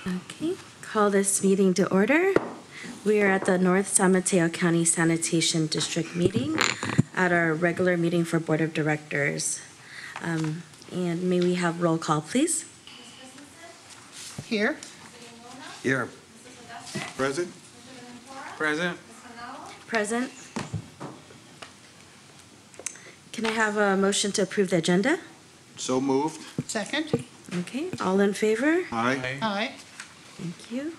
Okay, call this meeting to order. We are at the North San Mateo County Sanitation District meeting at our regular meeting for Board of Directors. And may we have roll call, please? Here. Here. Present. Present. Present. Can I have a motion to approve the agenda? So moved. Second. Okay, all in favor? Aye. Aye. Thank you.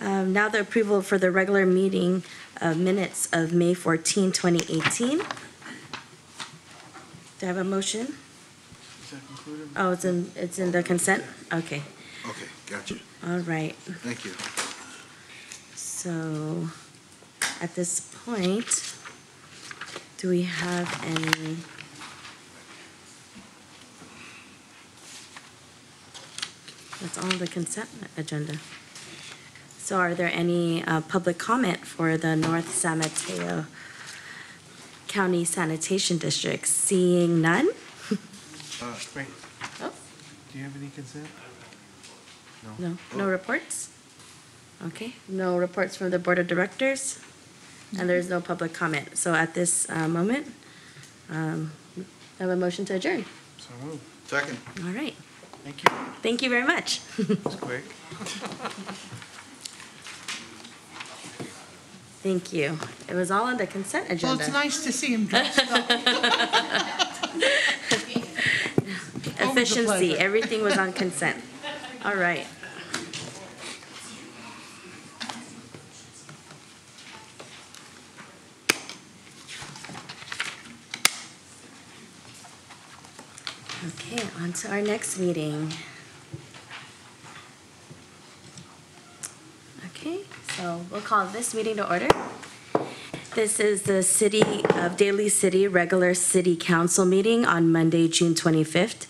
Now the approval for the regular meeting minutes of May 14, 2018. Do I have a motion? Is that concluded? Oh, it's in the consent? Okay, Okay, gotcha. all right. Thank you. So at this point, do we have any? That's all the consent agenda. So are there any public comment for the North San Mateo County Sanitation District? Seeing none? Wait, Oh, do you have any consent? no reports? Okay, no reports from the Board of Directors, and there's no public comment. So at this moment, I have a motion to adjourn. So moved. Second. All right, Thank you. thank you very much. That's quick. Thank you. It was all on the consent Well, agenda. it's nice to see him dressed up. Efficiency, pleasure. everything was on consent. All right. Okay, on to our next meeting. Okay, so we'll call this meeting to order. This is the City of Daly City Regular City Council meeting on Monday, June 25th.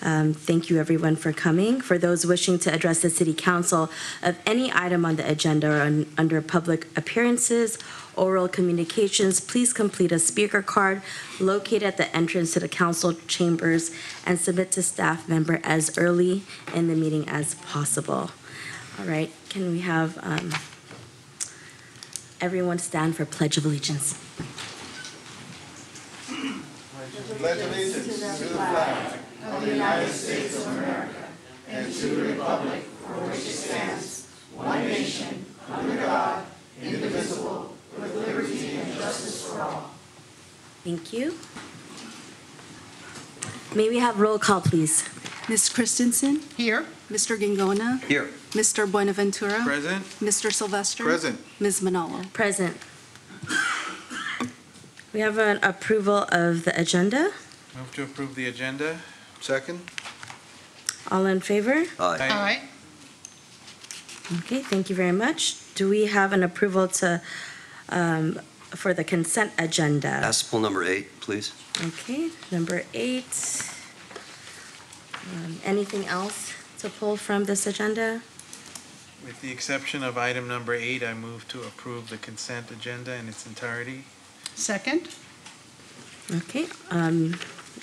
Thank you, everyone, for coming. For those wishing to address the City Council of any item on the agenda or under public appearances, oral communications, please complete a speaker card located at the entrance to the council chambers and submit to staff member as early in the meeting as possible. All right, can we have everyone stand for Pledge of Allegiance? Pledge allegiance to the flag of the United States of America and to the republic for which it stands, one nation, under God, indivisible, with liberty and justice for all. Thank you. May we have roll call, please? Ms. Christensen, Here. Mr. Gingona, Here. Mr. Buenaventura, Present. Mr. Sylvester, Present. Ms. Manalo. Present. We have an approval of the agenda. Move to approve the agenda. Second. All in favor? Aye. Okay, thank you very much. Do we have an approval to, for the consent agenda? Ask to pull number 8, please. Okay, number 8. Anything else to pull from this agenda? With the exception of item number 8, I move to approve the consent agenda in its entirety. Second. Okay,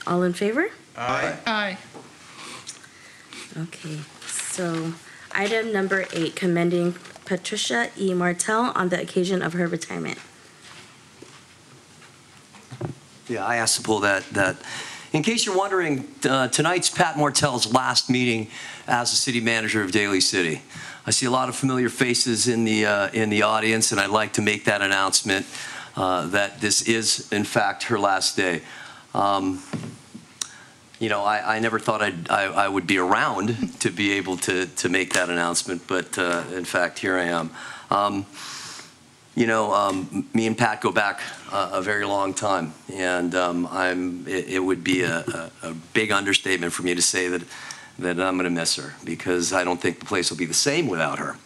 all in favor? Aye. Aye. Okay, so item number 8, commending Patricia E. Martell on the occasion of her retirement. Yeah, I asked to pull that. In case you're wondering, tonight's Pat Martell's last meeting as the city manager of Daly City. I see a lot of familiar faces in the audience, and I'd like to make that announcement that this is, in fact, her last day. You know, I never thought I would be around to be able to make that announcement, but in fact, here I am. You know, me and Pat go back a very long time, and it would be a big understatement for me to say that I'm going to miss her, because I don't think the place will be the same without her.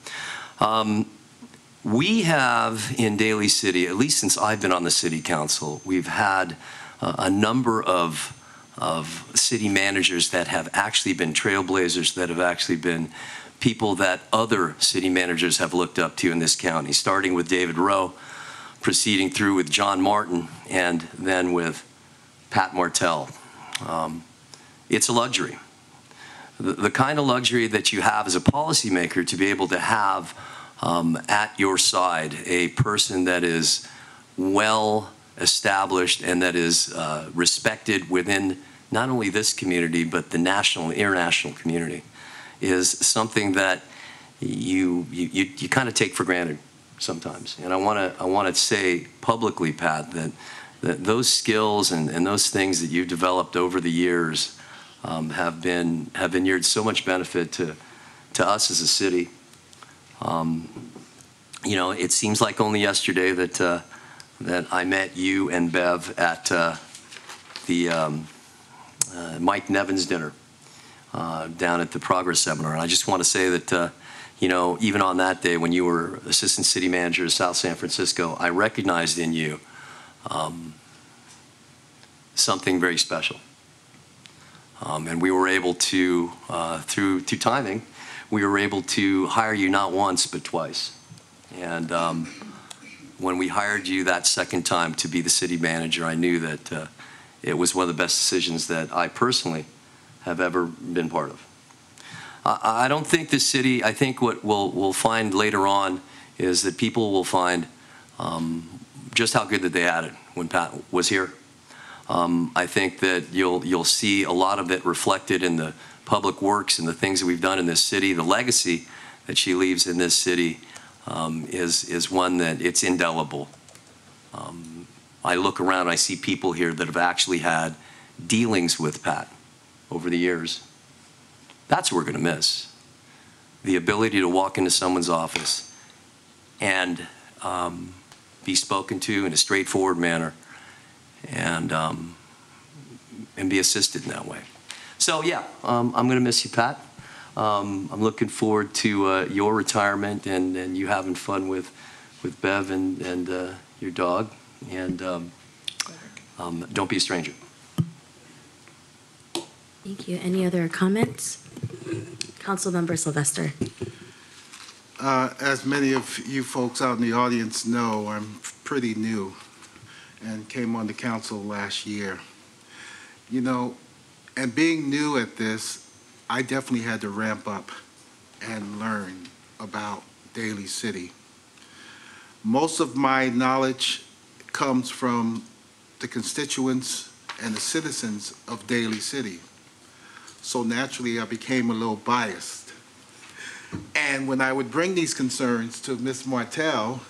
We have in Daly City, at least since I've been on the city council, we've had a number of city managers that have actually been trailblazers, that have actually been people that other city managers have looked up to in this county, starting with David Rowe, proceeding through with John Martin, and then with Pat Martell. It's a luxury. the kind of luxury that you have as a policymaker to be able to have at your side a person that is well established and that is respected within not only this community but the national and international community is something that you kind of take for granted sometimes. And I want to say publicly, Pat, that those skills and those things that you've developed over the years have inured so much benefit to us as a city. You know, it seems like only yesterday that I met you and Bev at the Mike Nevin's dinner down at the Progress Seminar. And I just want to say that, you know, even on that day when you were Assistant City Manager of South San Francisco, I recognized in you something very special. And we were able to, through timing, we were able to hire you not once but twice. And when we hired you that second time to be the city manager, I knew that it was one of the best decisions that I personally have ever been part of. I don't think the city, I think what we'll find later on is that people will find just how good that they had it when Pat was here. I think that you'll see a lot of it reflected in the public works and the things that we've done in this city. The legacy that she leaves in this city is one that it's indelible. I look around and I see people here that have actually had dealings with Pat over the years. That's what we're going to miss. The ability to walk into someone's office and be spoken to in a straightforward manner and be assisted in that way. So yeah, I'm going to miss you, Pat. I'm looking forward to your retirement and you having fun with Bev and your dog. And don't be a stranger. Thank you. Any other comments? Councilmember Sylvester. As many of you folks out in the audience know, I'm pretty new and came on the council last year. You know, and being new at this, I definitely had to ramp up and learn about Daly City. Most of my knowledge comes from the constituents and the citizens of Daly City. So naturally, I became a little biased. And when I would bring these concerns to Ms. Martell,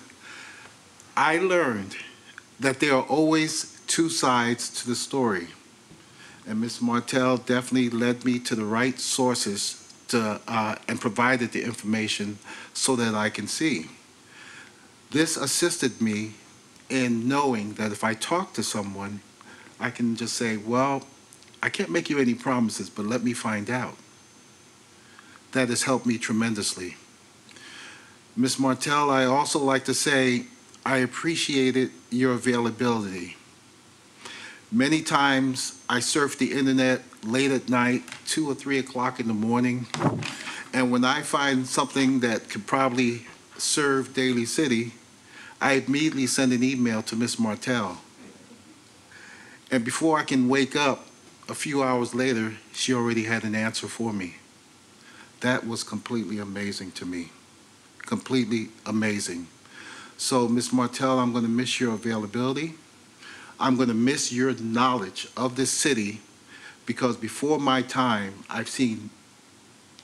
I learned that there are always two sides to the story. And Ms. Martell definitely led me to the right sources to, and provided the information so that I can see. This assisted me in knowing that if I talk to someone, I can just say, well, I can't make you any promises, but let me find out. That has helped me tremendously. Ms. Martell, I also like to say I appreciated your availability. Many times I surf the internet late at night, 2 or 3 o'clock in the morning, and when I find something that could probably serve Daly City, I immediately send an email to Ms. Martell. And before I can wake up, a few hours later, she already had an answer for me. That was completely amazing to me. Completely amazing. So, Ms. Martell, I'm going to miss your availability. I'm going to miss your knowledge of this city because before my time, I've seen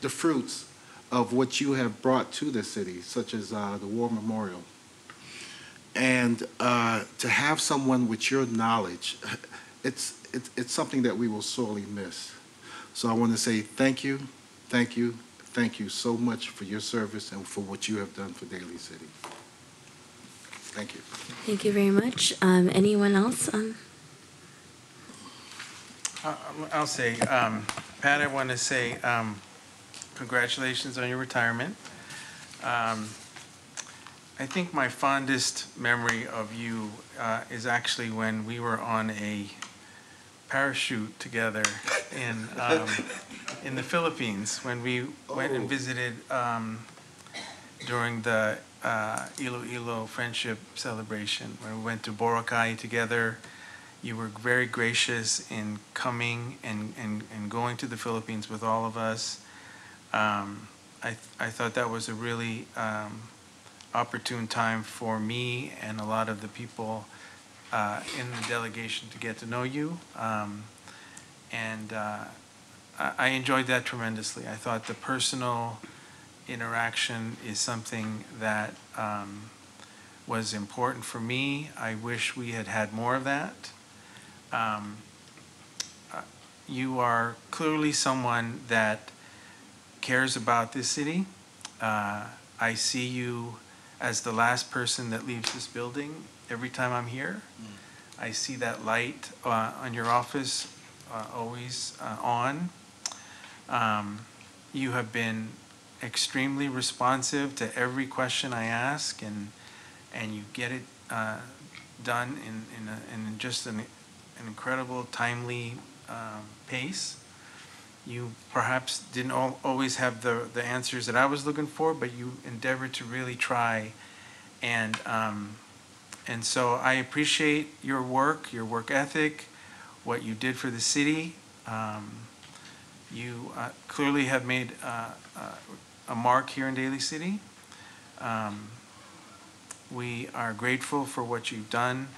the fruits of what you have brought to the city, such as the War Memorial. And to have someone with your knowledge, it's something that we will sorely miss. So I want to say thank you, thank you, thank you so much for your service and for what you have done for Daly City. Thank you. Thank you very much. Anyone else? I'll say, Pat, I want to say congratulations on your retirement. I think my fondest memory of you is actually when we were on a parachute together in the Philippines when we went and visited during the Iloilo Friendship Celebration, when we went to Boracay together You were very gracious in coming and going to the Philippines with all of us. I thought that was a really opportune time for me and a lot of the people in the delegation to get to know you. And I enjoyed that tremendously. I thought the personal interaction is something that was important for me. I wish we had had more of that. You are clearly someone that cares about this city. I see you as the last person that leaves this building every time I'm here. I see that light on your office always on. You have been extremely responsive to every question I ask, and you get it done in just an incredible, timely pace. You perhaps didn't always have the answers that I was looking for, but you endeavored to really try. And so I appreciate your work ethic, what you did for the city. You clearly have made a mark here in Daly City. We are grateful for what you've done,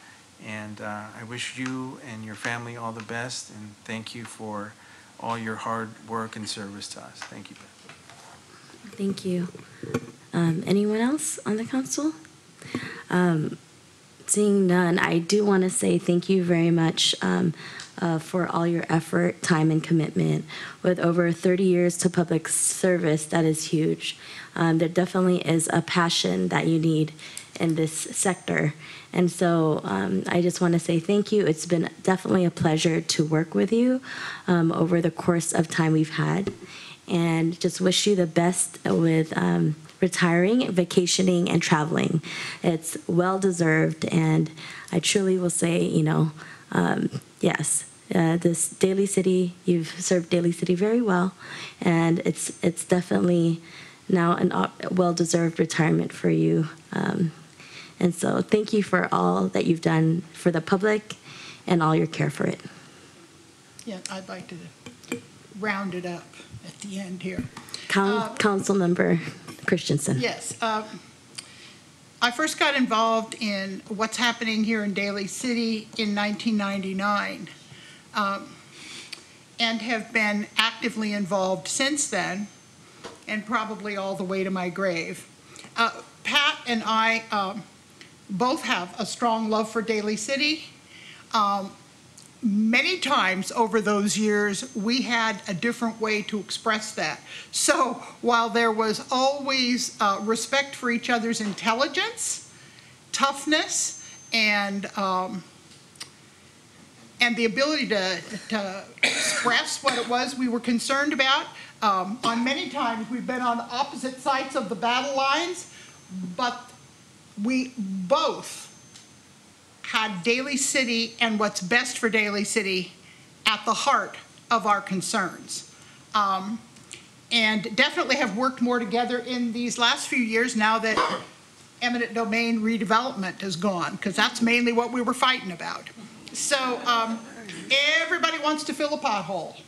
and I wish you and your family all the best, and thank you for all your hard work and service to us. Thank you, Beth. Thank you. Anyone else on the council? Seeing none, I do want to say thank you very much for all your effort, time, and commitment. With over 30 years to public service, that is huge. There definitely is a passion that you need in this sector. And so I just want to say thank you. It's been definitely a pleasure to work with you over the course of time we've had. And just wish you the best with retiring, vacationing, and traveling. It's well-deserved, and I truly will say, yes, this Daly City, you've served Daly City very well, and it's definitely now a well-deserved retirement for you. And so thank you for all that you've done for the public and all your care for it. Yeah, I'd like to round it up at the end here. Councilmember Christensen. Yes. I first got involved in what's happening here in Daly City in 1999 and have been actively involved since then, and probably all the way to my grave. Pat and I both have a strong love for Daly City. Many times over those years, we had a different way to express that. So while there was always respect for each other's intelligence, toughness, and the ability to express what it was we were concerned about, on many times we've been on opposite sides of the battle lines, but we both had Daly City and what's best for Daly City at the heart of our concerns. And definitely have worked more together in these last few years now that eminent domain redevelopment is gone, because that's mainly what we were fighting about. So everybody wants to fill a pothole.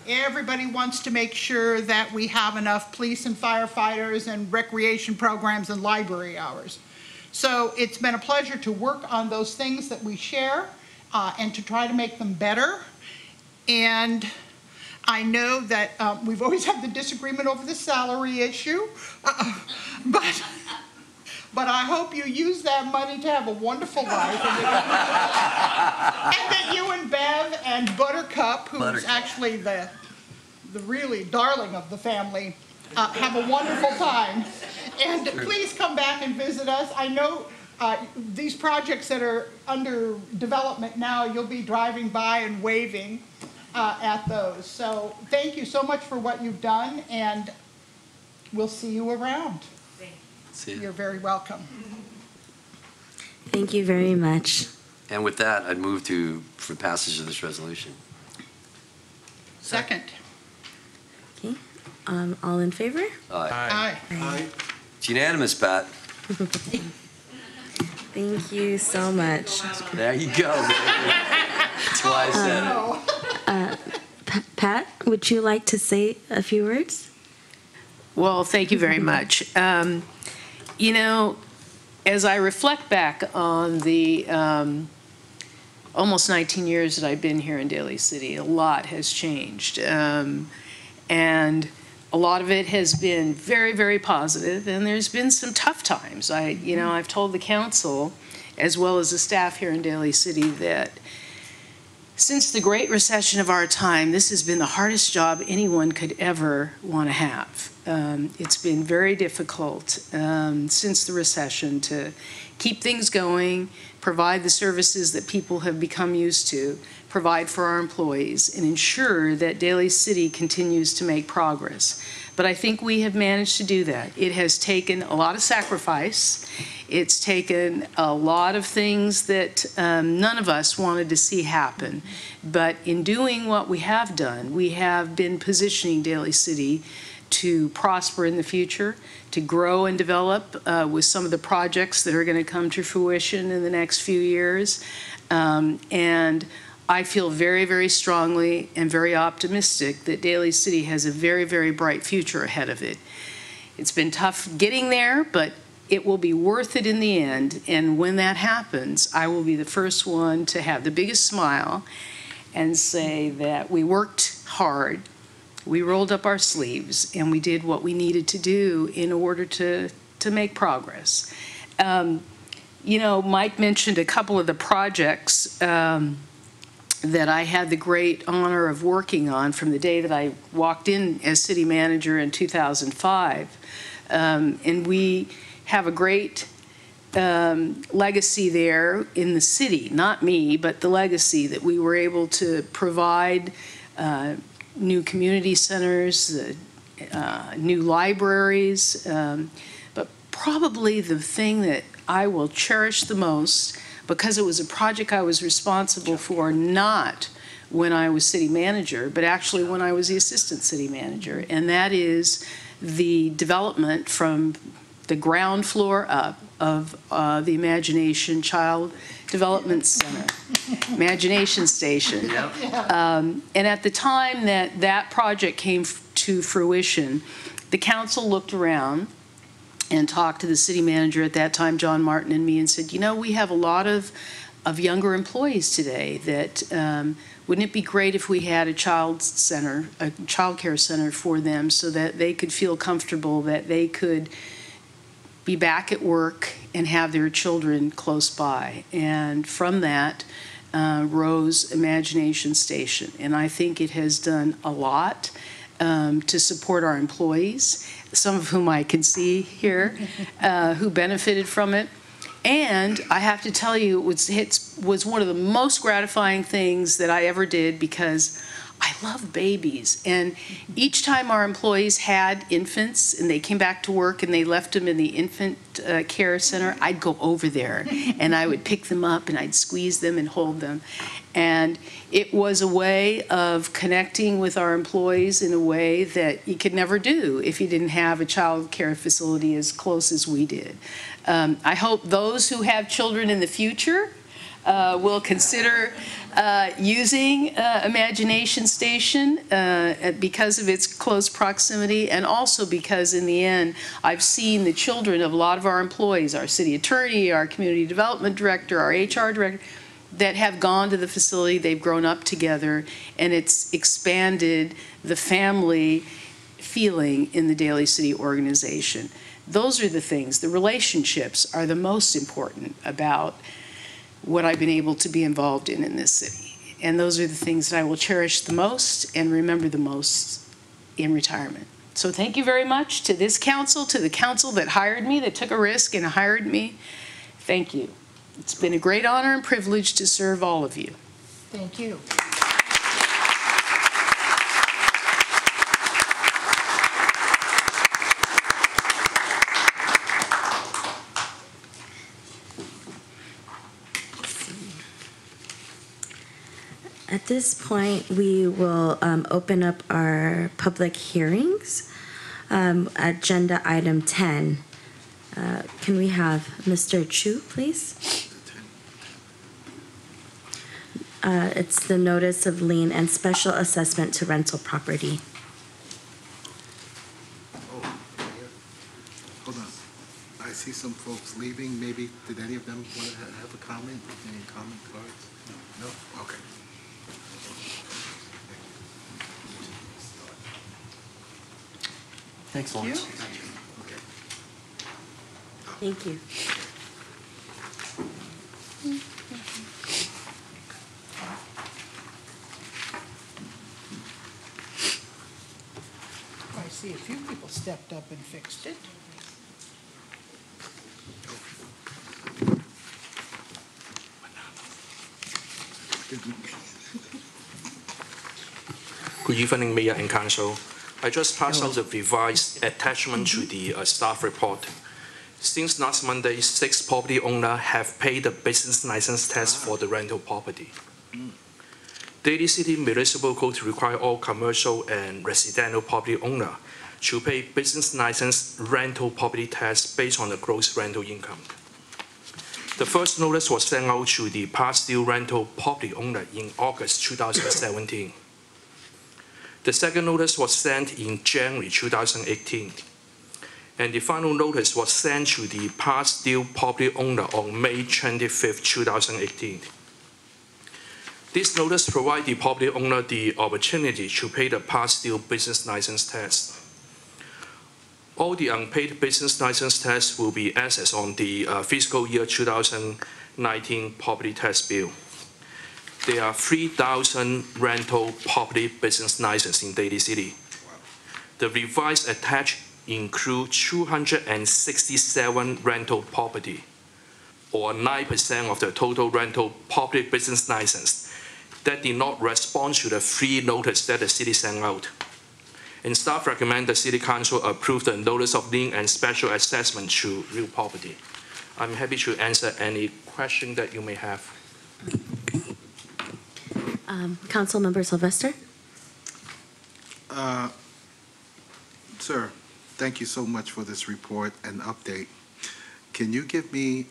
Everybody wants to make sure that we have enough police and firefighters and recreation programs and library hours. So it's been a pleasure to work on those things that we share and to try to make them better. And I know that we've always had the disagreement over the salary issue, but I hope you use that money to have a wonderful life. And that you and Bev and Buttercup, who's actually the really darling of the family, have a wonderful time. And please come back and visit us. I know these projects that are under development now, you'll be driving by and waving at those. So thank you so much for what you've done, and we'll see you around. See you. You're very welcome. Thank you very much. And with that, I'd move for passage of this resolution. Second. Okay. All in favor? Aye. Aye. It's unanimous, Pat. Thank you so much. There you go. That's why I said it. Pat, would you like to say a few words? Well, thank you very much. You know, as I reflect back on the almost 19 years that I've been here in Daly City, a lot has changed. And a lot of it has been very, very positive, and there's been some tough times. I've told the council, as well as the staff here in Daly City, that since the Great Recession of our time, this has been the hardest job anyone could ever want to have. It's been very difficult since the recession to keep things going, provide the services that people have become used to, provide for our employees, and ensure that Daly City continues to make progress. But I think we have managed to do that. It has taken a lot of sacrifice. It's taken a lot of things that none of us wanted to see happen. But in doing what we have done, we have been positioning Daly City to prosper in the future, to grow and develop with some of the projects that are going to come to fruition in the next few years. And I feel very, very strongly and very optimistic that Daly City has a very, very bright future ahead of it. It's been tough getting there, but it will be worth it in the end. And when that happens, I will be the first one to have the biggest smile and say that we worked hard, we rolled up our sleeves, and we did what we needed to do in order to make progress. You know, Mike mentioned a couple of the projects that I had the great honor of working on from the day that I walked in as city manager in 2005. And we have a great legacy there in the city, not me, but the legacy that we were able to provide new community centers, new libraries, but probably the thing that I will cherish the most, because it was a project I was responsible for, not when I was city manager, but actually when I was the assistant city manager, and that is the development from the ground floor up of the Imagination Child Development Center, Imagination Station. Yep. And at the time that that project came to fruition, the council looked around and talked to the city manager at that time, John Martin, and me, and said, you know, we have a lot of younger employees today that wouldn't it be great if we had a child care center for them so that they could feel comfortable that they could be back at work and have their children close by. And from that rose Imagination Station. And I think it has done a lot to support our employees, some of whom I can see here, who benefited from it. And I have to tell you, it was one of the most gratifying things that I ever did, because I love babies. And each time our employees had infants and they came back to work and they left them in the infant care center, I'd go over there and I would pick them up and I'd squeeze them and hold them. And it was a way of connecting with our employees in a way that you could never do if you didn't have a child care facility as close as we did. I hope those who have children in the future will consider using Imagination Station because of its close proximity, and also because in the end I've seen the children of a lot of our employees, our city attorney, our community development director, our HR director, that have gone to the facility. They've grown up together, and it's expanded the family feeling in the Daly City organization. Those are the things, the relationships are the most important about what I've been able to be involved in this city. And those are the things that I will cherish the most and remember the most in retirement. So thank you very much to this council, to the council that hired me, that took a risk and hired me. Thank you. It's been a great honor and privilege to serve all of you. Thank you. At this point, we will open up our public hearings. Agenda item 10. Can we have Mr. Chu, please? It's the notice of lien and special assessment to rental property. Hold on. I see some folks leaving. Maybe, did any of them want to have a comment? Any comment cards? No? Okay. Thanks, Lawrence. Okay. Thank you. I see a few people stepped up and fixed it. Good evening, Mayor and Council. I just passed out the revised attachment to the staff report. Since last Monday, 6 property owners have paid the business license tax for the rental property. Daly City Municipal Code require all commercial and residential property owners to pay business license rental property tax based on the gross rental income. The first notice was sent out to the past due rental property owner in August 2017. The second notice was sent in January 2018. And the final notice was sent to the past due property owner on May 25, 2018. This notice provides the property owner the opportunity to pay the past due business license tax. All the unpaid business license tax will be assessed on the fiscal year 2019 property tax bill. There are 3,000 rental property business licenses in Daly City. The revised attached include 267 rental property, or 9% of the total rental property business license that did not respond to the free notice that the city sent out. And staff recommend the City Council approve the notice of lien and special assessment to real property. I'm happy to answer any question that you may have. Councilmember Sylvester? Sir, thank you so much for this report and update. Can you give me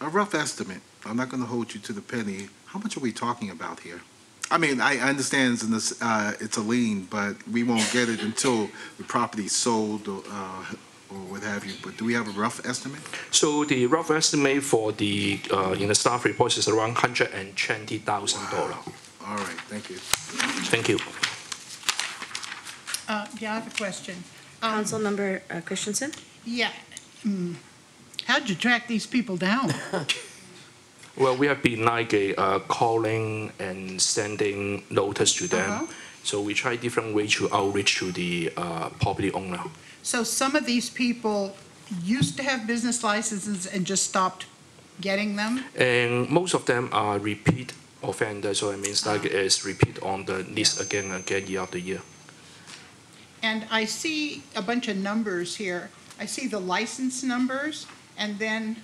a rough estimate? I'm not going to hold you to the penny. How much are we talking about here? I mean, I understand it's a lien, but we won't get it until the property's sold or what have you. But do we have a rough estimate? So the rough estimate for the in the staff report is around $120,000. Wow. All right, thank you. Thank you. Yeah, I have a question. Councilmember Christensen? Yeah. How'd you track these people down? Well, we have been calling and sending notice to them. So we try different ways to outreach to the property owner. So some of these people used to have business licenses and just stopped getting them? And most of them are repeat offenders, so it means it's repeat on the list again and again, year after year. And I see a bunch of numbers here. I see the license numbers, and then,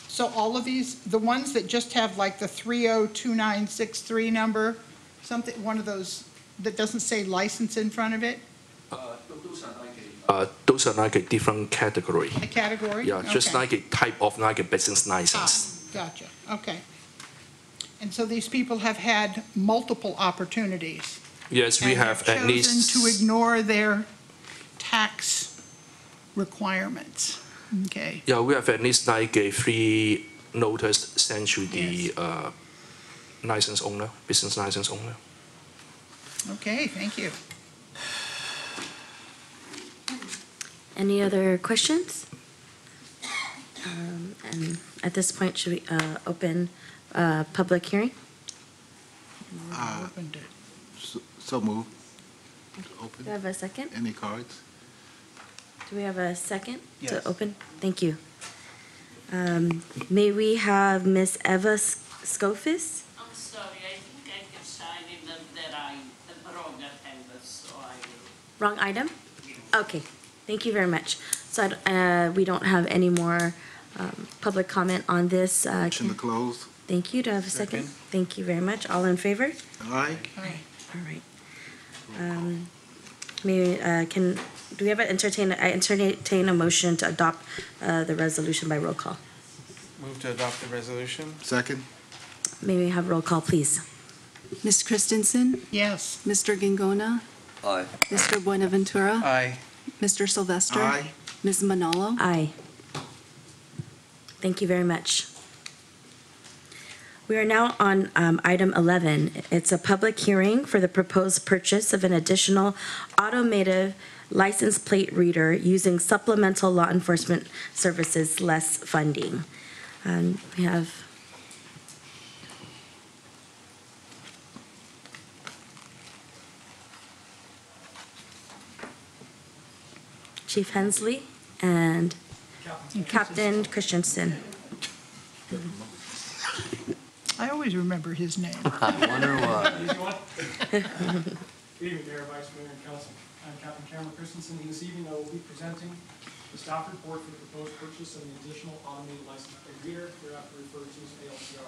so all of these, the ones that just have like the 302963 number, something, one of those that doesn't say license in front of it? Those are like a different category. A category? Yeah, just Okay. like a type of like a business license. Gotcha, okay. And so these people have had multiple opportunities? Yes, we have at least. And have chosen to ignore their tax requirements, okay? Yeah, we have at least like a free notice sent to the license owner, business license owner. Okay, thank you. Any other questions? And at this point, should we open public hearing? Opened it. So move. Do Open. we have a second? Any cards? Do we have a second Yes. to open? Thank you. May we have Miss Eva Scofis? I'm sorry, I think I have signed in that I wrong attendance, so I will. Wrong item? Okay, thank you very much. So we don't have any more public comment on this. Motion to close. Thank you. Do I have a second? Second. Thank you very much. All in favor? Aye. Aye. All right. Do we have entertain a motion to adopt the resolution by roll call? Move to adopt the resolution? Second. May we have roll call, please? Ms. Christensen, Yes. Mr. Gingona, Aye. Mr. Buenaventura, Aye. Mr. Sylvester. Aye. Ms. Manalo. Aye. Thank you very much. We are now on item 11. It's a public hearing for the proposed purchase of an additional automated license plate reader using supplemental law enforcement services less funding. We have Chief Hensley and Captain Christensen. I always remember his name. I wonder why. Easy one. Good evening, Mayor, Vice Mayor, and Council. I'm Captain Cameron Christensen, and this evening I will be presenting the staff report for the proposed purchase of an additional automated license plate reader, hereafter referred to as ALPR.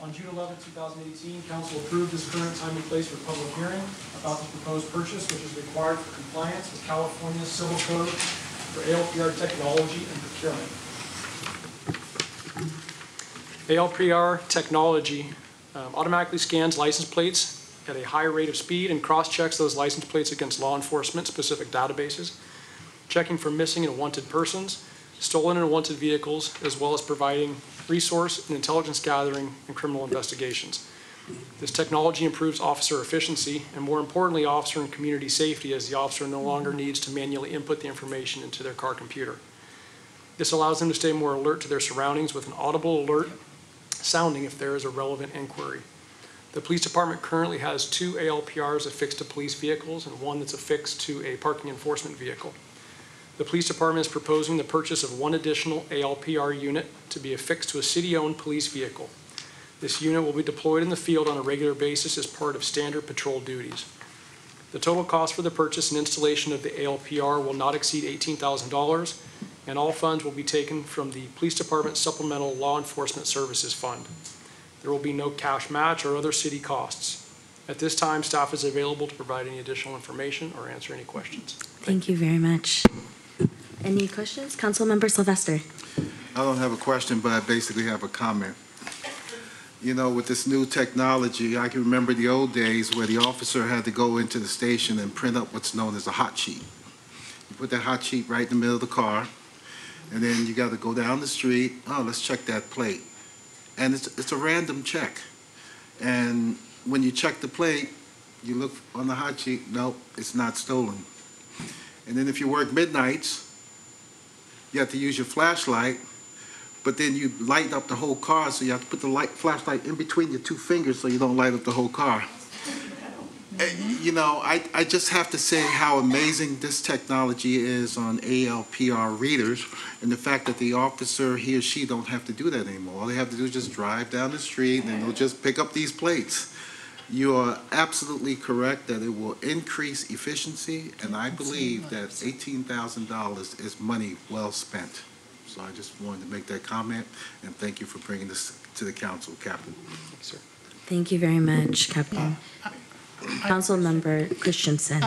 On June 11, 2018, Council approved this current time and place for public hearing about the proposed purchase, which is required for compliance with California's Civil Code for ALPR technology and procurement. ALPR technology automatically scans license plates at a high rate of speed and cross-checks those license plates against law enforcement-specific databases, checking for missing and wanted persons, stolen and wanted vehicles, as well as providing resource and intelligence gathering and criminal investigations. This technology improves officer efficiency and, more importantly, officer and community safety, as the officer no longer needs to manually input the information into their car computer. This allows them to stay more alert to their surroundings with an audible alert sounding if there is a relevant inquiry. The police department currently has 2 ALPRs affixed to police vehicles and 1 that's affixed to a parking enforcement vehicle. The police department is proposing the purchase of 1 additional ALPR unit to be affixed to a city-owned police vehicle. This unit will be deployed in the field on a regular basis as part of standard patrol duties. The total cost for the purchase and installation of the ALPR will not exceed $18,000, and all funds will be taken from the Police Department Supplemental Law Enforcement Services Fund. There will be no cash match or other city costs. At this time, staff is available to provide any additional information or answer any questions. Thank you very much. Any questions? Councilmember Sylvester. I don't have a question, but I basically have a comment. You know, with this new technology, I can remember the old days where the officer had to go into the station and print up what's known as a hot sheet. You put that hot sheet right in the middle of the car, and then you got to go down the street. Oh, let's check that plate. And it's a random check. And when you check the plate, you look on the hot sheet, nope, it's not stolen. And then if you work midnights, you have to use your flashlight, but then you light up the whole car, so you have to put the flashlight in between your 2 fingers so you don't light up the whole car. You know, I just have to say how amazing this technology is on ALPR readers, and the fact that the officer, he or she, don't have to do that anymore. All they have to do is just drive down the street and they'll just pick up these plates. You are absolutely correct that it will increase efficiency, and I believe that $18,000 is money well spent. So I just wanted to make that comment, and thank you for bringing this to the council, Captain. Yes, sir. Thank you very much, Captain. Councilmember Christensen.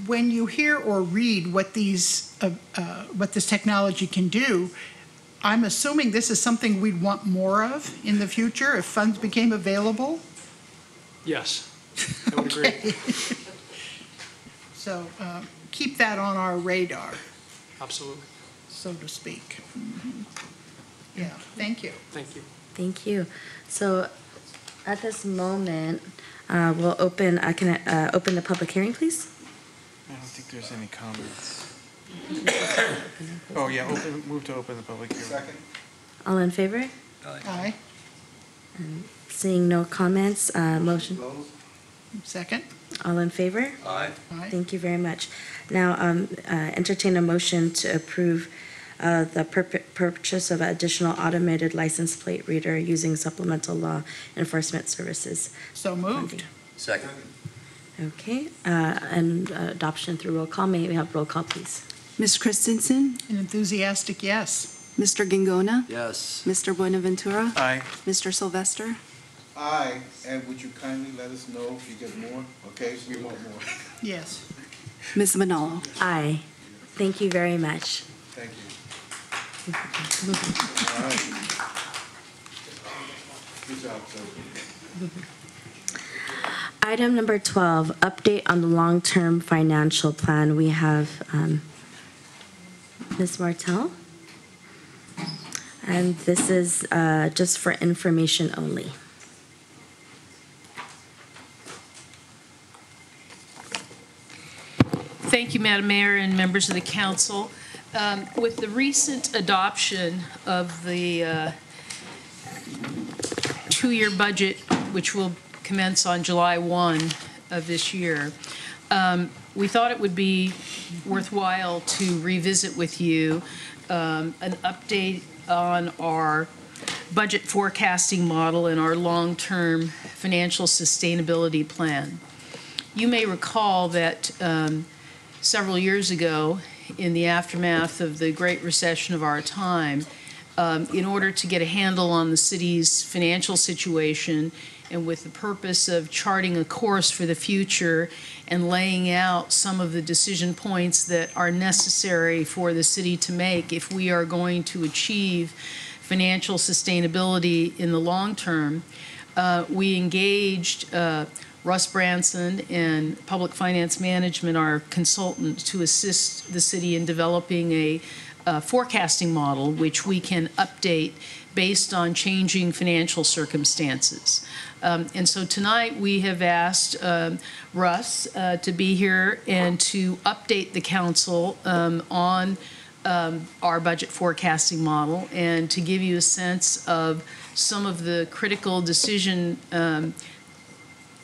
When you hear or read what this technology can do, I'm assuming this is something we'd want more of in the future if funds became available? Yes, I would agree. So keep that on our radar, Absolutely. so to speak. Yeah, thank you. Thank you. Thank you. So at this moment, we'll open, can I open the public hearing, please? I don't think there's any comments. Oh, yeah, move to open the public hearing. Second. All in favor? Aye. Seeing no comments, motion. Close. Second? All in favor? Aye. Aye. Thank you very much. Now, entertain a motion to approve the purchase of additional automated license plate reader using supplemental law enforcement services. So moved. Second. Okay, and adoption through roll call. May we have roll call, please? Ms. Christensen, An enthusiastic yes. Mr. Gingona, Yes. Mr. Buenaventura, Aye. Mr. Sylvester. Aye, and would you kindly let us know if you get more? Okay, we want more. Yes. Ms. Manalo. Aye. Thank you very much. Thank you. Good job, Sophie. Item number 12, update on the long-term financial plan. We have Ms. Martell. And this is just for information only. Thank you, Madam Mayor and members of the council. With the recent adoption of the two-year budget, which will commence on July 1 of this year, we thought it would be worthwhile to revisit with you an update on our budget forecasting model and our long-term financial sustainability plan. You may recall that several years ago, in the aftermath of the Great Recession of our time, in order to get a handle on the city's financial situation and with the purpose of charting a course for the future and laying out some of the decision points that are necessary for the city to make if we are going to achieve financial sustainability in the long term, we engaged Russ Branson and Public Finance Management, our consultant, to assist the city in developing a forecasting model which we can update based on changing financial circumstances. And so tonight we have asked Russ to be here and to update the council on our budget forecasting model and to give you a sense of some of the critical decision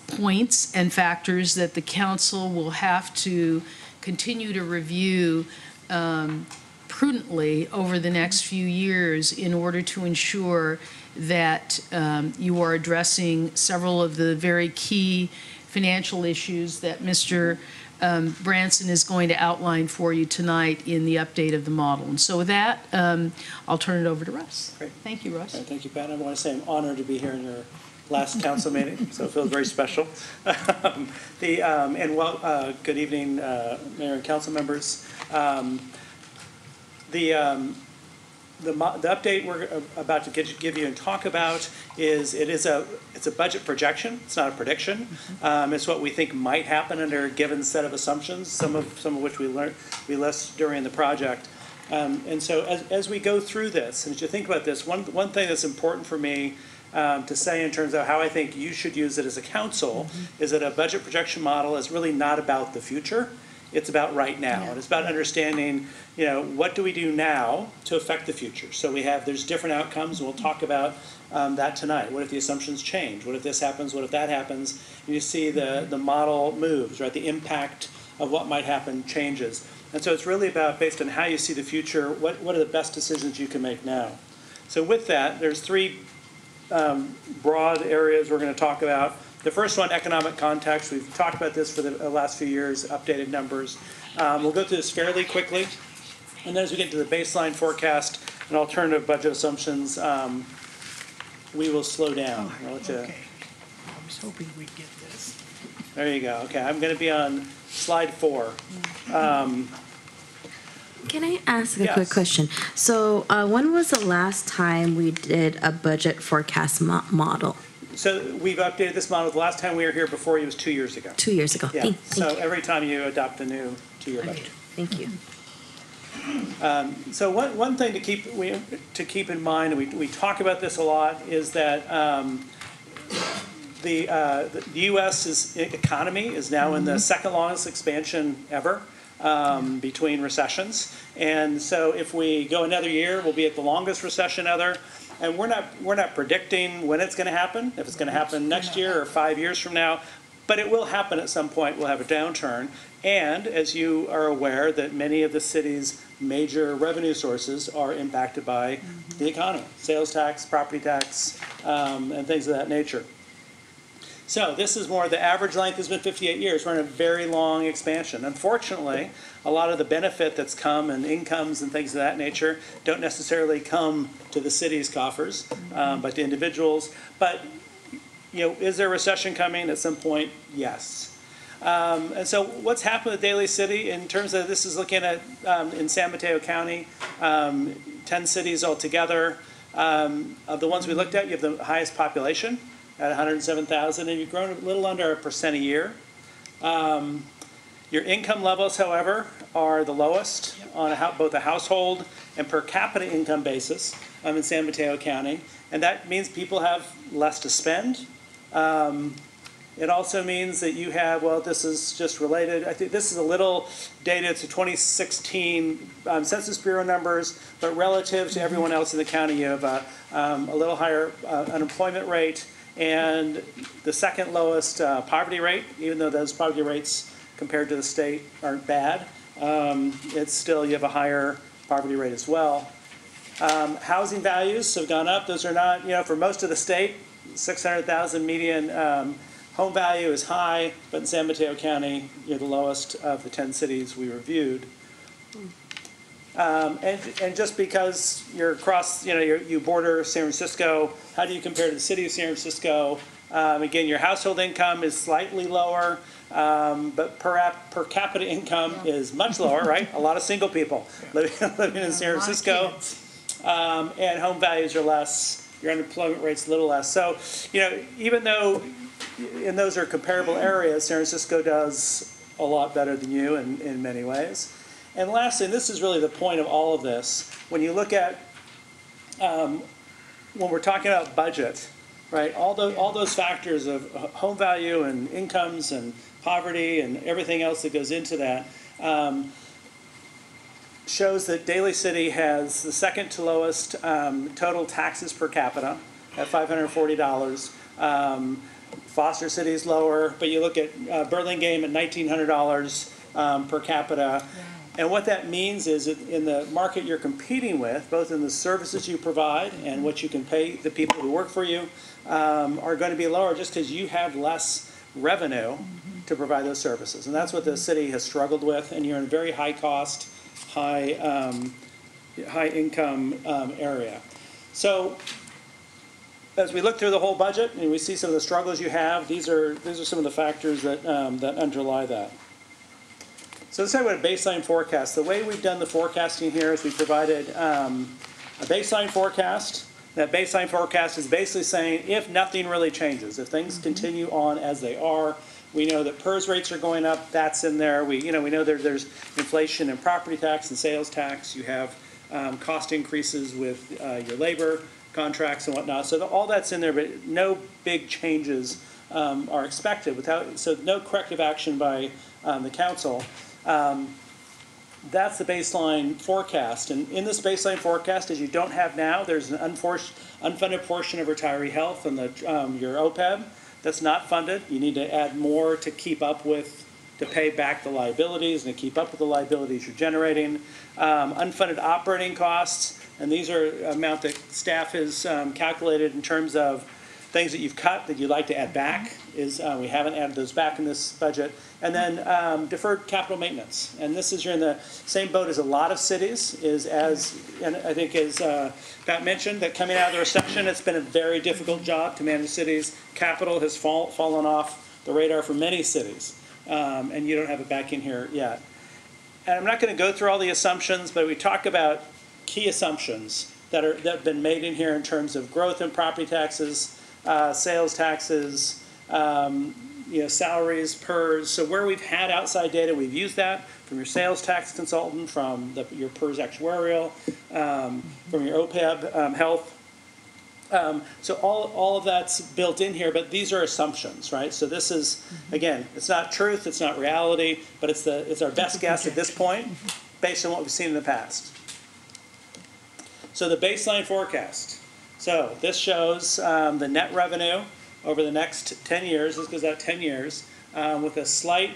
points and factors that the council will have to continue to review prudently over the next few years in order to ensure that you are addressing several of the very key financial issues that Mr. Branson is going to outline for you tonight in the update of the model. And so with that, I'll turn it over to Russ. Great. Thank you, Russ. All right, thank you, Pat. I want to say I'm honored to be here in your last council meeting, so it feels very special. Good evening, Mayor and council members. The update we're about to give you and talk about is it's a budget projection. It's not a prediction. It's what we think might happen under a given set of assumptions, some of which we list during the project. And so as we go through this, and as you think about this, one thing that's important for me to say in terms of how I think you should use it as a council is that a budget projection model is really not about the future. It's about right now. And it's about understanding, what do we do now to affect the future? So there's different outcomes, and we'll talk about that tonight. What if the assumptions change? What if this happens? What if that happens? And you see the model moves, right? The impact of what might happen changes. And so it's really about, based on how you see the future, what are the best decisions you can make now? So with that, there's three broad areas we're going to talk about. The first one, economic context. We've talked about this for the last few years, updated numbers. We'll go through this fairly quickly. And then as we get to the baseline forecast and alternative budget assumptions, we will slow down. Okay. I was hoping we'd get this. There you go. Okay, I'm going to be on slide 4. Can I ask a Yes. quick question? So when was the last time we did a budget forecast model? So we've updated this model. The last time we were here before you was 2 years ago. 2 years ago. Yeah. Thank So you. every time you adopt a new 2-year budget. Thank you. So one thing to keep in mind, and we talk about this a lot, is that the U.S. economy is now in the second longest expansion ever between recessions. And so if we go another year, we'll be at the longest recession ever. And we're not predicting when it's going to happen, if it's going to happen next year or 5 years from now, but it will happen at some point. We'll have a downturn. And as you are aware, that many of the city's major revenue sources are impacted by the economy, sales tax, property tax, and things of that nature. So this is more, the average length has been 58 years. We're in a very long expansion. Unfortunately, a lot of the benefit that's come and incomes and things of that nature don't necessarily come to the city's coffers, but to individuals. But, is there a recession coming at some point? Yes. And so what's happened with Daly City in terms of, this is looking at in San Mateo County, 10 cities altogether. Of the ones we looked at, you have the highest population at 107,000, and you've grown a little under 1% a year. Your income levels, however, are the lowest on both a household and per capita income basis in San Mateo County, and that means people have less to spend. It also means that you have, well, this is just related, I think this is a little dated to 2016 Census Bureau numbers, but relative to everyone else in the county, you have a little higher unemployment rate and the second lowest poverty rate, even though those poverty rates compared to the state aren't bad. It's still, you have a higher poverty rate as well. Housing values have gone up. Those are not, for most of the state, 600,000 median home value is high, but in San Mateo County, you're the lowest of the 10 cities we reviewed. And just because you're across, you border San Francisco, how do you compare to the city of San Francisco? Again, your household income is slightly lower, but per capita income is much lower, right? A lot of single people living in San Francisco, and home values are less. Your unemployment rate's a little less. So, even though, and those are comparable areas, San Francisco does a lot better than you in many ways. And lastly, and this is really the point of all of this, when you look at, when we're talking about budget, right, all those factors of home value and incomes and poverty and everything else that goes into that, shows that Daly City has the second to lowest total taxes per capita at $540. Foster City is lower, but you look at Burlingame at $1,900 per capita. And what that means is that in the market you're competing with, both in the services you provide and what you can pay the people who work for you, are going to be lower just because you have less revenue to provide those services. And that's what the city has struggled with, and you're in a very high cost, high income area. So as we look through the whole budget and we see some of the struggles you have, these are some of the factors that underlie that. So let's talk about a baseline forecast. The way we've done the forecasting here is we provided a baseline forecast. That baseline forecast is basically saying if nothing really changes, if things continue on as they are, we know that PERS rates are going up, that's in there. We know there's inflation in property tax and sales tax. You have cost increases with your labor contracts and whatnot. So all that's in there, but no big changes are expected so no corrective action by the council. That's the baseline forecast. And in this baseline forecast, as you don't have now, there's an unfunded portion of retiree health and your OPEB that's not funded. You need to add more to keep up with, to pay back the liabilities and to keep up with the liabilities you're generating. Unfunded operating costs, and these are amount that staff has calculated in terms of things that you've cut that you'd like to add back. We haven't added those back in this budget. And then deferred capital maintenance. And this is, you're in the same boat as a lot of cities, and I think as Pat mentioned, that coming out of the recession, it's been a very difficult job to manage cities. Capital has fallen off the radar for many cities, and you don't have it back in here yet. And I'm not going to go through all the assumptions, but we talk about key assumptions that have been made in here in terms of growth in property taxes, sales taxes, salaries, PERS. So where we've had outside data, we've used that from your sales tax consultant, from your PERS actuarial, from your OPEB health. So all of that's built in here, but these are assumptions, right? So this is, again, it's not truth, it's not reality, but it's our best guess at this point based on what we've seen in the past. So the baseline forecast. So this shows the net revenue over the next 10 years. This goes out 10 years with a slight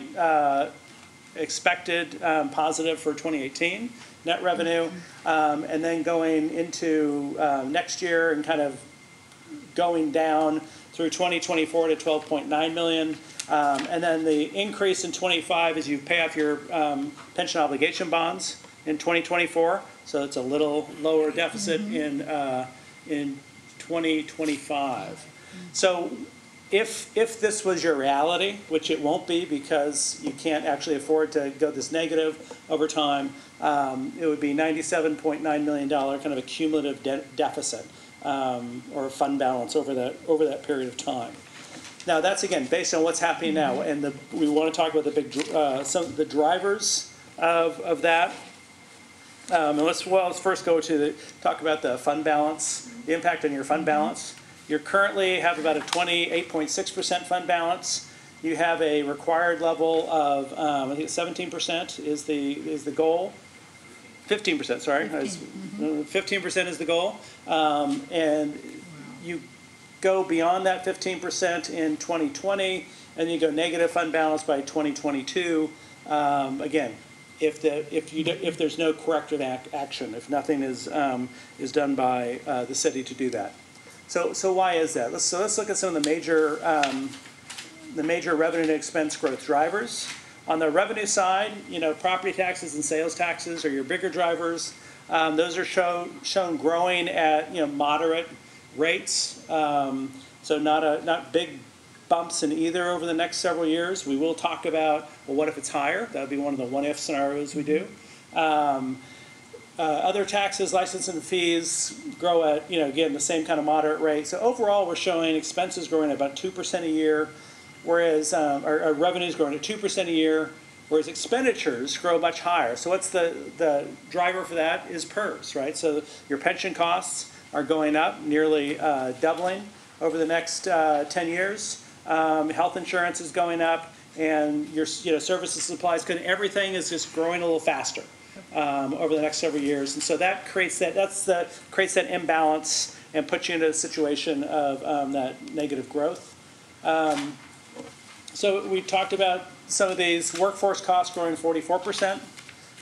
expected positive for 2018 net revenue, and then going into next year and kind of going down through 2024 to 12.9 million. And then the increase in 25 is you pay off your pension obligation bonds in 2024. So it's a little lower deficit in 2025. So if this was your reality, which it won't be because you can't actually afford to go this negative over time, it would be $97.9 million kind of a cumulative deficit or fund balance over that period of time. Now that's again based on what's happening now, and we want to talk about the big some of the drivers of that. And let's first go to talk about the fund balance, the impact on your fund balance. You currently have about a 28.6% fund balance. You have a required level of I think 17% is the goal. 15%, sorry. 15% is the goal, and you go beyond that 15% in 2020, and you go negative fund balance by 2022. Again, if there's no corrective action, if nothing is done by the city to do that. So why is that? Let's look at some of the major revenue and expense growth drivers. On the revenue side, property taxes and sales taxes are your bigger drivers. Those are shown growing at moderate rates. So not big bumps in either over the next several years. We will talk about, well, what if it's higher? That would be one of the what-if scenarios we do. Other taxes, license and fees grow at, again, the same kind of moderate rate. So overall, we're showing expenses growing at about 2% a year, whereas our revenues growing at 2% a year, whereas expenditures grow much higher. So what's the driver for that is PERS, right? So your pension costs are going up, nearly doubling over the next 10 years. Health insurance is going up, and your services, supplies, everything is just growing a little faster over the next several years, and so that creates that imbalance and puts you into a situation of that negative growth. So we talked about some of these workforce costs growing 44%.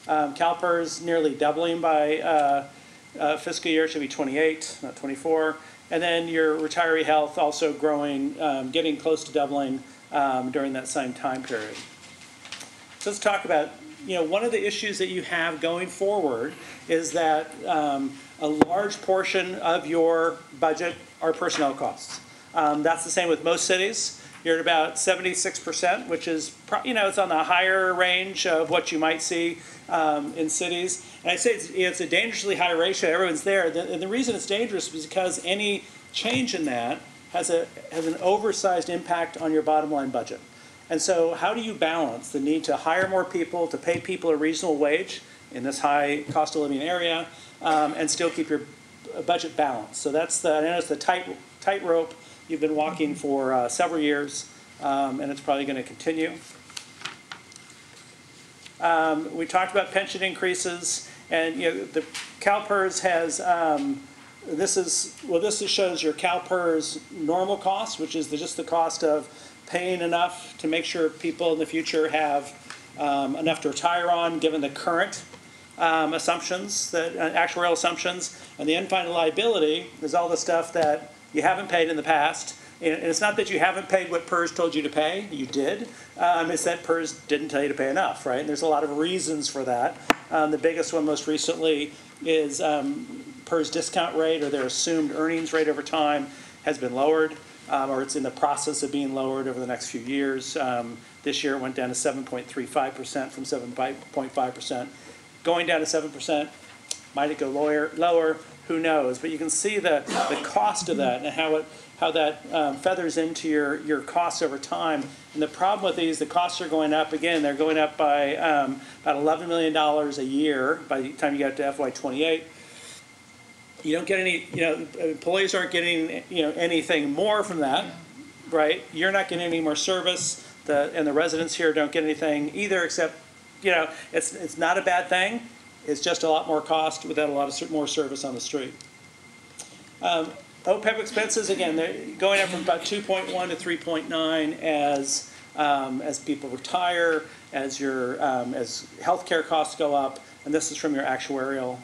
CalPERS nearly doubling by fiscal year, should be 28, not 24. And then your retiree health also growing, getting close to doubling during that same time period. So let's talk about, one of the issues that you have going forward is that a large portion of your budget are personnel costs. That's the same with most cities. You're at about 76%, which is, it's on the higher range of what you might see in cities. And I say it's a dangerously high ratio. Everyone's there. And the reason it's dangerous is because any change in that has an oversized impact on your bottom line budget. And so how do you balance the need to hire more people, to pay people a reasonable wage in this high cost of living area, and still keep your budget balanced? So I know it's the tightrope you've been walking for several years, and it's probably going to continue. We talked about pension increases, and the CalPERS has this shows your CalPERS normal cost, which is just the cost of paying enough to make sure people in the future have enough to retire on, given the current assumptions, actuarial assumptions, and the unfunded liability is all the stuff that you haven't paid in the past. And it's not that you haven't paid what PERS told you to pay. You did. It's that PERS didn't tell you to pay enough, right? And there's a lot of reasons for that. The biggest one most recently is PERS discount rate, or their assumed earnings rate over time, has been lowered, or it's in the process of being lowered over the next few years. This year it went down to 7.35% from 7.5%. Going down to 7%, might it go lower? Who knows? But you can see the cost of that and how that feathers into your costs over time. And the problem with these, the costs are going up. Again, they're going up by about $11 million a year by the time you get to FY28. You don't get any, employees aren't getting, anything more from that, right? You're not getting any more service, and the residents here don't get anything either, except, it's not a bad thing. It's just a lot more cost without a lot of more service on the street. OPEB expenses, again, they're going up from about 2.1 to 3.9 as people retire, as healthcare costs go up, and this is from your actuarial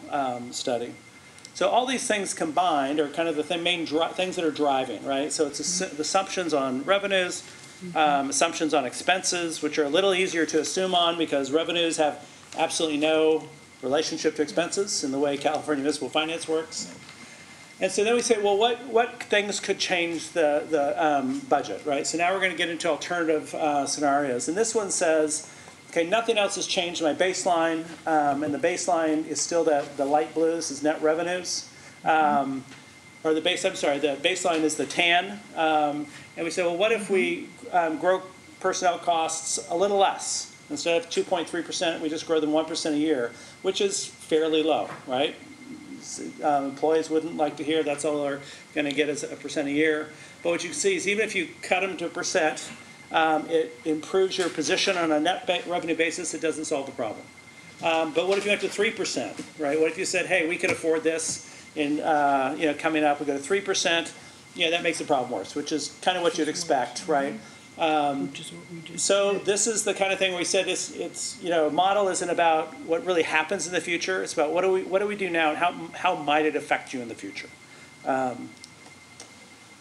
study. So all these things combined are kind of the main things that are driving, right? So it's assumptions on revenues, assumptions on expenses, which are a little easier to assume on because revenues have absolutely no relationship to expenses in the way California municipal finance works. And so then we say, well, what things could change the budget, right? So now we're going to get into alternative scenarios. And this one says, okay, nothing else has changed my baseline, and the baseline is still the light blues is net revenues. Or the baseline is the tan. And we say, well, what if we grow personnel costs a little less? Instead of 2.3%, we just grow them 1% a year, which is fairly low, right? Employees wouldn't like to hear that's all they're going to get is a percent a year. But what you can see is even if you cut them to a percent, it improves your position on a net revenue basis. It doesn't solve the problem. But what if you went to 3%, right? What if you said, hey, we can afford this in, coming up, we go to 3%. That makes the problem worse, which is kind of what you'd expect, right? So this is the kind of thing we said it's model isn't about what really happens in the future. It's about what do we do now and how might it affect you in the future.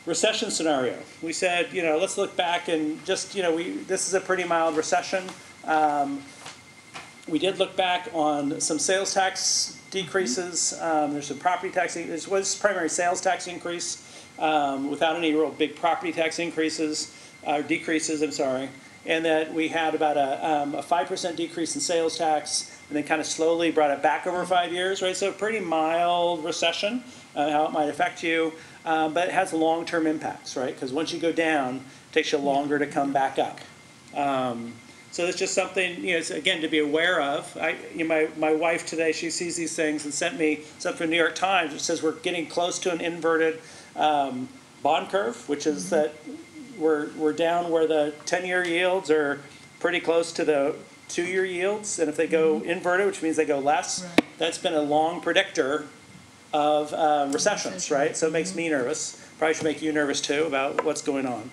Recession scenario. We said, let's look back and just, this is a pretty mild recession. We did look back on some sales tax decreases. There's some property tax. There was primary sales tax increase without any real big property tax increases. Decreases, I'm sorry, and that we had about a 5% decrease in sales tax, and then kind of slowly brought it back over 5 years, right? So pretty mild recession, how it might affect you, but it has long-term impacts, right? Because once you go down, it takes you longer to come back up. So it's just something, again, to be aware of. My wife today, she sees these things and sent me something from the New York Times. It says we're getting close to an inverted bond curve, which is that we're down where the 10-year yields are pretty close to the 2-year yields, and if they go inverted, which means they go less, that's been a long predictor of recessions, right? So it makes me nervous. Probably should make you nervous too about what's going on.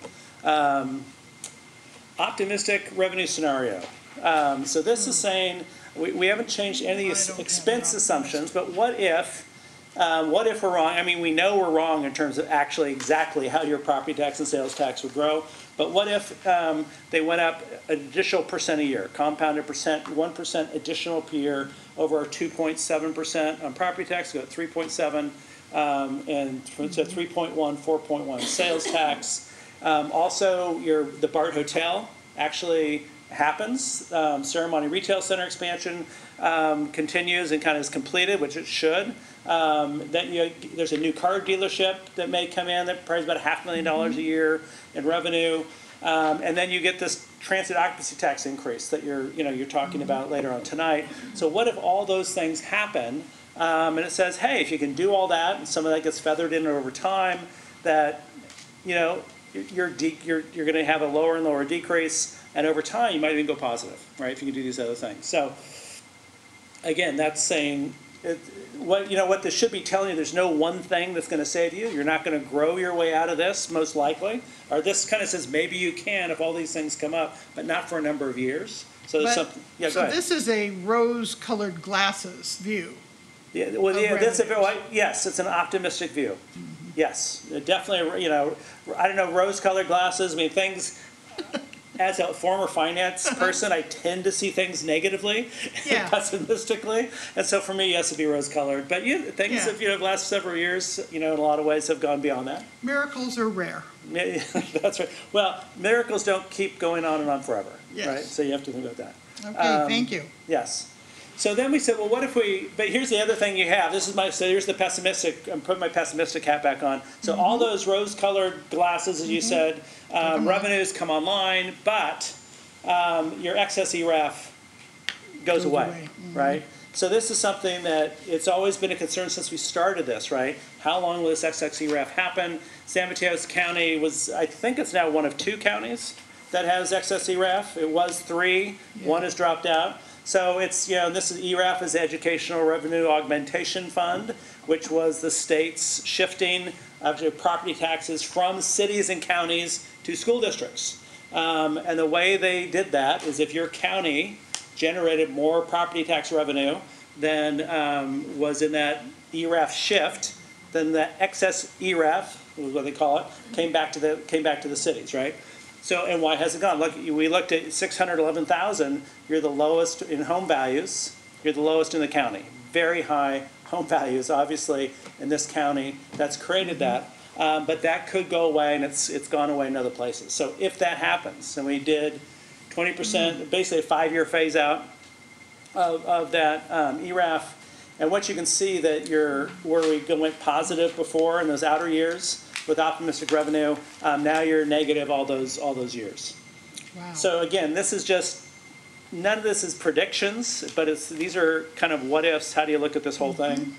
Optimistic revenue scenario. So this is saying we haven't changed any of these expense assumptions, but what if we're wrong? I mean, we know we're wrong in terms of actually exactly how your property tax and sales tax would grow. But what if they went up an additional percent a year, compounded percent, 1% additional per year over 2.7% on property tax, go to 3.7, and so 3.1, 4.1 sales tax. Also, the BART Hotel actually happens. Ceremony Retail Center expansion continues and kind of is completed, which it should. Then there's a new car dealership that may come in that probably is about $500,000 a year in revenue, and then you get this transit occupancy tax increase that you're talking about later on tonight. So what if all those things happen, and it says, hey, if you can do all that, and some of that gets feathered in over time, that you're going to have a lower and lower decrease, and over time you might even go positive, right? If you can do these other things. So again, that's saying. What this should be telling you, there's no one thing that's going to save you. You're not going to grow your way out of this, most likely. Or this kind of says maybe you can if all these things come up, but not for a number of years. So there's something. Yeah, go ahead. This is a rose-colored glasses view. Yeah, yes, it's an optimistic view. Mm-hmm. Yes, definitely. I don't know, rose-colored glasses. I mean, things. As a former finance person, I tend to see things negatively and pessimistically. And so for me, yes, it'd be rose-colored. But things have, the last several years, in a lot of ways have gone beyond that. Miracles are rare. Yeah, that's right. Well, miracles don't keep going on and on forever, right? So you have to think about that. Okay, thank you. Yes. So then we said, well, what if but here's the other thing you have. So here's the pessimistic, I'm putting my pessimistic hat back on. So all those rose-colored glasses, as you said, revenues come online, but your excess ERAF goes away, right? So this is something that it's always been a concern since we started this, right? How long will this excess ERAF happen? San Mateo County I think it's now one of 2 counties that has excess ERAF. It was 3, one has dropped out. So it's, this is ERAF is Educational Revenue Augmentation Fund, which was the state's shifting of property taxes from cities and counties to school districts. And the way they did that is if your county generated more property tax revenue than was in that ERAF shift, then the excess ERAF, is what they call it, came back to the cities, right? So, and why has it gone? Look, we looked at 611,000. You're the lowest in home values. You're the lowest in the county. Very high home values, obviously, in this county that's created that. But that could go away, and it's gone away in other places. So if that happens, and we did 20%, basically a 5-year phase out of that ERAF, and what you can see that where we went positive before in those outer years with optimistic revenue, now you're negative all those years. Wow. So again, this is just, none of this is predictions, but these are kind of what ifs. How do you look at this whole thing?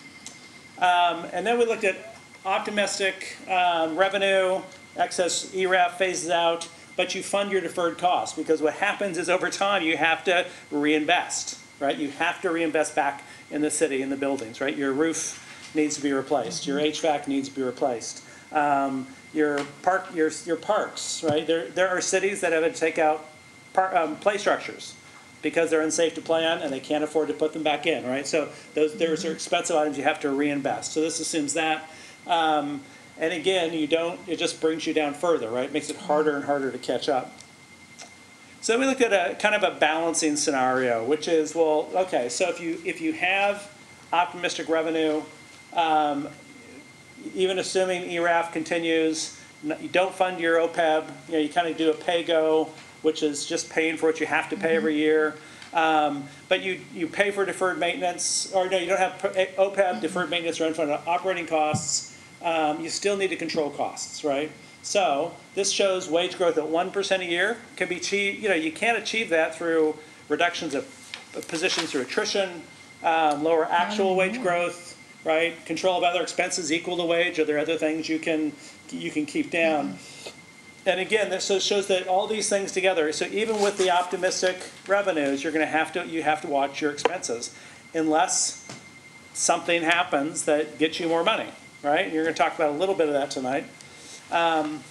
And then we looked at optimistic revenue, excess ERAF phases out, but you fund your deferred costs, because what happens is over time you have to reinvest, right? You have to reinvest back in the city, in the buildings, right? Your roof needs to be replaced. Your HVAC needs to be replaced. Your parks, right? There are cities that have to take out play structures because they're unsafe to play on and they can't afford to put them back in, right? So those are expensive items you have to reinvest. So this assumes that. And again, it just brings you down further, right? It makes it harder and harder to catch up. So we looked at a kind of a balancing scenario, which is, well, okay, so if you have optimistic revenue, even assuming ERAF continues, you don't fund your OPEB, you kind of do a pay-go, which is just paying for what you have to pay every year. But you pay for deferred maintenance, or no, you don't have OPEB, deferred maintenance, or unfunded operating costs. You still need to control costs, right? So this shows wage growth at 1% a year can be achieved. You can't achieve that through reductions of positions through attrition, lower actual wage growth, right? Control of other expenses equal to wage. Are there other things you can keep down? And again, this shows that all these things together. So even with the optimistic revenues, you have to watch your expenses, unless something happens that gets you more money, right? And you're going to talk about a little bit of that tonight. And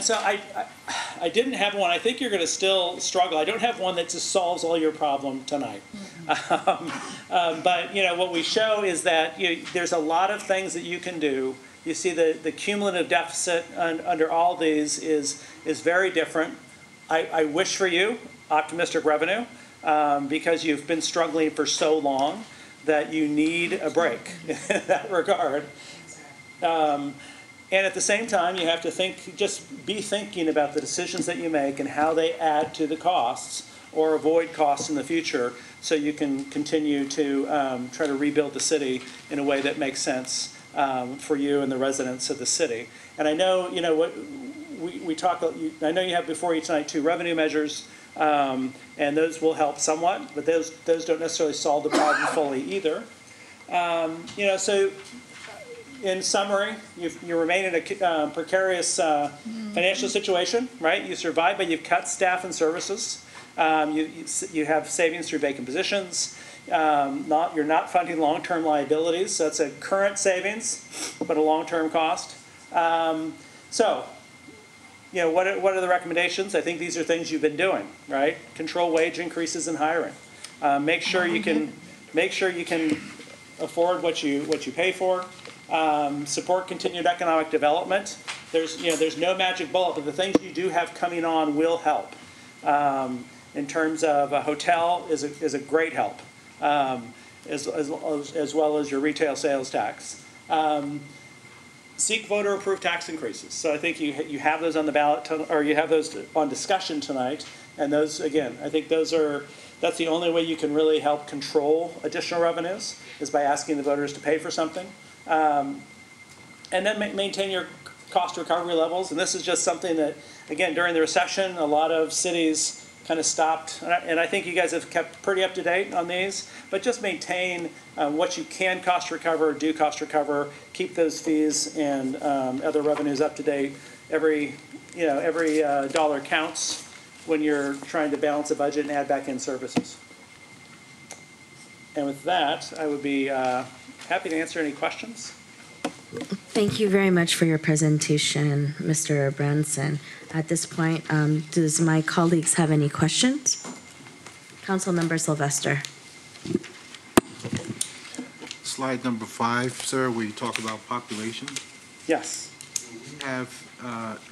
so I didn't have one. I think you're going to still struggle. I don't have one that just solves all your problem tonight. But what we show is that there's a lot of things that you can do. You see the cumulative deficit under all these is very different. I wish for you optimistic revenue because you've been struggling for so long that you need a break in that regard. And at the same time, you have to just be thinking about the decisions that you make and how they add to the costs or avoid costs in the future, so you can continue to try to rebuild the city in a way that makes sense for you and the residents of the city. And I know, what we talk. I know you have before you tonight 2 revenue measures, and those will help somewhat, but those don't necessarily solve the problem fully either. So. In summary, you remain in a precarious financial situation, right? You survive, but you've cut staff and services. You have savings through vacant positions. You're not funding long-term liabilities, so it's a current savings, but a long-term cost. What are the recommendations? I think these are things you've been doing, right? Control wage increases in hiring. Make sure you can afford what you pay for. Support continued economic development. There's no magic bullet, but the things you do have coming on will help. In terms of a hotel is a great help, as well as your retail sales tax. Seek voter-approved tax increases. So I think you have those on the ballot, or you have those on discussion tonight. And those, again, I think that's the only way you can really help control additional revenues, is by asking the voters to pay for something. And then maintain your cost recovery levels. And this is just something that, again, during the recession, a lot of cities kind of stopped. And I think you guys have kept pretty up to date on these. But just maintain what you can cost recover, do cost recover, keep those fees and other revenues up to date. Every dollar counts when you're trying to balance a budget and add back in services. And with that, I would be happy to answer any questions. Thank you very much for your presentation, Mr. Branson. At this point, does my colleagues have any questions? Councilmember Sylvester. Slide number 5, sir, where you talk about population. Yes. Do we have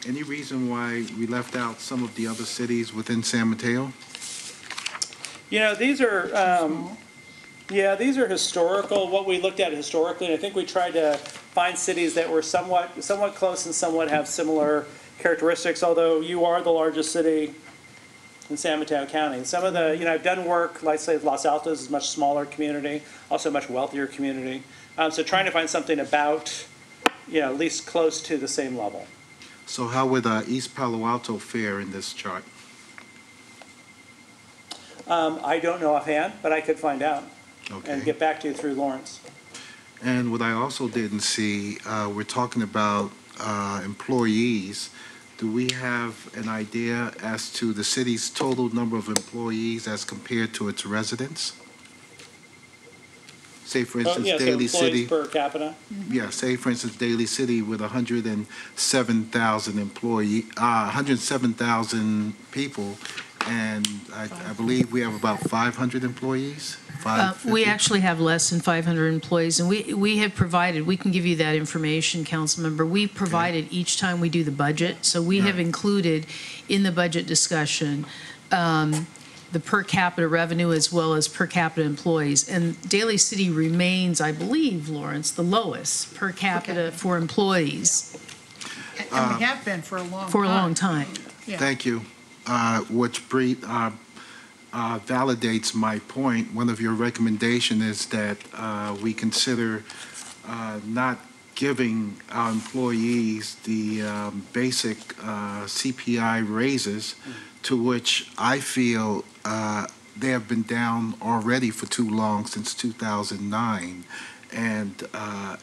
any reason why we left out some of the other cities within San Mateo? These are Yeah, these are historical, what we looked at historically, and I think we tried to find cities that were somewhat close and somewhat have similar characteristics, although you are the largest city in San Mateo County. Some of the, I've done work, like say Los Altos is a much smaller community, also a much wealthier community. So trying to find something about, at least close to the same level. So how would East Palo Alto fare in this chart? I don't know offhand, but I could find out and Okay. get back to you through Lawrence. And what I also didn't see, we're talking about employees. Do we have an idea as to the city's total number of employees as compared to its residents? Say, for instance, So Daly City. employees per capita? Yeah, say, for instance, Daly City with 107,000 107,000 people, and I believe we have about 500 employees? We 550? actually have less than 500 employees, and we have provided, we can give you that information, council member. We provided each time we do the budget, so we have Right. included in the budget discussion the per capita revenue as well as per capita employees. And Daly City remains, I believe, Lawrence, the lowest per capita for employees And we have been for a long time. for a long time. Yeah. Thank you. Which validates my point. One of your recommendation is that we consider not giving our employees the basic CPI raises, to which I feel they have been down already for too long, since 2009. And I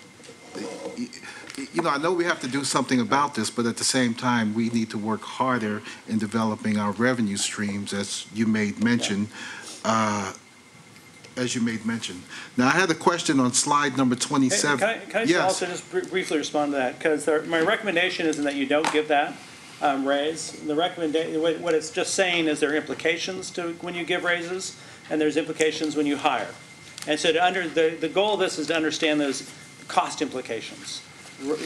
know we have to do something about this, but at the same time, we need to work harder in developing our revenue streams, as you made mention. Now, I had a question on slide number 27. Can I just Yes. also just briefly respond to that? Because my recommendation isn't that you don't give that raise. The recommendation, what it's just saying is there are implications to when you give raises, and there's implications when you hire. And so the goal of this is to understand those cost implications,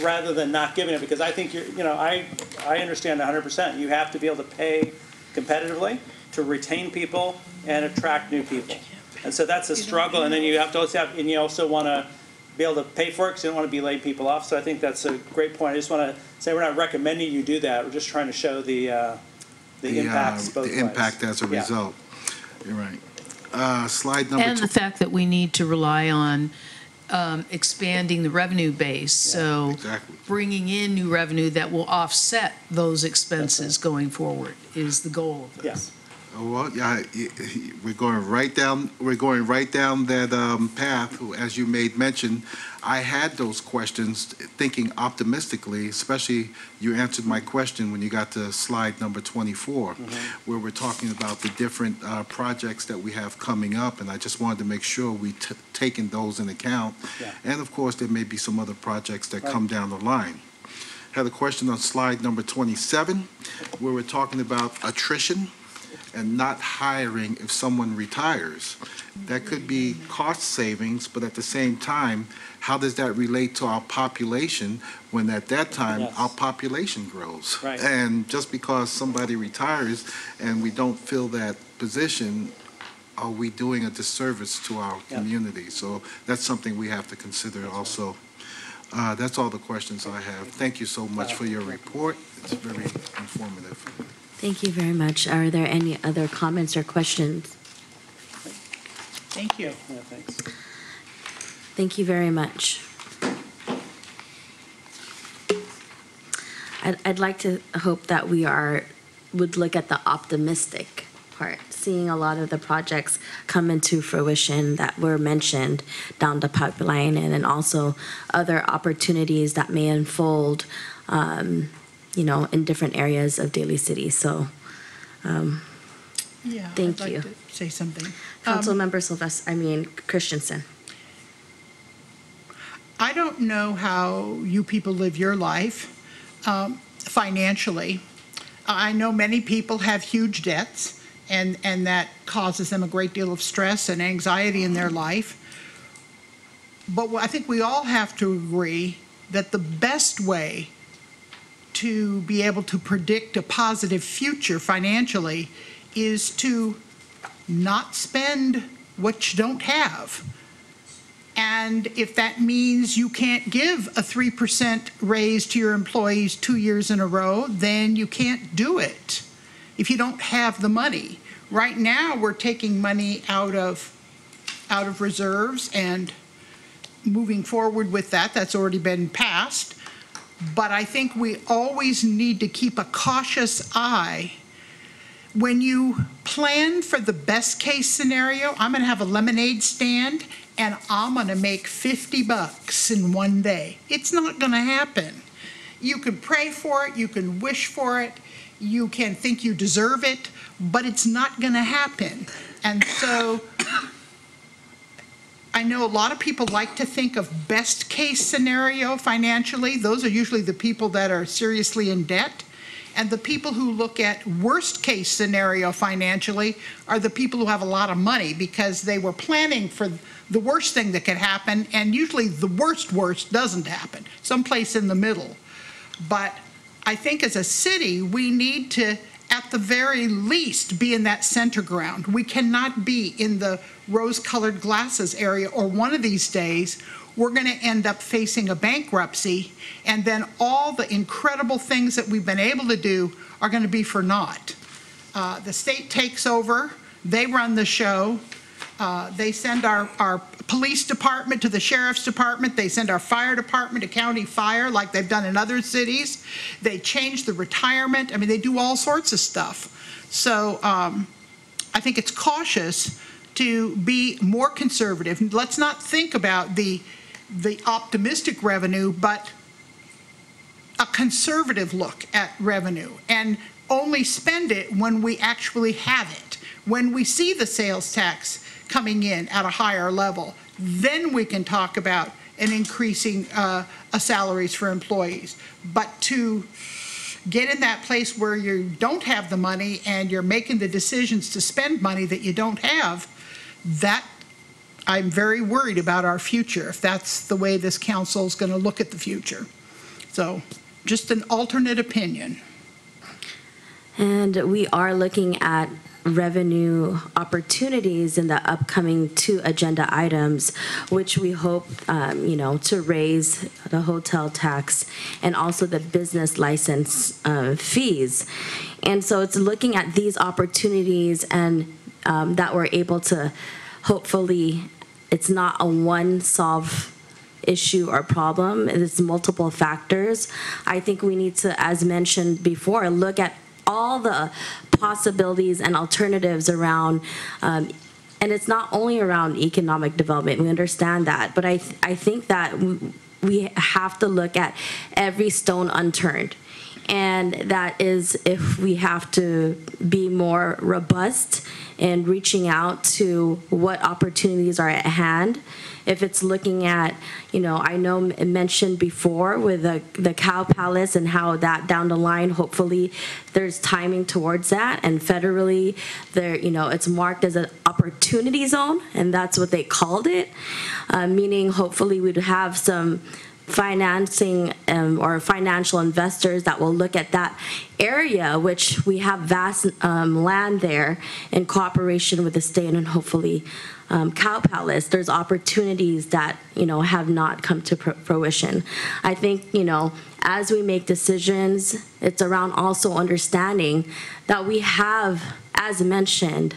rather than not giving it, because I think I understand 100%. You have to be able to pay competitively to retain people and attract new people. And so that's a struggle, and then you have to also want to be able to pay for it, because you don't want to be laying people off. So I think that's a great point. I just want to say we're not recommending you do that. We're just trying to show the impacts both ways. The impact as a Yeah. result. You're right. Slide number And the fact that we need to rely on expanding the revenue base, so Exactly. bringing in new revenue that will offset those expenses going forward is the goal of this. Yes. Well, yeah, we're going right down that path. As you made mention, I had those questions thinking optimistically, especially you answered my question when you got to slide number 24, where we're talking about the different projects that we have coming up, and I just wanted to make sure we taken those in account. Yeah. And of course, there may be some other projects that come down the line. Had a question on slide number 27, where we're talking about attrition and not hiring if someone retires. That could be cost savings, but at the same time, how does that relate to our population when at that time Yes. our population grows? Right. And just because somebody retires and we don't fill that position, are we doing a disservice to our Yeah. community? So that's something we have to consider also. That's all the questions I have. Thank you so much for your report. It's very informative. Thank you very much. Are there any other comments or questions? Thank you. Yeah, thanks. Thank you very much. I'd like to hope that would look at the optimistic part, seeing a lot of the projects come into fruition that were mentioned down the pipeline, and then also other opportunities that may unfold, in different areas of Daly City. So, Yeah. Thank I'd you. like to say something. Councilmember Christensen. I don't know how you people live your life financially. I know many people have huge debts, and that causes them a great deal of stress and anxiety in their life. But I think we all have to agree that the best way to be able to predict a positive future financially is to not spend what you don't have. And if that means you can't give a 3% raise to your employees 2 years in a row, then you can't do it if you don't have the money. Right now, we're taking money out of reserves and moving forward with that. That's already been passed. But I think we always need to keep a cautious eye. When you plan for the best case scenario, I'm gonna have a lemonade stand and I'm gonna make $50 in one day. It's not gonna happen. You can pray for it, you can wish for it, you can think you deserve it, but it's not gonna happen. And so I know a lot of people like to think of best case scenario financially. Those are usually the people that are seriously in debt. And the people who look at worst case scenario financially are the people who have a lot of money because they were planning for the worst thing that could happen, and usually the worst doesn't happen, someplace in the middle. But I think as a city, we need to, at the very least, be in that center ground. We cannot be in the rose-colored glasses area, or one of these days, we're going to end up facing a bankruptcy, and then all the incredible things that we've been able to do are going to be for naught. The state takes over, they run the show, they send our police department to the sheriff's department, they send our fire department to county fire like they've done in other cities, they change the retirement, I mean, they do all sorts of stuff. So I think it's cautious to be more conservative. Let's not think about the optimistic revenue, but a conservative look at revenue, and only spend it when we actually have it. When we see the sales tax coming in at a higher level, then we can talk about an increasing salaries for employees. But to get in that place where you don't have the money and you're making the decisions to spend money that you don't have, that I'm very worried about our future, if that's the way this council is going to look at the future. So just an alternate opinion. And we are looking at revenue opportunities in the upcoming 2 agenda items, which we hope, to raise the hotel tax and also the business license fees. And so it's looking at these opportunities and that we're able to, hopefully, it's not a one-solve issue or problem, it's multiple factors. I think we need to, as mentioned before, look at all the possibilities and alternatives around, and it's not only around economic development, we understand that, but I think that we have to look at every stone unturned. And that is if we have to be more robust in reaching out to what opportunities are at hand. If it's looking at, I know it mentioned before with the Cow Palace and how that down the line, hopefully there's timing towards that. And federally, there, it's marked as an opportunity zone, and that's what they called it, meaning hopefully we'd have some financing or financial investors that will look at that area, which we have vast land there in cooperation with the state and hopefully Cow Palace. There's opportunities that have not come to fruition. I think as we make decisions, it's around also understanding that we have, as mentioned,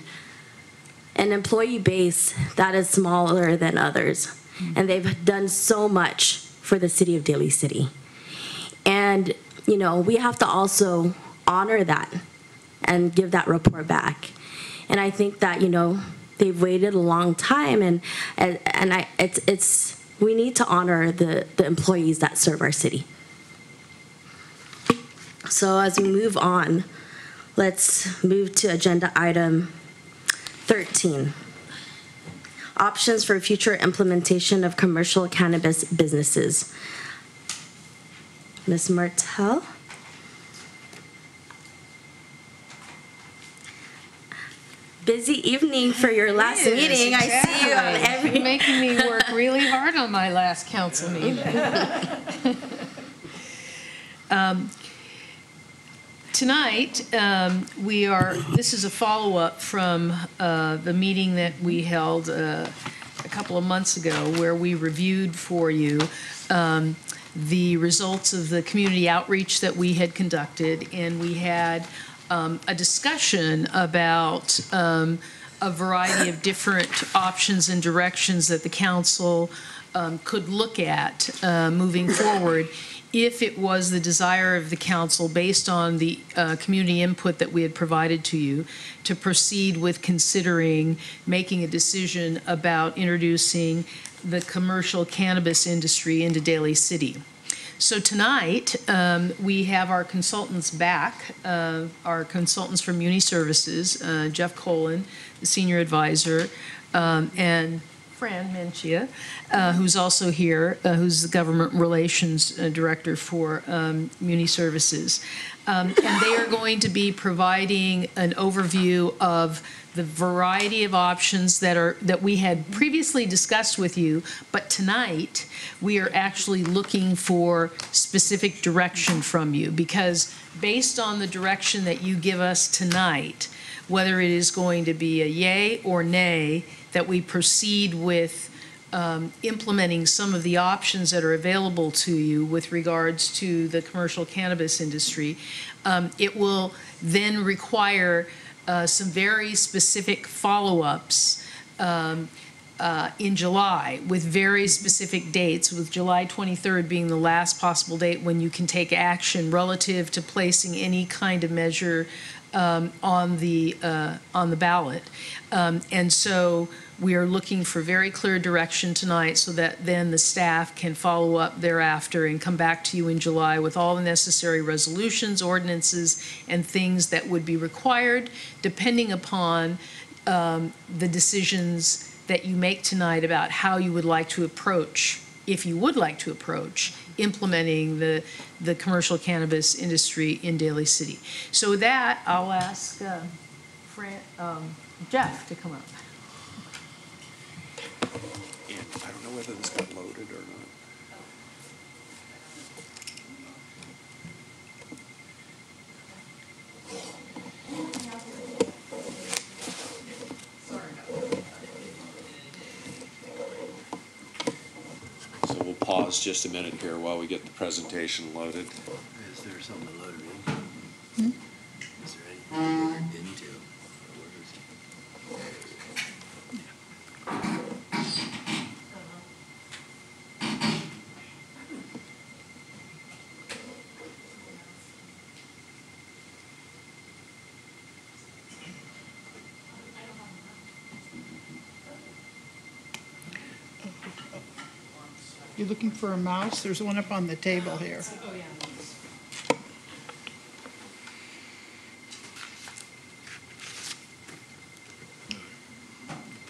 an employee base that is smaller than others, and they've done so much for the city of Daly City. And, we have to also honor that and give that report back. And I think that, they've waited a long time, and we need to honor the employees that serve our city. So as we move on, let's move to agenda item 13. Options for future implementation of commercial cannabis businesses. Ms. Martel? Busy evening for your last meeting. Exactly. I see you on every... You're making me work really hard on my last council meeting. Tonight, this is a follow-up from the meeting that we held a couple of months ago where we reviewed for you the results of the community outreach that we had conducted, and we had a discussion about a variety of different options and directions that the council could look at moving forward if it was the desire of the council, based on the community input that we had provided to you, to proceed with considering making a decision about introducing the commercial cannabis industry into Daly City. So tonight, we have our consultants back, our consultants from Muni Services, Jeff Colin, the senior advisor, and Fran Mencia, who's also here, who's the government relations director for Muni Services. And they are going to be providing an overview of the variety of options that we had previously discussed with you, but tonight we are actually looking for specific direction from you, because based on the direction that you give us tonight, whether it is going to be a yay or nay, that we proceed with implementing some of the options that are available to you with regards to the commercial cannabis industry, it will then require some very specific follow-ups in July with very specific dates, with July 23rd being the last possible date when you can take action relative to placing any kind of measure on the ballot. And so we are looking for very clear direction tonight so that then the staff can follow up thereafter and come back to you in July with all the necessary resolutions, ordinances, and things that would be required depending upon the decisions that you make tonight about how you would like to approach, if you would like to approach, implementing the commercial cannabis industry in Daly City. So with that, I'll ask Jeff to come up. And I don't know whether this got loaded or not. So we'll pause just a minute here while we get the presentation loaded. Is there something loaded in? Is there anything loaded into? You're looking for a mouse? There's one up on the table here. Oh, yeah.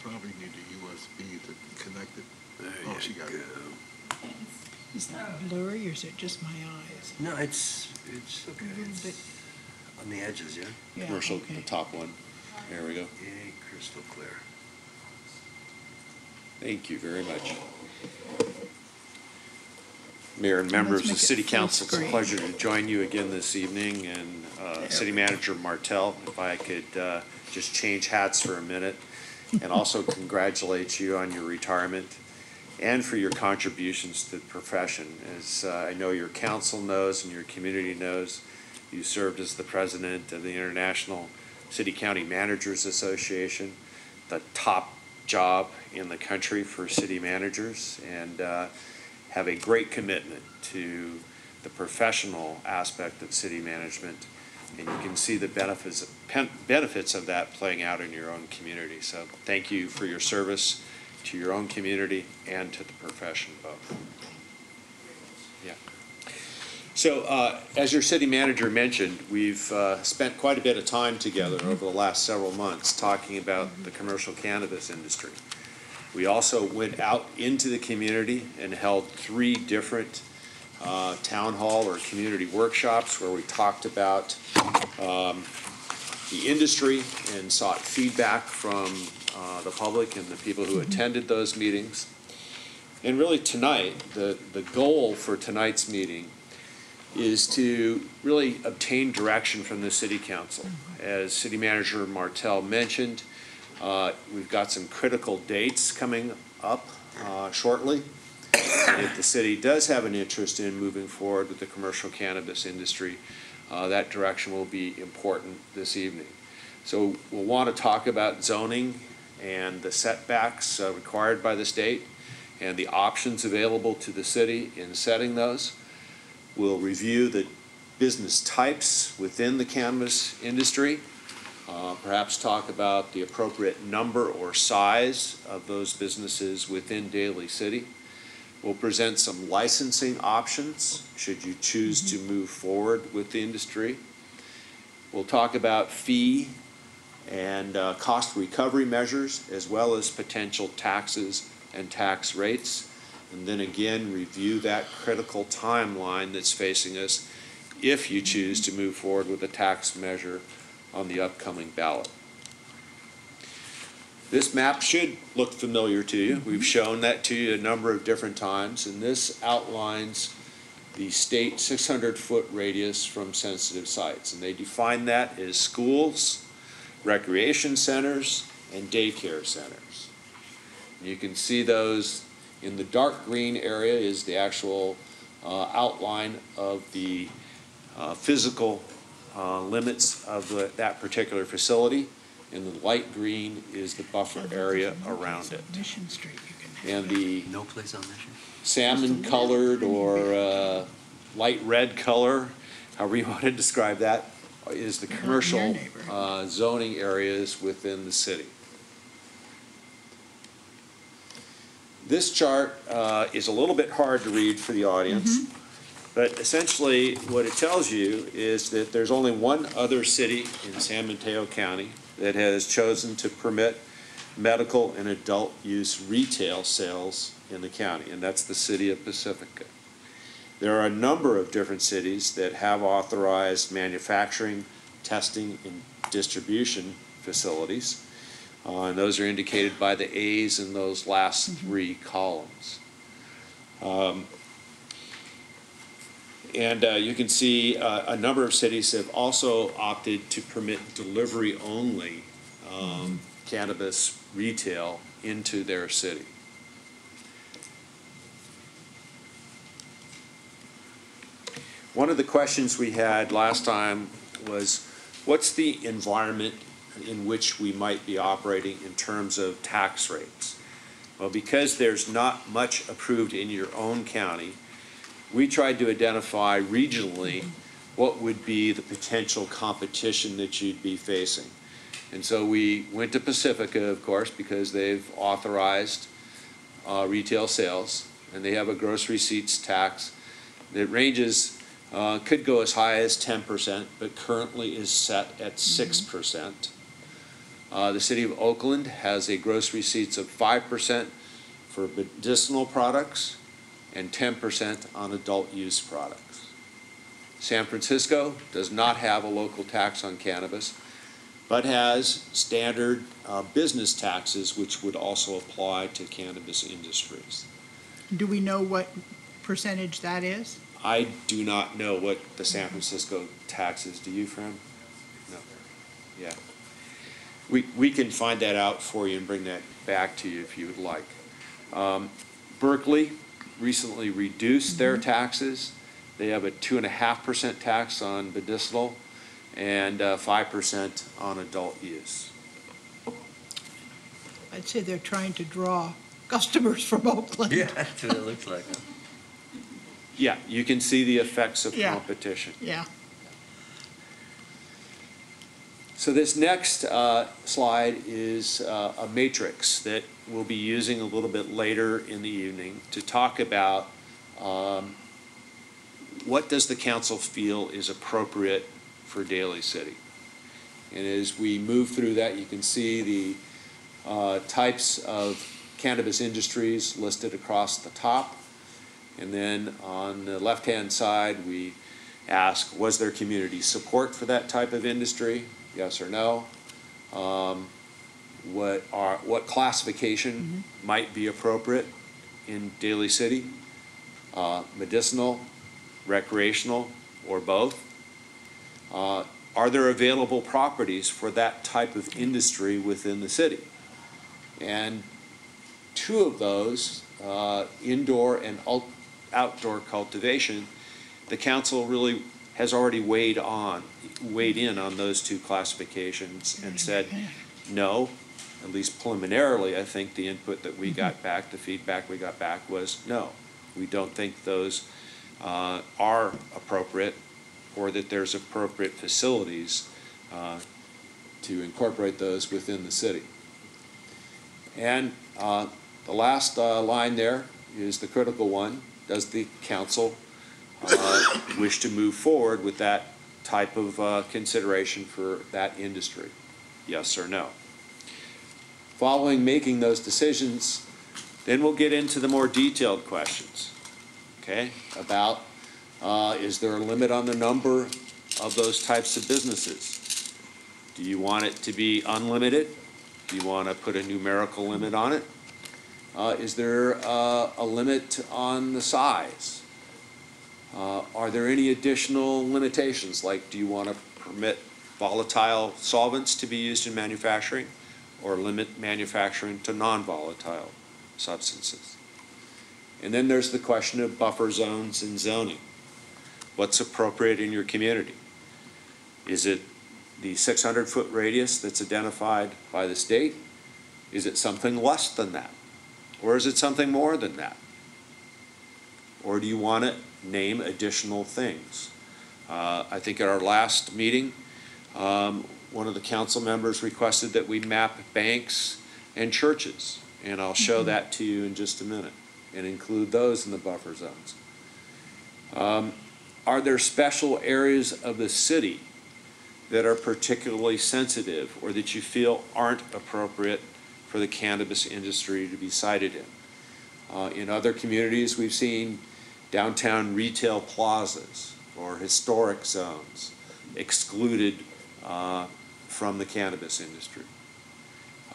Probably need a USB to connect it. There Oh, she got it. Is that blurry or is it just my eyes? No, it's okay. A little bit. On the edges, yeah? Yeah, Commercial, okay. the top one. There we go. Yay, crystal clear. Thank you very much. Mayor and members of make the it City full Council, it's a screen. pleasure to join you again this evening. And City Manager Martell, if I could just change hats for a minute and also congratulate you on your retirement and for your contributions to the profession. As I know your council knows and your community knows, you served as the president of the International City County Managers Association, the top job in the country for city managers, and have a great commitment to the professional aspect of city management. And you can see the benefits of that playing out in your own community. So thank you for your service to your own community and to the profession both. Yeah. So as your city manager mentioned, we've spent quite a bit of time together over the last several months talking about the commercial cannabis industry. We also went out into the community and held 3 different town hall or community workshops where we talked about the industry and sought feedback from the public and the people who attended those meetings. And really tonight, the goal for tonight's meeting is to really obtain direction from the city council. As City Manager Martell mentioned, we've got some critical dates coming up shortly. And if the city does have an interest in moving forward with the commercial cannabis industry, that direction will be important this evening. So we'll want to talk about zoning and the setbacks required by the state and the options available to the city in setting those. We'll review the business types within the cannabis industry, perhaps talk about the appropriate number or size of those businesses within Daly City. We'll present some licensing options should you choose to move forward with the industry. We'll talk about fee and cost recovery measures, as well as potential taxes and tax rates. And then again, review that critical timeline that's facing us if you choose to move forward with a tax measure on the upcoming ballot. This map should look familiar to you. We've shown that to you a number of different times, and this outlines the state 600-foot radius from sensitive sites. And they define that as schools, recreation centers, and daycare centers. You can see those in the dark green area is the actual outline of the physical limits of that particular facility. And the light green is the buffer area around it. Mission Street, you can And the No place on Mission? salmon-colored or light red color, however you want to describe that, is the commercial zoning areas within the city. This chart is a little bit hard to read for the audience, but essentially what it tells you is that there's only one other city in San Mateo County that has chosen to permit medical and adult use retail sales in the county, and that's the city of Pacifica. There are a number of different cities that have authorized manufacturing, testing, and distribution facilities, and those are indicated by the A's in those last three columns. You can see a number of cities have also opted to permit delivery-only cannabis retail into their city. One of the questions we had last time was, what's the environment in which we might be operating in terms of tax rates? Well, because there's not much approved in your own county, we tried to identify regionally what would be the potential competition that you'd be facing. And so we went to Pacifica, of course, because they've authorized retail sales, and they have a gross receipts tax that ranges, could go as high as 10%, but currently is set at 6%. The city of Oakland has a gross receipts of 5% for medicinal products and 10% on adult use products. San Francisco does not have a local tax on cannabis, but has standard business taxes which would also apply to cannabis industries. Do we know what percentage that is? I do not know what the San Francisco tax is. Do you, Fran? No. Yeah. We can find that out for you and bring that back to you if you would like. Berkeley recently reduced their taxes. They have a 2.5% tax on medicinal and 5% on adult use. I'd say they're trying to draw customers from Oakland. Yeah, that's what it looks like. Yeah, you can see the effects of Yeah. competition. Yeah. So this next slide is a matrix that we'll be using a little bit later in the evening to talk about what does the council feel is appropriate for Daly City. And as we move through that, you can see the types of cannabis industries listed across the top. And then on the left-hand side, we ask, was there community support for that type of industry? Yes or no? What classification might be appropriate in Daly City? Medicinal, recreational, or both? Are there available properties for that type of industry within the city? And two of those, indoor and outdoor cultivation, the council really has already weighed in on those two classifications and said, no, at least preliminarily, I think the input that we got back, the feedback we got back was no. We don't think those are appropriate, or that there's appropriate facilities to incorporate those within the city. And the last line there is the critical one. Does the council wish to move forward with that type of consideration for that industry? Yes or no? Following making those decisions, then we'll get into the more detailed questions, okay, about is there a limit on the number of those types of businesses? Do you want it to be unlimited? Do you want to put a numerical limit on it? Is there a limit on the size? Are there any additional limitations, like do you want to permit volatile solvents to be used in manufacturing, or limit manufacturing to non-volatile substances? And then there's the question of buffer zones and zoning. What's appropriate in your community? Is it the 600-foot radius that's identified by the state? Is it something less than that? Or is it something more than that? Or do you want to name additional things? I think at our last meeting, one of the council members requested that we map banks and churches, and I'll show that to you in just a minute and include those in the buffer zones. Are there special areas of the city that are particularly sensitive or that you feel aren't appropriate for the cannabis industry to be sited in? In other communities, we've seen downtown retail plazas or historic zones excluded from the cannabis industry.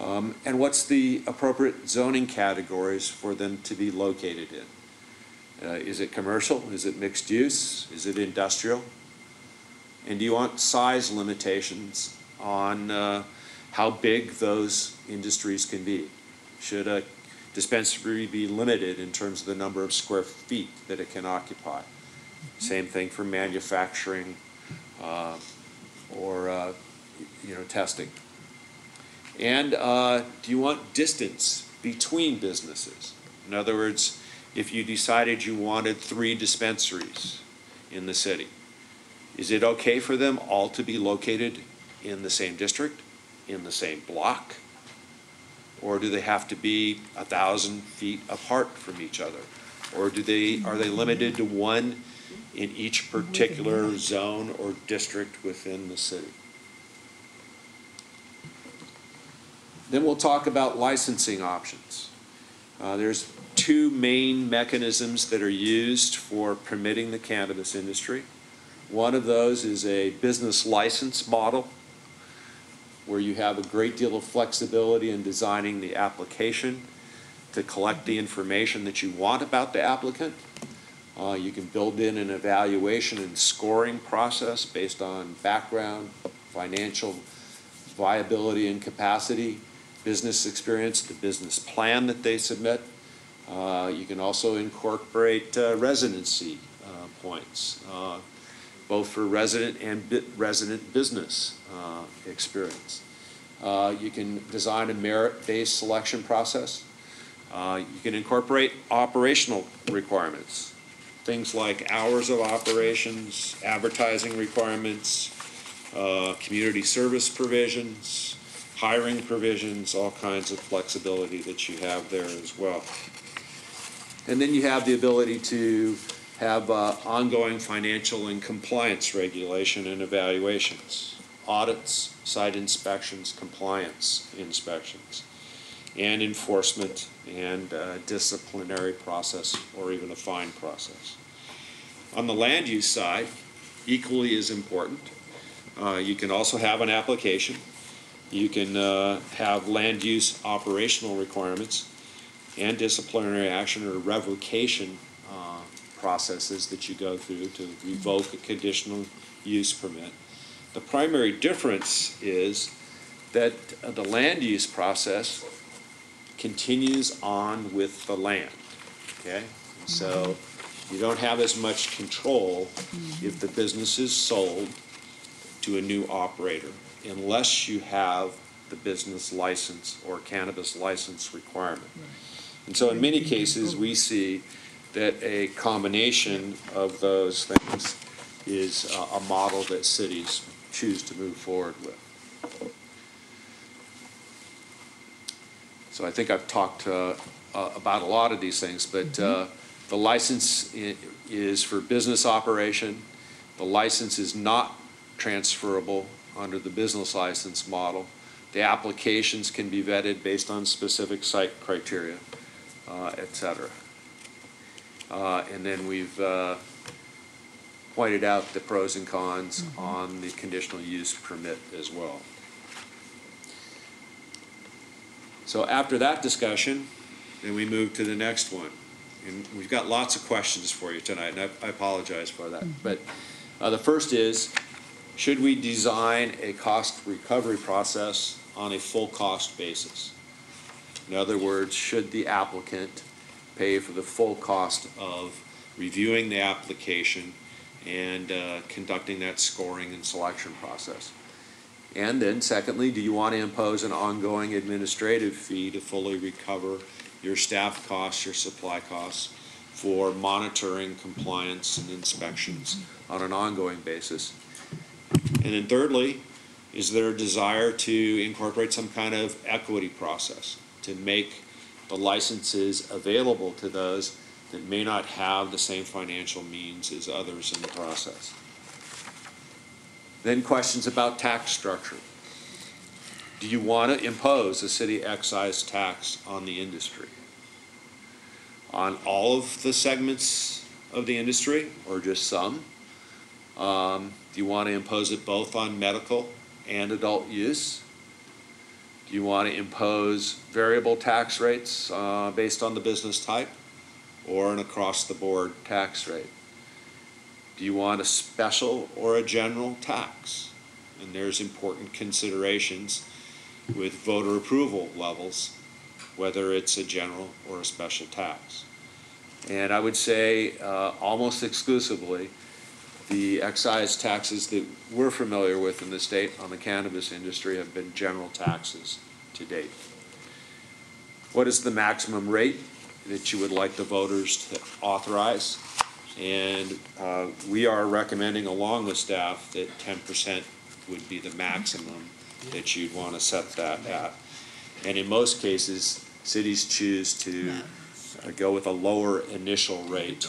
And what's the appropriate zoning categories for them to be located in? Is it commercial? Is it mixed use? Is it industrial? And do you want size limitations on how big those industries can be? Should a dispensary be limited in terms of the number of square feet that it can occupy? Same thing for manufacturing or testing. And do you want distance between businesses? In other words, if you decided you wanted 3 dispensaries in the city, is it okay for them all to be located in the same district, in the same block? Or do they have to be 1,000 feet apart from each other? Or are they limited to one in each particular zone or district within the city? Then we'll talk about licensing options. There's 2 main mechanisms that are used for permitting the cannabis industry. One of those is a business license model, where you have a great deal of flexibility in designing the application to collect the information that you want about the applicant. You can build in an evaluation and scoring process based on background, financial viability and capacity, business experience, the business plan that they submit. You can also incorporate residency points, both for resident and resident business experience. You can design a merit-based selection process. You can incorporate operational requirements, things like hours of operations, advertising requirements, community service provisions, hiring provisions, all kinds of flexibility that you have there as well. And then you have the ability to have ongoing financial and compliance regulation and evaluations, audits, site inspections, compliance inspections, and enforcement and disciplinary process or even a fine process. On the land use side, equally as important, you can also have an application. You can have land use operational requirements and disciplinary action or revocation processes that you go through to revoke a conditional use permit. The primary difference is that the land use process continues on with the land, okay? So you don't have as much control if the business is sold to a new operator unless you have the business license or cannabis license requirement. And so in many cases, we see that a combination of those things is a model that cities choose to move forward with. So I think I've talked about a lot of these things, but the license is for business operation. The license is not transferable under the business license model. The applications can be vetted based on specific site criteria, et cetera. And then we've pointed out the pros and cons on the conditional use permit as well. So after that discussion, then we move to the next one. And we've got lots of questions for you tonight, and I apologize for that. But the first is, should we design a cost recovery process on a full cost basis? In other words, should the applicant pay for the full cost of reviewing the application and conducting that scoring and selection process? And then secondly, do you want to impose an ongoing administrative fee to fully recover your staff costs, your supply costs for monitoring compliance and inspections on an ongoing basis? And then thirdly, is there a desire to incorporate some kind of equity process to make the licenses available to those that may not have the same financial means as others in the process? Then questions about tax structure. Do you want to impose a city excise tax on the industry? On all of the segments of the industry or just some? Do you want to impose it both on medical and adult use? Do you want to impose variable tax rates based on the business type or an across-the-board tax rate? Do you want a special or a general tax? And there's important considerations with voter approval levels, whether it's a general or a special tax. And I would say almost exclusively, the excise taxes that we're familiar with in the state on the cannabis industry have been general taxes to date. What is the maximum rate that you would like the voters to authorize? And we are recommending, along with staff, that 10% would be the maximum that you'd want to set that at. And in most cases, cities choose to go with a lower initial rate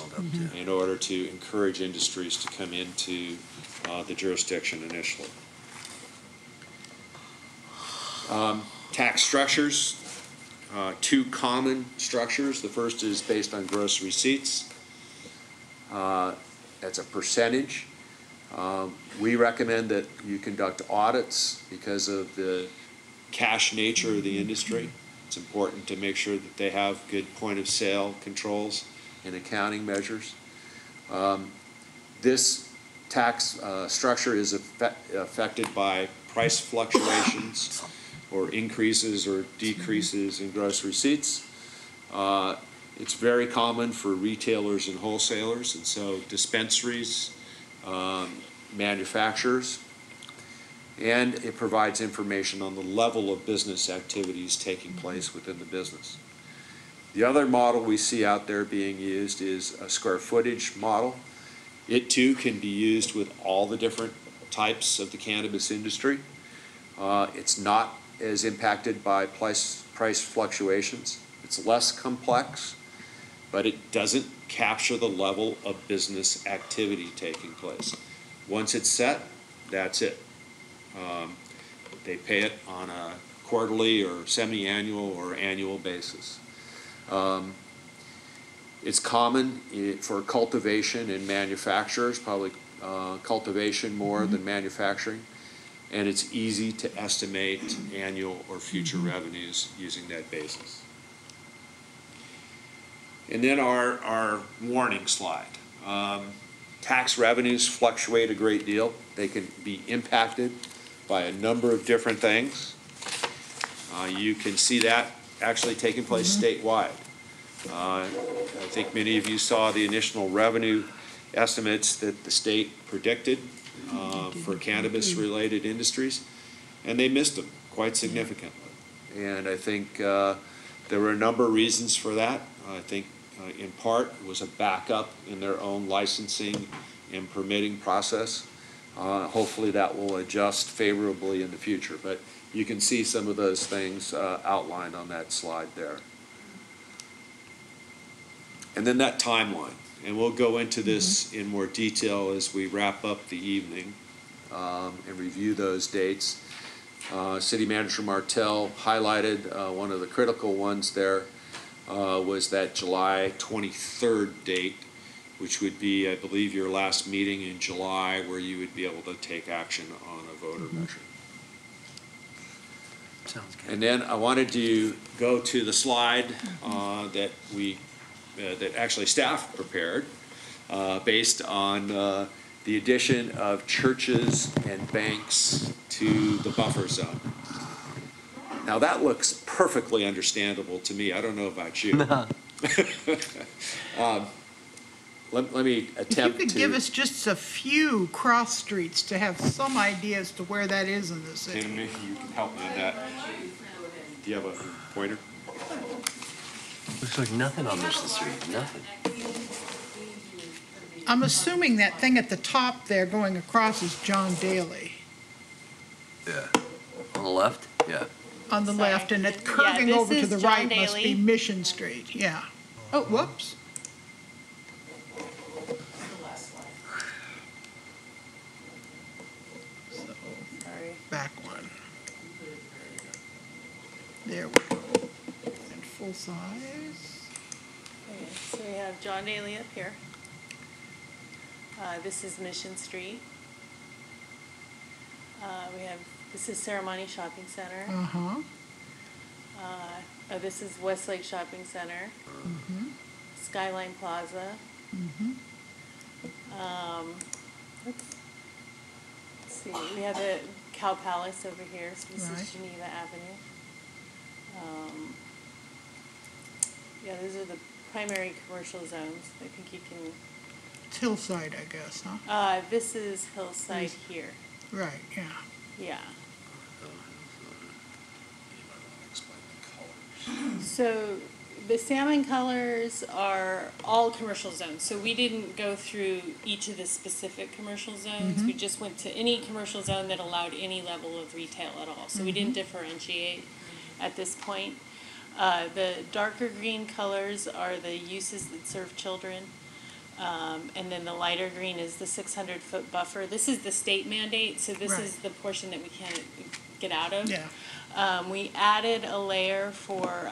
in order to encourage industries to come into the jurisdiction initially. Tax structures, two common structures. The first is based on gross receipts. That's a percentage. We recommend that you conduct audits because of the cash nature of the industry. It's important to make sure that they have good point of sale controls and accounting measures. This tax structure is affected by price fluctuations or increases or decreases in gross receipts. It's very common for retailers and wholesalers, and so dispensaries, manufacturers, and it provides information on the level of business activities taking place within the business. The other model we see out there being used is a square footage model. It too can be used with all the different types of the cannabis industry. It's not as impacted by price fluctuations. It's less complex, but it doesn't capture the level of business activity taking place. Once it's set, that's it. They pay it on a quarterly or semi-annual or annual basis. It's common for cultivation and manufacturers, probably cultivation more than manufacturing, and it's easy to estimate annual or future revenues using that basis. And then our warning slide. Tax revenues fluctuate a great deal. They can be impacted by a number of different things. You can see that actually taking place statewide. I think many of you saw the initial revenue estimates that the state predicted for cannabis-related industries, and they missed them quite significantly. And I think there were a number of reasons for that. I think in part it was a backup in their own licensing and permitting process. Hopefully that will adjust favorably in the future, but you can see some of those things outlined on that slide there. And then that timeline, and we'll go into this in more detail as we wrap up the evening and review those dates. City Manager Martell highlighted one of the critical ones there was that July 23rd date, which would be, I believe, your last meeting in July where you would be able to take action on a voter measure. Sounds good. And then I wanted to go to the slide that actually staff prepared based on the addition of churches and banks to the buffer zone. Now that looks perfectly understandable to me. I don't know about you. Let me attempt to. If you could give us just a few cross streets to have some idea as to where that is in the city. And maybe you can help me on that. Do you have a pointer? Looks like nothing on Mission Street, nothing. I'm assuming that thing at the top there going across is John Daly. Yeah. On the left? Yeah. On the left, and it curving this over to is the John right must Daly. be Mission Street, yeah. Oh, whoops. So, back one. There we go. And full size. Okay, so we have John Daly up here. This is Mission Street. This is Ceremony Shopping Center. Uh-huh. This is Westlake Shopping Center. Skyline Plaza. Let's see, we have the Cow Palace over here, so this Right. is Geneva Avenue. Yeah, those are the primary commercial zones. I think you can, It's Hillside, I guess, huh? this is Hillside here, Right, yeah. yeah. So the salmon colors are all commercial zones. So we didn't go through each of the specific commercial zones. We just went to any commercial zone that allowed any level of retail at all. So we didn't differentiate at this point. The darker green colors are the uses that serve children. And then the lighter green is the 600-foot buffer. This is the state mandate, so this is the portion that we can't get out of. Yeah. We added a layer for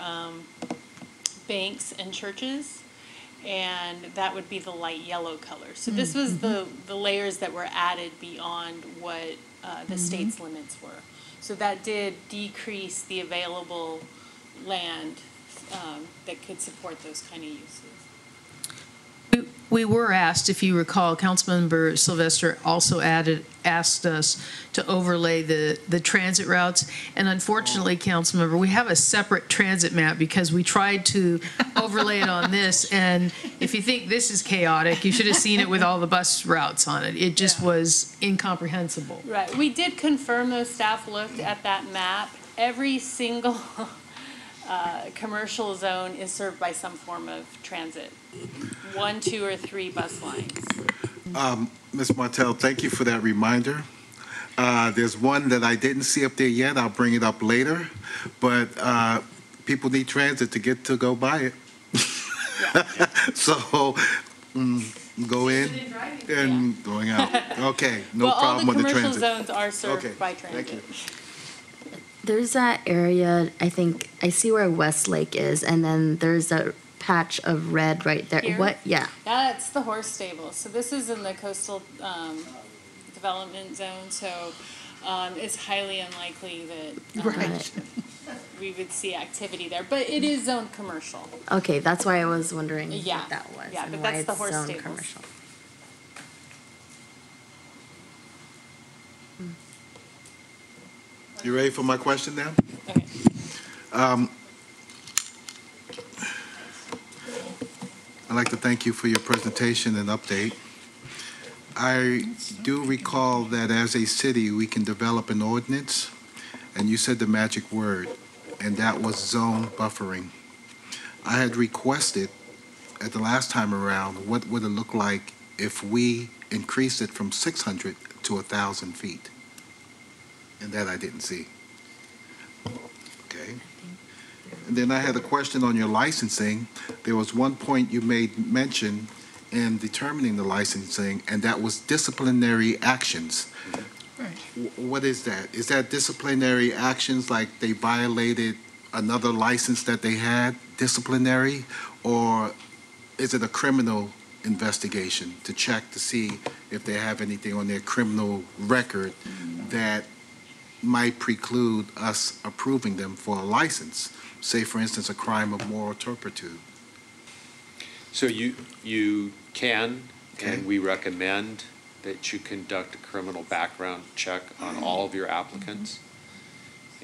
banks and churches, and that would be the light yellow color. So this was the layers that were added beyond what the state's limits were. So that did decrease the available land that could support those kind of uses. We were asked, if you recall, Councilmember Sylvester also asked us to overlay the transit routes. And unfortunately, Councilmember, we have a separate transit map because we tried to overlay it on this. And if you think this is chaotic, you should have seen it with all the bus routes on it. It just was incomprehensible. Right. We did confirm those staff looked at that map. Every single commercial zone is served by some form of transit. 1, 2, or 3 bus lines. Ms. Martell, thank you for that reminder. There's one that I didn't see up there yet. I'll bring it up later. But people need transit to get to go by it. So go in and going out. Okay, no problem with the transit. All the commercial zones are served by transit. Thank you. There's that area, I think, I see where Westlake is, and then there's a patch of red right there. Here? What? Yeah. That's the horse stable. So this is in the coastal development zone, so it's highly unlikely that we would see activity there, but it is zoned commercial. Okay, that's why I was wondering Yeah. what that was Yeah, and but why that's the it's horse zoned stables. commercial. You ready for my question now? Okay. I'd like to thank you for your presentation and update. I do recall that as a city, we can develop an ordinance, and you said the magic word, and that was zone buffering. I had requested at the last time around, what would it look like if we increased it from 600 to 1,000 feet? And that I didn't see. Okay. And then I had a question on your licensing. There was one point you made mention in determining the licensing, and that was disciplinary actions. Right. What is that? Is that disciplinary actions like they violated another license that they had, disciplinary, or is it a criminal investigation to check to see if they have anything on their criminal record that might preclude us approving them for a license? Say, for instance, a crime of moral turpitude. So you can, Okay. and we recommend that you conduct a criminal background check on all of your applicants.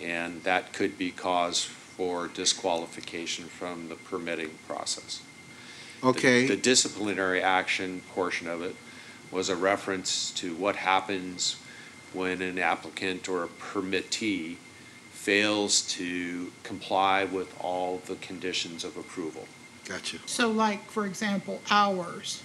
And that could be cause for disqualification from the permitting process. Okay. The disciplinary action portion of it was a reference to what happens when an applicant or a permittee fails to comply with all the conditions of approval. Gotcha. So like, for example, hours,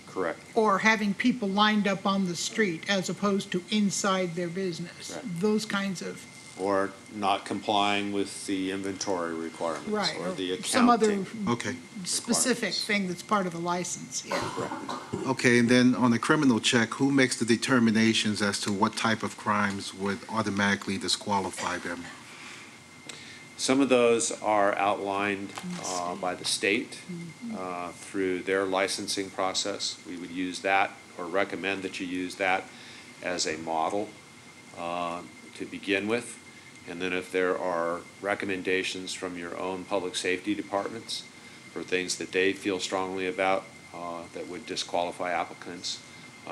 Correct. or having people lined up on the street as opposed to inside their business. Right. Those kinds of, Or not complying with the inventory requirements. right, Or the or some other accounting. Okay. specific thing that's part of a license, yeah. Okay, and then on the criminal check, who makes the determinations as to what type of crimes would automatically disqualify them? Some of those are outlined by the state through their licensing process. We would use that, or recommend that you use that as a model to begin with. And then if there are recommendations from your own public safety departments for things that they feel strongly about that would disqualify applicants,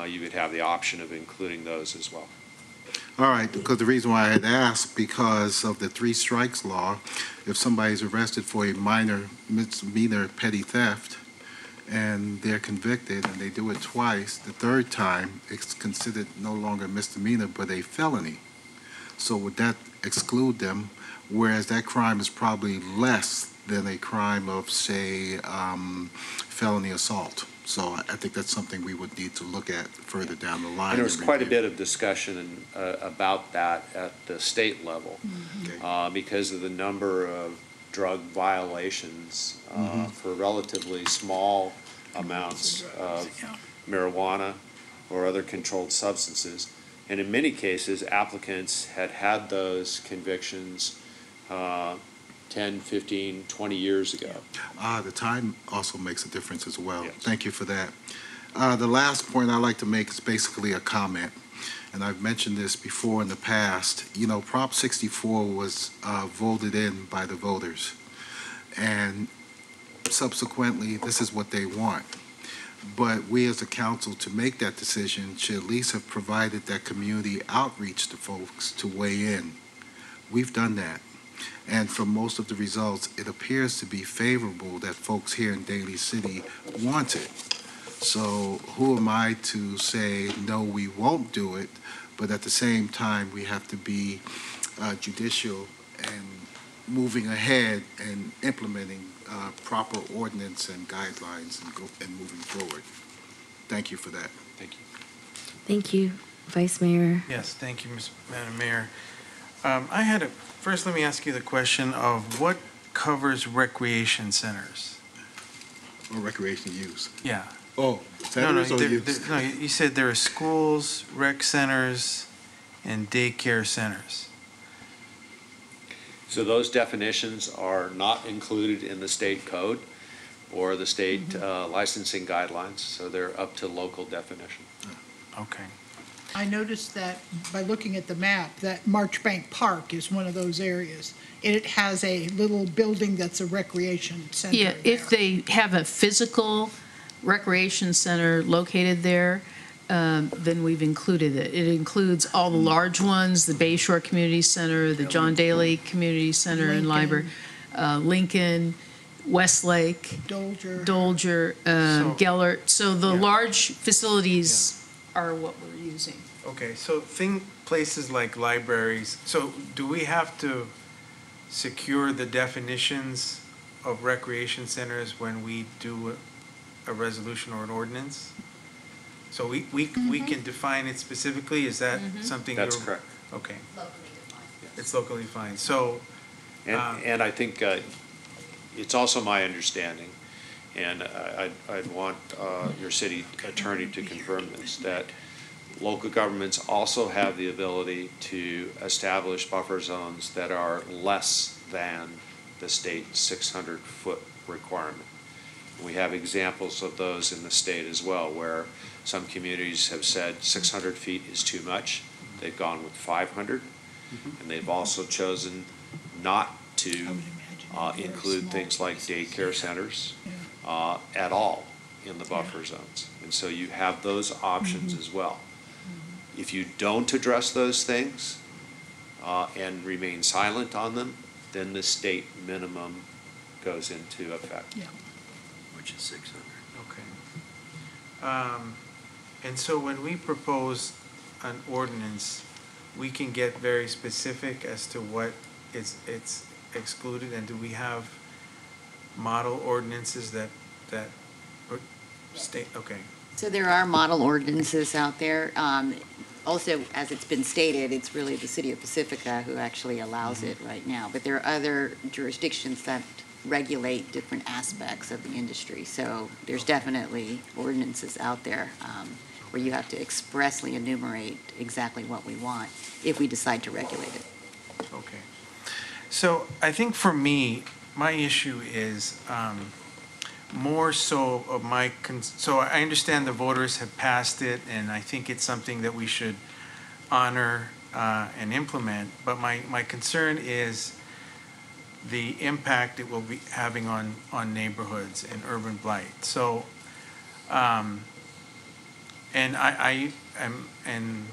you would have the option of including those as well. All right, because the reason why I had asked, because of the three strikes law, if somebody's arrested for a minor misdemeanor petty theft and they're convicted and they do it twice, the third time it's considered no longer misdemeanor but a felony. So would that exclude them, whereas that crime is probably less than a crime of, say, felony assault? So I think that's something we would need to look at further down the line. And there was and quite a review. bit of discussion about that at the state level because of the number of drug violations for relatively small amounts of marijuana or other controlled substances. And in many cases, applicants had had those convictions 10, 15, 20 years ago. The time also makes a difference as well. Yes. Thank you for that. The last point I'd like to make is basically a comment, and I've mentioned this before in the past. You know, Prop 64 was voted in by the voters, and subsequently, this is what they want. But we as a council, to make that decision, should at least have provided that community outreach to folks to weigh in. We've done that. And from most of the results, it appears to be favorable that folks here in Daly City want it. So who am I to say, no, we won't do it, but at the same time, we have to be judicial and moving ahead and implementing proper ordinance and guidelines and moving forward. Thank you for that. Thank you. Thank you, Vice Mayor. Yes, thank you, Madam Mayor. First, let me ask you the question of what covers recreation centers? Or recreation use. Yeah. Oh, No, centers or use? no, you said there are schools, rec centers, and daycare centers. So those definitions are not included in the state code or the state licensing guidelines, so they're up to local definition. Okay. I noticed that by looking at the map, that Marchbank Park is one of those areas. It has a little building that's a recreation center Yeah, if there. they have a physical recreation center located there, then we've included it. It includes all the large ones, the Bay Shore Community Center, the John Daly Community Center and Library, Lincoln, Westlake, Dolger, Gellert. So the large facilities are what we're using. Okay, so places like libraries, so do we have to secure the definitions of recreation centers when we do a resolution or an ordinance? So we can define it specifically, is that something you're? That's correct. Okay. It's locally defined, so. And I think it's also my understanding, and I'd want your city attorney to confirm this, that local governments also have the ability to establish buffer zones that are less than the state 600-foot requirement. We have examples of those in the state as well, where some communities have said 600 feet is too much. They've gone with 500, and they've also chosen not to include things like daycare centers at all in the buffer zones. And so you have those options as well. If you don't address those things and remain silent on them, then the state minimum goes into effect. Yeah. Which is 600. Okay. And so when we propose an ordinance, we can get very specific as to what it's excluded, and do we have model ordinances that state, okay. So there are model ordinances out there. Also, as it's been stated, it's really the city of Pacifica who actually allows it right now. But there are other jurisdictions that regulate different aspects of the industry. So there's definitely ordinances out there where you have to expressly enumerate exactly what we want if we decide to regulate it. Okay. So I think for me, my issue is more so of so I understand the voters have passed it, and I think it's something that we should honor and implement, but my concern is the impact it will be having on neighborhoods and urban blight. So, and I am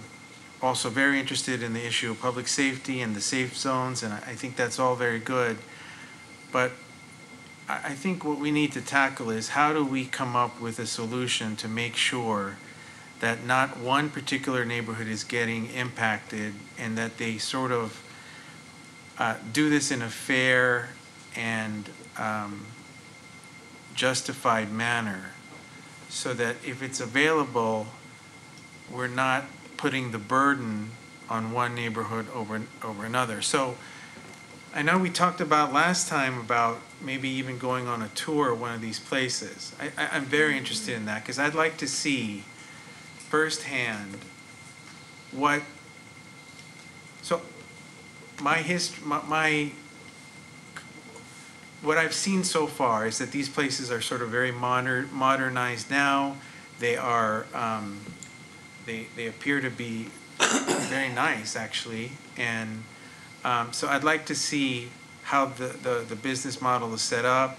also very interested in the issue of public safety and the safe zones, and I think that's all very good. But I think what we need to tackle is how do we come up with a solution to make sure that not one particular neighborhood is getting impacted, and that they sort of do this in a fair and justified manner, so that if it's available, we're not putting the burden on one neighborhood over another. So I know we talked about last time about maybe even going on a tour of one of these places. I'm very interested in that, because I'd like to see firsthand what, so my history, what I've seen so far is that these places are sort of very modernized now. They are, they appear to be very nice, actually, and so I'd like to see how the business model is set up,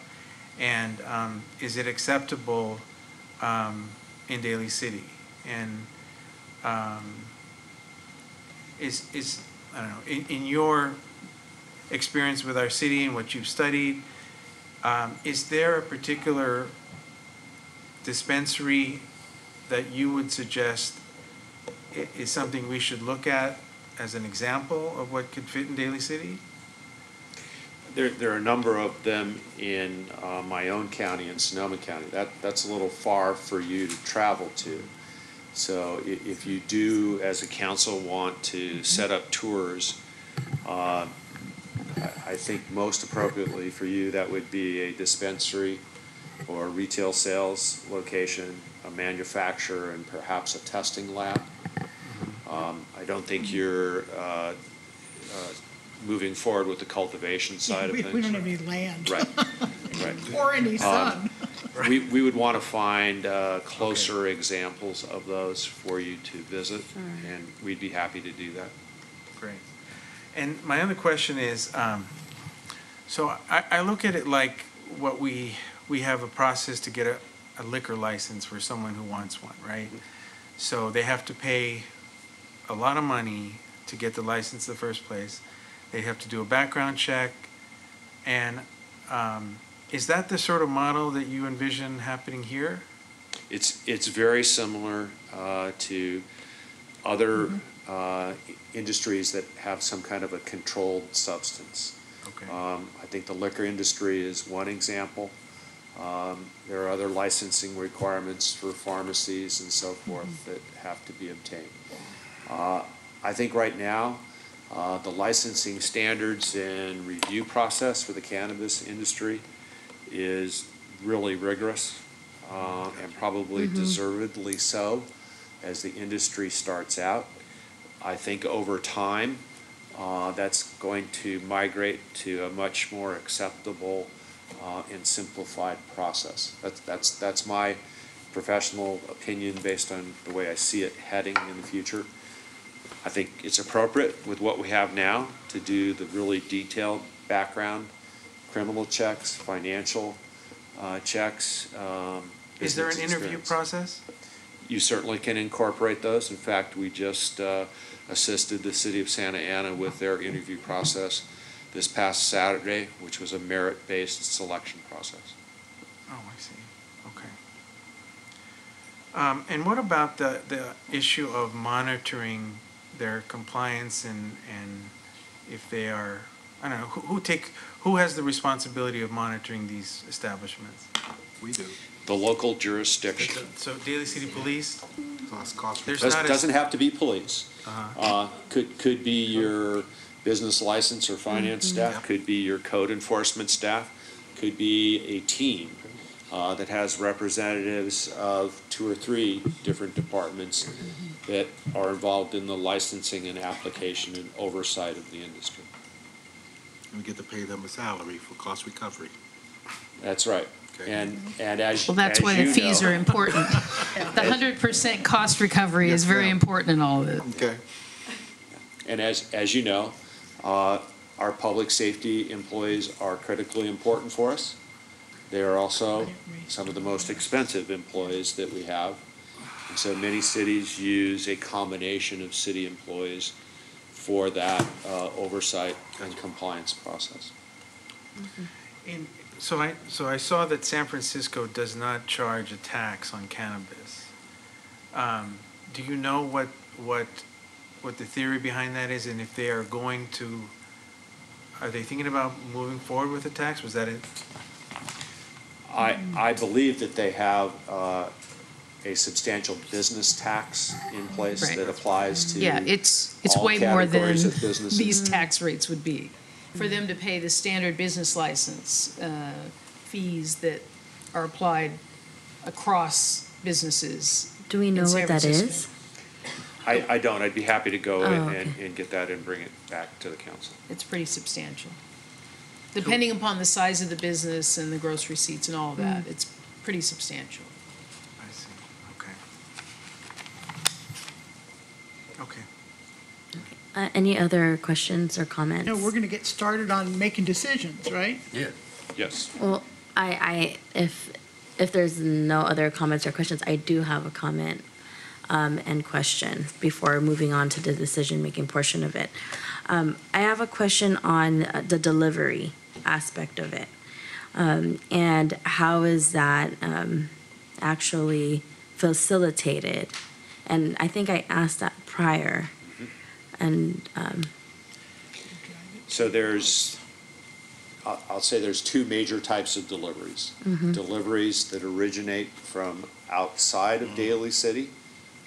and is it acceptable in Daly City? And is I don't know, in your experience with our city and what you've studied, is there a particular dispensary that you would suggest is something we should look at as an example of what could fit in Daly City? There are a number of them in my own county, in Sonoma County. That's a little far for you to travel to. So if you do, as a council, want to set up tours, I think most appropriately for you, that would be a dispensary or a retail sales location, a manufacturer, and perhaps a testing lab. I don't think you're moving forward with the cultivation side of things. We don't have any land. Right, right. Or any sun. we would want to find closer examples of those for you to visit, and we'd be happy to do that. Great. And my other question is, so I look at it like what we have a process to get a liquor license for someone who wants one, right? So they have to pay a lot of money to get the license in the first place. They have to do a background check. And is that the sort of model that you envision happening here? It's very similar to other industries that have some kind of a controlled substance. Okay. I think the liquor industry is one example. There are other licensing requirements for pharmacies and so forth that have to be obtained. I think right now, the licensing standards and review process for the cannabis industry is really rigorous, and probably deservedly so as the industry starts out. I think over time, that's going to migrate to a much more acceptable and simplified process. That's my professional opinion based on the way I see it heading in the future. I think it's appropriate with what we have now to do the really detailed background, criminal checks, financial checks. Is there an business interview experience. process? You certainly can incorporate those. In fact, we just assisted the city of Santa Ana with their interview process this past Saturday, which was a merit-based selection process. Oh, I see. Okay. And what about the issue of monitoring their compliance and if they are, I don't know, who has the responsibility of monitoring these establishments? We do. The local jurisdiction. So Daly City Police? There's Doesn't have to be police. Uh-huh. Could be your business license or finance staff, could be your code enforcement staff, could be a team that has representatives of 2 or 3 different departments that are involved in the licensing and application and oversight of the industry. And we get to pay them a salary for cost recovery. That's right. Okay. And as Well, that's as why you the fees know- are important. The 100% cost recovery is very important in all of it. Okay. And as you know, our public safety employees are critically important for us. They are also some of the most expensive employees that we have. And so many cities use a combination of city employees for that oversight and compliance process. So I saw that San Francisco does not charge a tax on cannabis. Do you know what the theory behind that is, and if they are going to, are they thinking about moving forward with a tax? Was that it? I believe that they have a substantial business tax in place Right. that applies to Yeah, it's all way more than categories of businesses. these tax rates would be. For them to pay the standard business license fees that are applied across businesses. Do we know in San what that Francisco. is? I don't. I'd be happy to go Oh, and get that and bring it back to the council. It's pretty substantial. Depending upon the size of the business and the gross receipts and all of that, it's pretty substantial. I see, okay. Okay. Any other questions or comments? No, we're going to get started on making decisions, right? Yeah. Yes. Well, if there's no other comments or questions, I do have a comment and question before moving on to the decision-making portion of it. I have a question on the delivery aspect of it. And how is that actually facilitated? And I think I asked that prior. And So I'll say there's 2 major types of deliveries. Deliveries that originate from outside of Daly City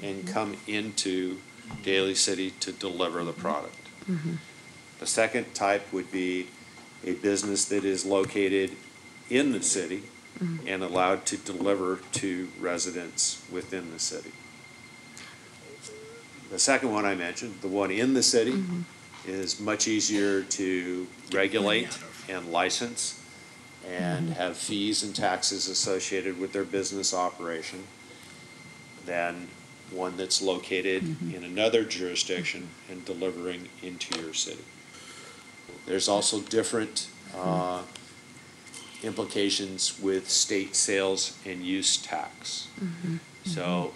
and come into Daly City to deliver the product. The second type would be a business that is located in the city and allowed to deliver to residents within the city. The second one I mentioned, the one in the city, is much easier to regulate and license and have fees and taxes associated with their business operation than one that's located in another jurisdiction and delivering into your city. There's also different implications with state sales and use tax. So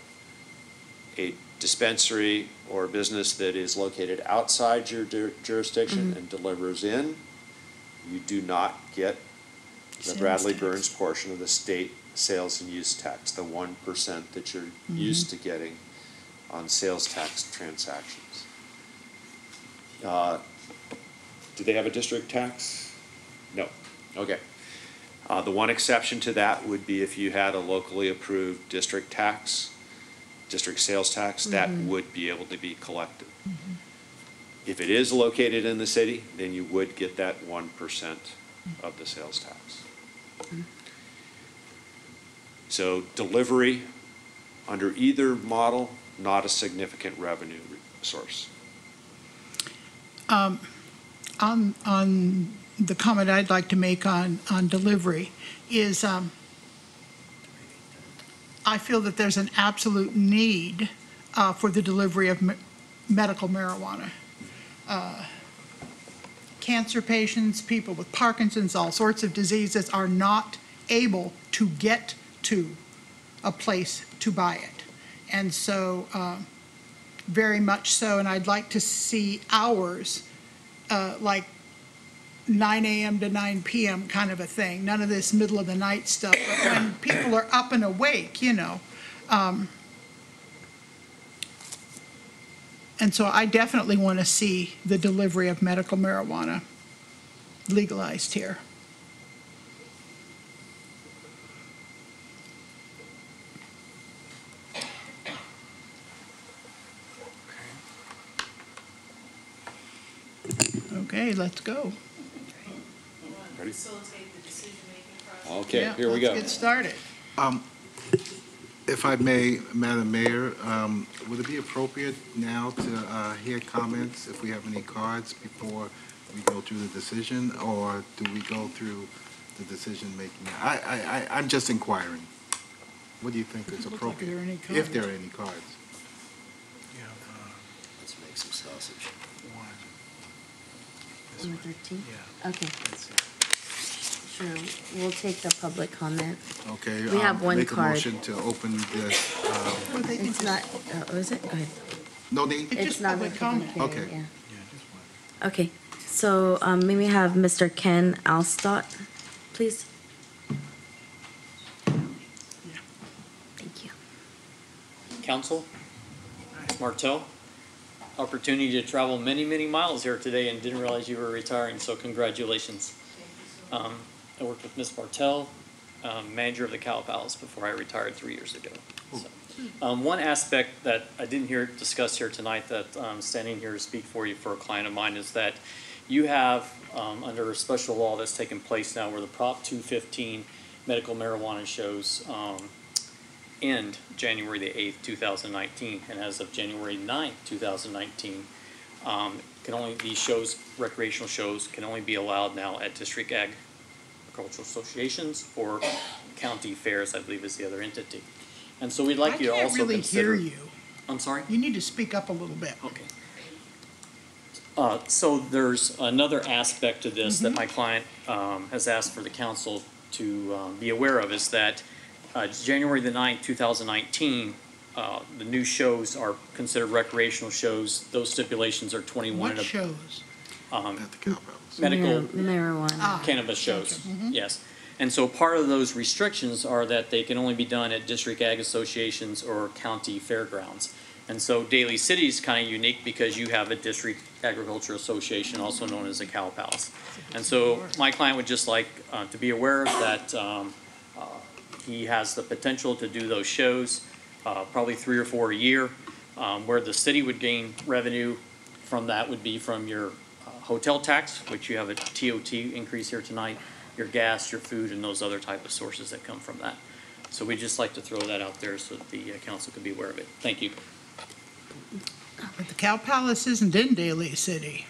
a dispensary or a business that is located outside your jurisdiction and delivers in, you do not get the Sales Bradley tax. Burns portion of the state sales and use tax, the 1% that you're used to getting on sales tax transactions. Do they have a district tax? No. Okay. The one exception to that would be if you had a locally approved district tax, district sales tax, that would be able to be collected. If it is located in the city, then you would get that 1% of the sales tax. So delivery, under either model, not a significant revenue source. On the comment I'd like to make on delivery is I feel that there's an absolute need for the delivery of medical marijuana. Cancer patients, people with Parkinson's, all sorts of diseases are not able to get to a place to buy it. And so, very much so, and I'd like to see hours like 9 a.m. to 9 p.m. kind of a thing. None of this middle of the night stuff, but when people are up and awake, you know. And so I definitely want to see the delivery of medical marijuana legalized here. Okay, let's go. Ready? Facilitate the decision-making process. Okay, Yeah, here we go. Let's get started. If I may, Madam Mayor, would it be appropriate now to hear comments if we have any cards before we go through the decision, or do we go through the decision-making? I'm just inquiring. What do you think is Doesn't look like appropriate? there are any If there are any cards. Let's make some sausage. Number 13? Yeah. Okay, That's it. sure. We'll take the public comment. Okay. We have one make card. a motion to open this. It's not, oh, is it? Go ahead. No need? It's just not a public comment. hearing, Okay. yeah. Yeah, just one. Okay, so may we have Mr. Ken Alstott, please? Thank you. Council, Martel, opportunity to travel many, many miles here today and didn't realize you were retiring, so congratulations. I worked with Ms. Martel, manager of the Cow Palace, before I retired 3 years ago. So, one aspect that I didn't hear discussed here tonight that I'm standing here to speak for you for a client of mine is that you have, under a special law that's taken place now where the Prop 215 medical marijuana shows end January the 8th, 2019, and as of January 9th, 2019, these shows, recreational shows, can only be allowed now at district agricultural associations or county fairs, I believe is the other entity. And so we'd like you to also consider. I can't really hear you. I'm sorry? You need to speak up a little bit. Okay. So there's another aspect to this that my client has asked for the council to be aware of, is that January the 9th, 2019, the new shows are considered recreational shows. Those stipulations are 21 What and up. shows? At the Cow Palace. Medical Marijuana. cannabis shows, yes. And so part of those restrictions are that they can only be done at district ag associations or county fairgrounds. And so Daly City is kind of unique because you have a district agriculture association, also known as the Cow Palace. And so my client would just like to be aware that he has the potential to do those shows, probably 3 or 4 a year. Where the city would gain revenue from that would be from your hotel tax, which you have a TOT increase here tonight, your gas, your food, and those other type of sources that come from that. So we'd just like to throw that out there so that the council can be aware of it. Thank you. But the Cow Palace isn't in Daly City.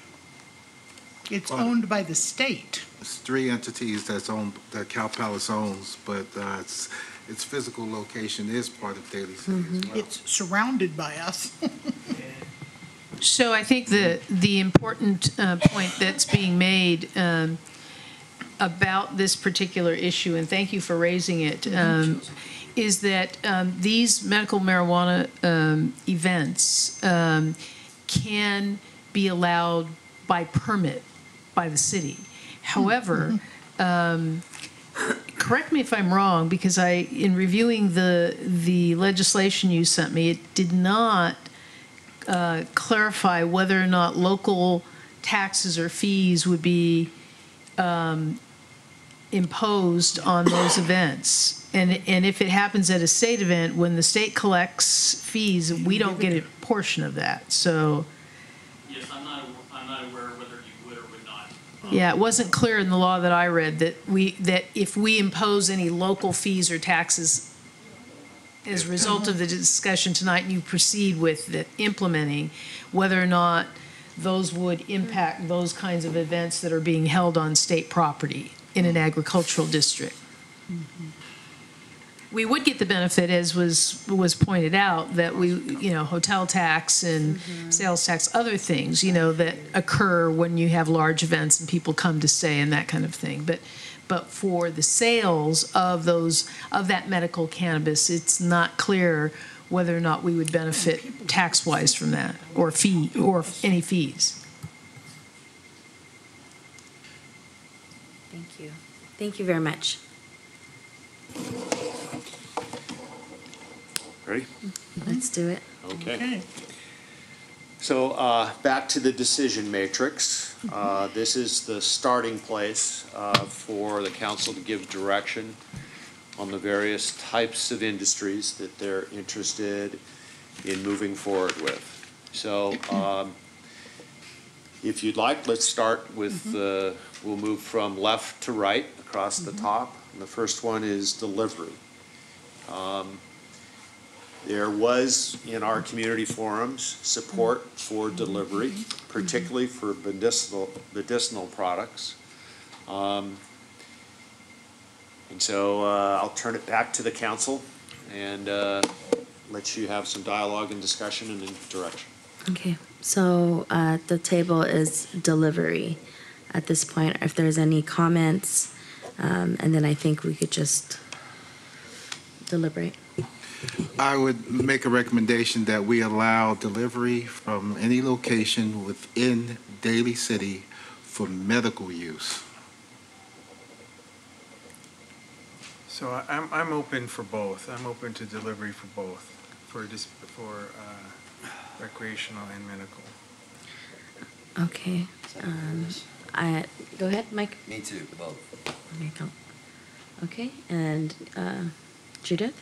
It's owned by the state. It's 3 entities that Cal Palace owns, but its physical location is part of Daly City as well. It's surrounded by us. So I think the important point that's being made about this particular issue, and thank you for raising it, is that these medical marijuana events can be allowed by permit by the city. However, correct me if I'm wrong, because in reviewing the legislation you sent me, it did not clarify whether or not local taxes or fees would be imposed on those events. And if it happens at a state event, when the state collects fees, we don't get a portion of that. So, Yes, I'm not aware whether you would or would not. yeah, it wasn't clear in the law that I read that if we impose any local fees or taxes as a result of the discussion tonight and you proceed with the implementing, whether or not those would impact those kinds of events that are being held on state property in an agricultural district. We would get the benefit, as was pointed out, that hotel tax and sales tax, other things, that occur when you have large events and people come to stay and that kind of thing. But for the sales of that medical cannabis, it's not clear whether or not we would benefit tax-wise from that, or any fees. Thank you. Thank you very much. Ready? Let's do it. Okay. So back to the decision matrix. This is the starting place for the council to give direction on the various types of industries that they're interested in moving forward with. So if you'd like, let's start with we'll move from left to right across the top. And the first one is delivery. There was, in our community forums, support for delivery, particularly for medicinal products. And so I'll turn it back to the council and let you have some dialogue and discussion and direction. Okay, so the table is delivery at this point. If there's any comments, and then I think we could just deliberate. I would make a recommendation that we allow delivery from any location within Daly City for medical use. So I'm open for both. I'm open to delivery for both, for recreational and medical. Okay. Go ahead, Mike. Me too, both. Okay, and Judith?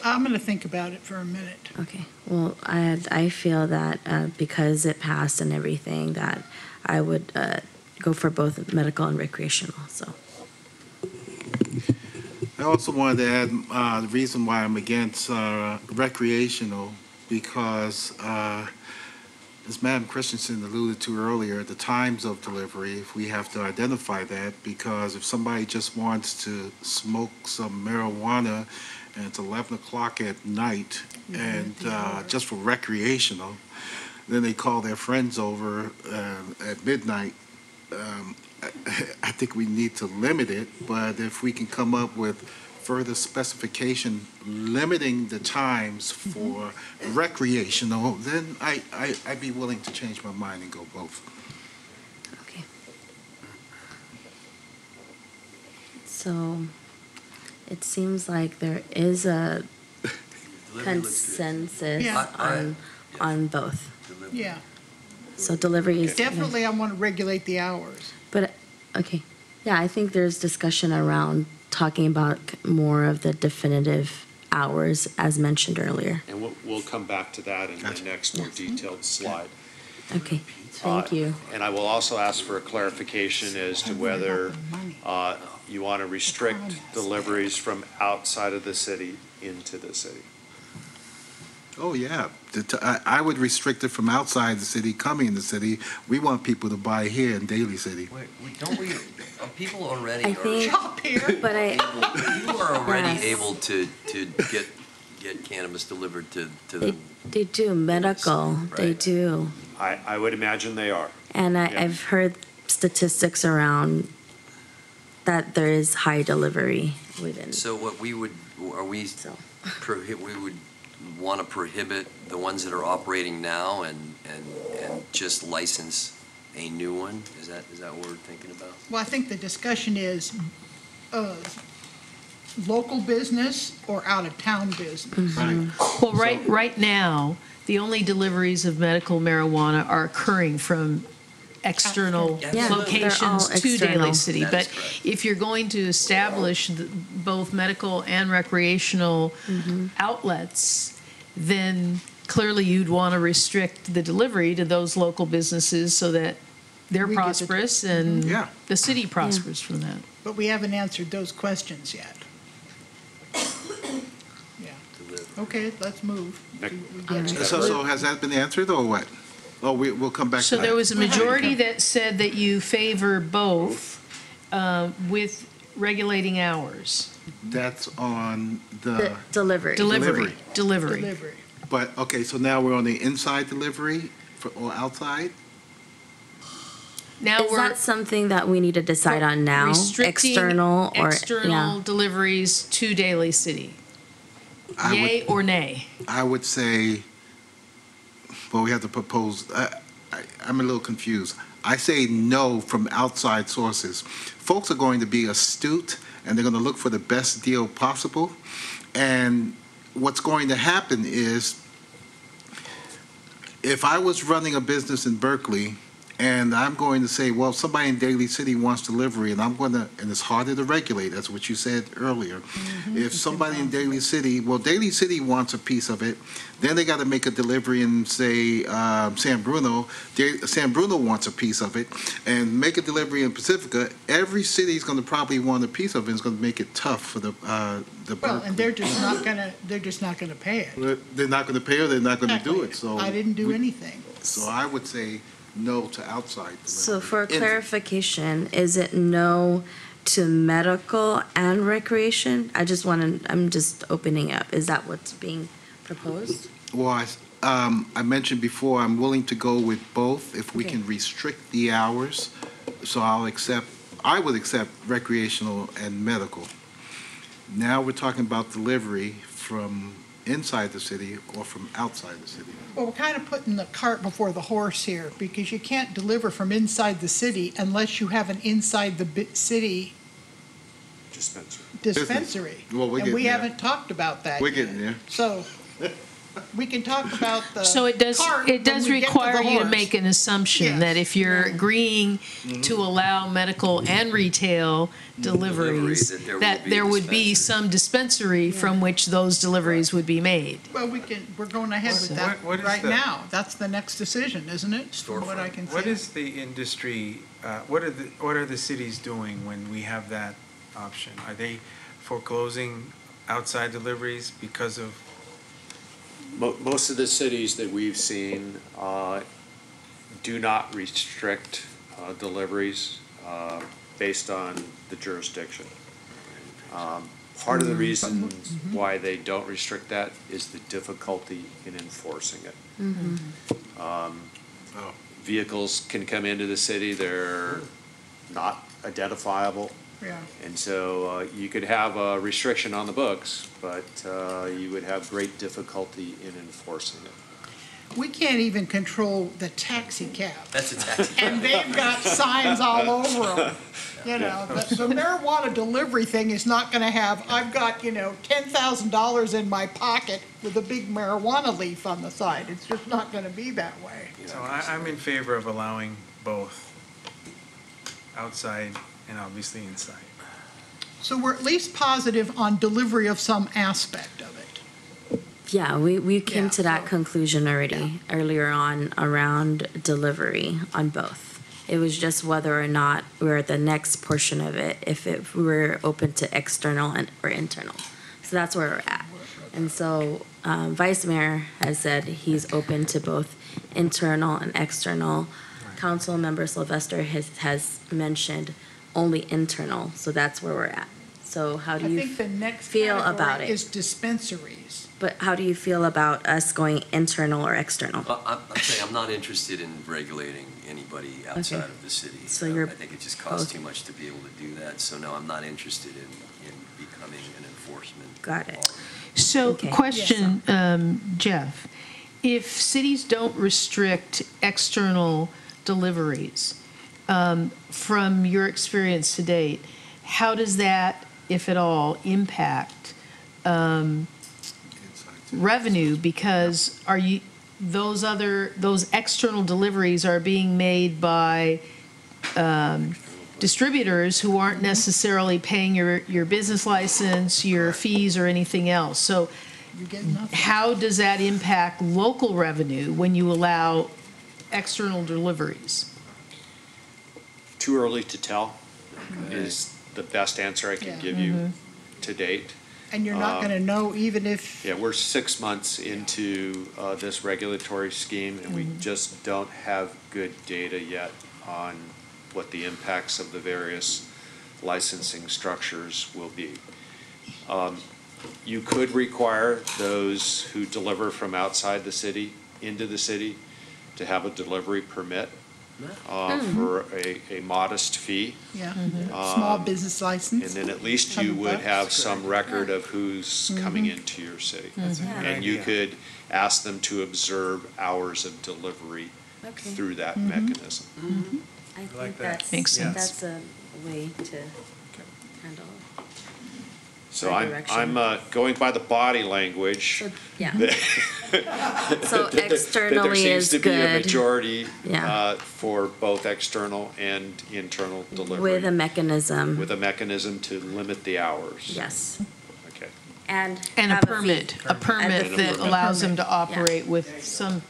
I'm going to think about it for a minute. Okay. Well, I feel that because it passed and everything, that I would go for both medical and recreational. So. I also wanted to add the reason why I'm against recreational, because as Madam Christensen alluded to earlier, the times of delivery, we have to identify that, because if somebody just wants to smoke some marijuana and it's 11 o'clock at night and just for recreational, then they call their friends over at midnight. I think we need to limit it, but if we can come up with further specification limiting the times for recreational, then I'd be willing to change my mind and go both. Okay. So it seems like there is a consensus on both. Yeah. So delivery is Definitely, I want to regulate the hours. But, okay, yeah, I think there's discussion around talking about more of the definitive hours as mentioned earlier. And we'll come back to that in the next more detailed slide. Okay, thank you. And I will also ask for a clarification as to whether you want to restrict deliveries from outside of the city into the city. Oh, yeah. I would restrict it from outside the city, coming in the city. We want people to buy here in Daly City. Don't we, people already I are think, Shop here. but I, you are already Yes. able to get cannabis delivered to they, them. they do medical, they Right. do. I would imagine they are. And Yeah. I've heard statistics around that there is high delivery within. So what we would, are we, we would want to prohibit the ones that are operating now and just license a new one? Is that what we're thinking about? Well, I think the discussion is local business or out-of-town business. Right. Well, right now, the only deliveries of medical marijuana are occurring from external Yeah, they're all locations to external. Daly City. That is But correct. if you're going to establish both medical and recreational outlets, then clearly you'd want to restrict the delivery to those local businesses so that they're We get to- prosperous and Yeah. the city prospers from that. But we haven't answered those questions yet. Yeah. Okay, let's move. Nick. We get it. So has that been answered or what? Oh, we'll come back to So that. there was a majority that said that you favor both with regulating hours. That's on The the, delivery. Delivery. Delivery. but, okay, so now we're on the inside delivery or outside? Now Is we're that something that we need to decide on now? restricting External or, external yeah. deliveries to Daly City. Yay or nay? I would say, well, we have to propose, I'm a little confused. I say no from outside sources. Folks are going to be astute, and they're going to look for the best deal possible. And what's going to happen is, if I was running a business in Berkeley, and I'm going to say, well, somebody in Daly City wants delivery, and I'm going to, and it's harder to regulate, that's what you said earlier. If somebody in Daly City, well, Daly City wants a piece of it, then they got to make a delivery in, say, San Bruno. San Bruno wants a piece of it, and make a delivery in Pacifica. Every city's going to probably want a piece of it. It's going to make it tough for the Well, Berkeley. and they're just not gonna pay it. They're not going to pay or they're not going to do Exactly. it, so. I didn't do anything. So I would say no to outside delivery. So for In- clarification, is it no to medical and recreation? I'm just opening up. Is that what's being proposed? Well, I mentioned before, I'm willing to go with both if we Okay. can restrict the hours. So I would accept recreational and medical. Now we're talking about delivery from inside the city or from outside the city. Well, we're kind of putting the cart before the horse here, because you can't deliver from inside the city unless you have an inside the city Dispensary. dispensary. Well, we're And we getting there. haven't talked about that We're yet. getting there. So we can talk about the So it does cart when we get to require the you to horse. make an assumption that if you're agreeing to allow medical and retail deliveries, that there will that be there would be some dispensary from which those deliveries would be made. Well, we're going ahead with that What is right the- now. That's the next decision, isn't it? From what I can see. What is the industry, what are the cities doing when we have that option? Are they foreclosing outside deliveries because of? Most of the cities that we've seen do not restrict deliveries based on the jurisdiction. Part of the reason why they don't restrict that is the difficulty in enforcing it. Vehicles can come into the city, they're not identifiable. Yeah. And so you could have a restriction on the books, but you would have great difficulty in enforcing it. We can't even control the taxi cab. That's a taxi. And they've got signs all over them. You know, the marijuana delivery thing is not gonna have, I've got, $10,000 in my pocket with a big marijuana leaf on the side. It's just not gonna be that way. So I'm in favor of allowing both, outside and obviously inside. So we're at least positive on delivery of some aspect of it. Yeah, we came Yeah, to that so- conclusion already earlier on around delivery on both. It was just whether or not we're at the next portion of it, if we were open to external or internal. So that's where we're at. And so Vice Mayor has said he's open to both internal and external. Council Member Sylvester has mentioned only internal, so that's where we're at. So how do I you think the next feel about category it? is dispensaries. But how do you feel about us going internal or external? I'm saying I'm not interested in regulating anybody outside of the city. So you're I think it just costs both. too much to be able to do that. So no, I'm not interested in becoming an enforcement. Got it. So, Okay. question, Jeff, if cities don't restrict external deliveries, from your experience to date, how does that, if at all, impact revenue? Because those external deliveries are being made by distributors who aren't necessarily paying your business license, your fees, or anything else. So how does that impact local revenue when you allow external deliveries? Too early to tell is the best answer I can give you to date. And you're not going to know even if, Yeah, we're 6 months into this regulatory scheme, and we just don't have good data yet on what the impacts of the various licensing structures will be. You could require those who deliver from outside the city into the city to have a delivery permit for a modest fee. yeah, small business license. And then at least you would $100. have some record of who's coming into your city. And you could ask them to observe hours of delivery Okay. through that mechanism. I think like that. Makes sense. That's a way to handle. So Our I'm direction. going by the body language. So, yeah. that- So that there externally seems is to be a good. majority Yeah. for both external and internal delivery. With a mechanism. With a mechanism to limit the hours. Yes. Okay. And And a have fee. permit, a permit And a that permit. allows them to Yeah. operate with some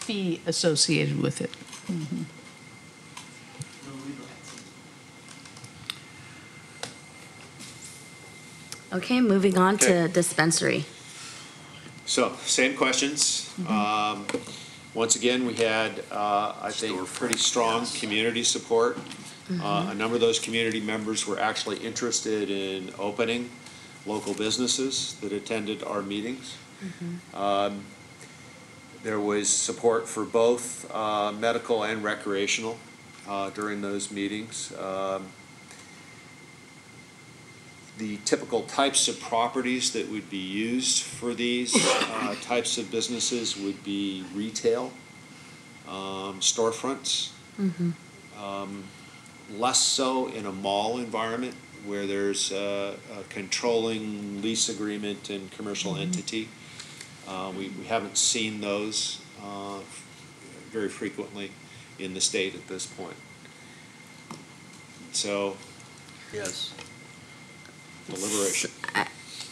fee associated with it. Okay, moving on to Okay. dispensary. So, same questions. Once again, we had, I think, pretty strong community support. A number of those community members were actually interested in opening local businesses that attended our meetings. There was support for both medical and recreational during those meetings. The typical types of properties that would be used for these types of businesses would be retail, storefronts. Less so in a mall environment where there's a controlling lease agreement and commercial entity. We haven't seen those very frequently in the state at this point. So, Yes. deliberation.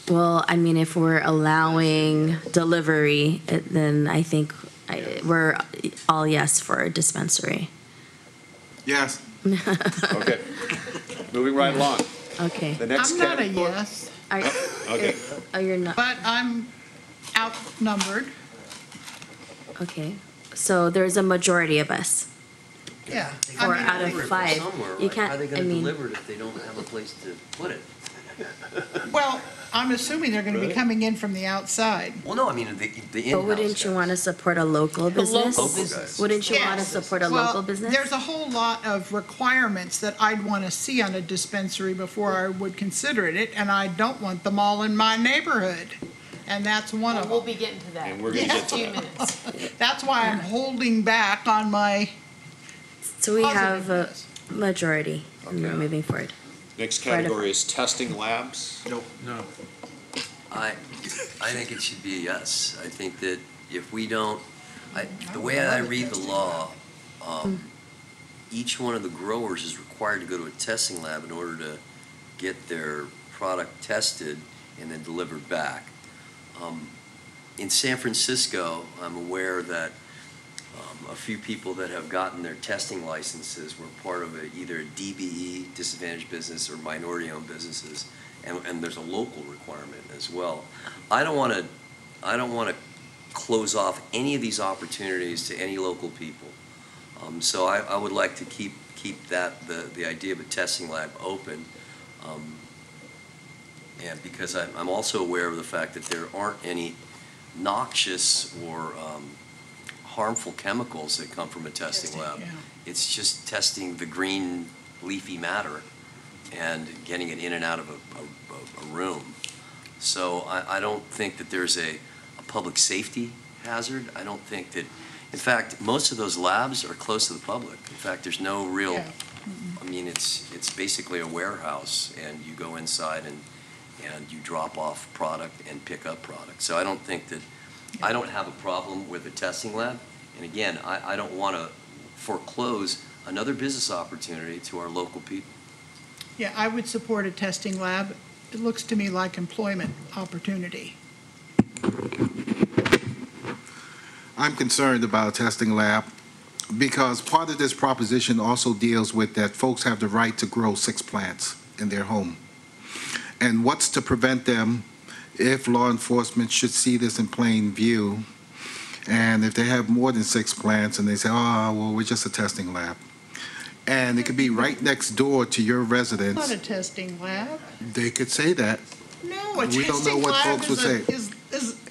Well, I mean, if we're allowing delivery, then I think we're all yes for a dispensary. Yes. Okay, moving right along. Okay. The next I'm not a category. yes, Okay. Oh, you're not, but I'm outnumbered. okay. So there's a majority of us. Yeah. Four out of five. You can't, How are they I gonna mean, deliver it if they don't have a place to put it? Well, I'm assuming they're going to be coming in from the outside. Well, no, I mean, the in-house but wouldn't you guys. want to support a local business? local business. Wouldn't you want to Yes. support a Well, local business? there's a whole lot of requirements that I'd want to see on a dispensary before I would consider it, and I don't want them all in my neighborhood. And that's one of We'll them. be getting to that. And we're gonna get to in a few that. minutes. That's why I'm holding back on my So we have a positiveness. majority, and we're Okay. moving forward. Next category is testing labs. No. I think it should be a yes. I think that if we don't, the way I read the law, each one of the growers is required to go to a testing lab in order to get their product tested and then delivered back. In San Francisco, I'm aware that a few people that have gotten their testing licenses were part of either a DBE, disadvantaged business, or minority-owned businesses, and there's a local requirement as well. I don't want to I don't want to close off any of these opportunities to any local people. So I would like to keep that, the idea of a testing lab open. And because I'm also aware of the fact that there aren't any noxious or harmful chemicals that come from a testing lab. Yeah. It's just testing the green leafy matter and getting it in and out of a room. So I don't think that there's a public safety hazard. I don't think that, in fact, most of those labs are close to the public. In fact, there's no real, Yeah. I mean, it's basically a warehouse, and you go inside and you drop off product and pick up product. So I don't think that, I don't have a problem with a testing lab. And again, I don't want to foreclose another business opportunity to our local people. Yeah, I would support a testing lab. It looks to me like employment opportunity. I'm concerned about a testing lab because part of this proposition also deals with that folks have the right to grow 6 plants in their home. And what's to prevent them if law enforcement should see this in plain view, and if they have more than 6 plants and they say, oh, well, we're just a testing lab. And it could be right next door to your residence. Not a testing lab. They could say that. No, a We don't know testing what lab folks would say.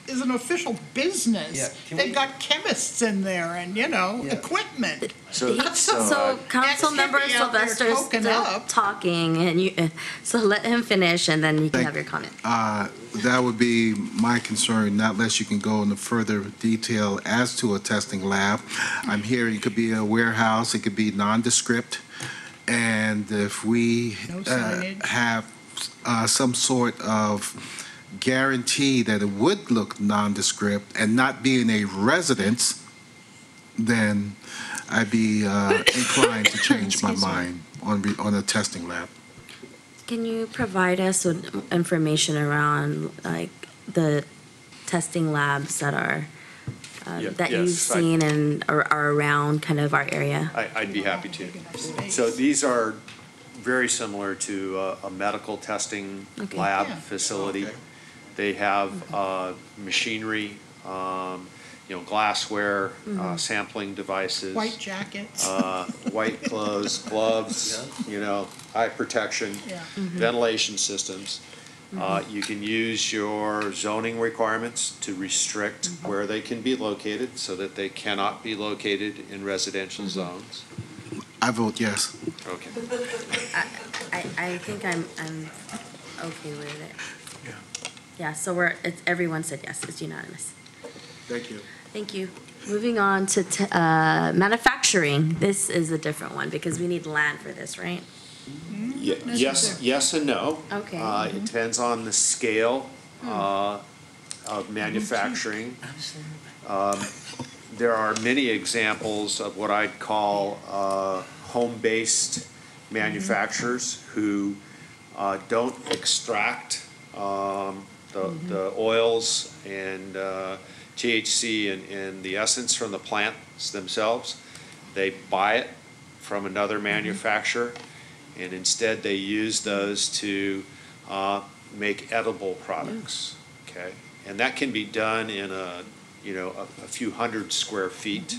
is an official business. Yeah, They've got chemists in there and, equipment. So That's Councilmember ex-hippie out there Sylvester is token still up. talking, and so let him finish, and then you can Thank- have your comment. That would be my concern, not unless you can go into further detail as to a testing lab. I'm hearing it could be a warehouse, it could be nondescript, and if we No signage. have some sort of guarantee that it would look nondescript and not be in a residence, then I'd be inclined to change my mind on a testing lab. Can you provide us with information around, like, the testing labs that are, that you've yes, seen and are around kind of our area? I'd be happy to. So these are very similar to a medical testing Okay. lab Yeah. facility. They have machinery, glassware, sampling devices. White jackets. White clothes, gloves, eye protection, Yeah. ventilation systems. You can use your zoning requirements to restrict where they can be located so that they cannot be located in residential zones. I vote yes. Okay. I think I'm okay with it. Yeah, so everyone said yes, it's unanimous. Thank you. Thank you. Moving on to manufacturing. This is a different one because we need land for this, right? Yes and no. Okay. It depends on the scale of manufacturing. There are many examples of what I'd call home-based manufacturers who don't extract the oils and THC and the essence from the plants themselves. They buy it from another manufacturer, and instead they use those to make edible products. Okay, and that can be done in a few hundred square feet.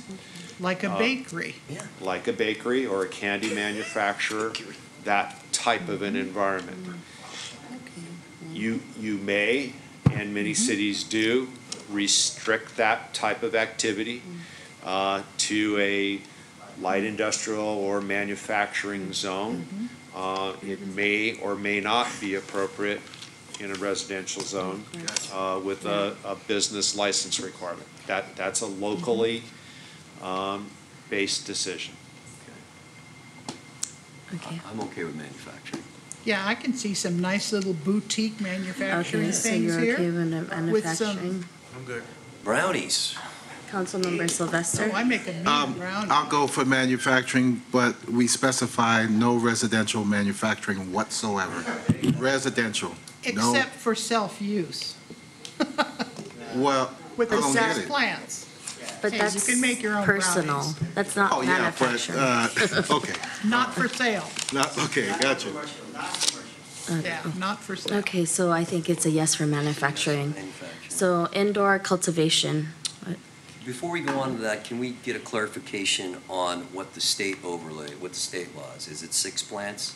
Like a bakery. Like a bakery or a candy manufacturer, that type of an environment. You may, and many cities do, restrict that type of activity to a light industrial or manufacturing zone. It may or may not be appropriate in a residential zone with a business license requirement. That's a locally based decision. Okay. I'm okay with manufacturing. Yeah, I can see some nice little boutique manufacturing Okay, so things you're here. okay with with some- manufacturing? I'm good. Brownies. Councilmember Sylvester? Oh, I make a mean brownie. I'll go for manufacturing, but we specify no residential manufacturing whatsoever. Residential. No. Except for self-use, Well, with I the don't get 6 it. plants. But Hey, that's you can make your own personal. brownies. That's not Oh, yeah, but, manufacturing. okay, Not for sale. okay, gotcha. Yeah, not for sale. Okay, so I think it's a yes for manufacturing. So indoor cultivation. Before we go on to that, can we get a clarification on what the state overlay, what the state law is? Is it 6 plants?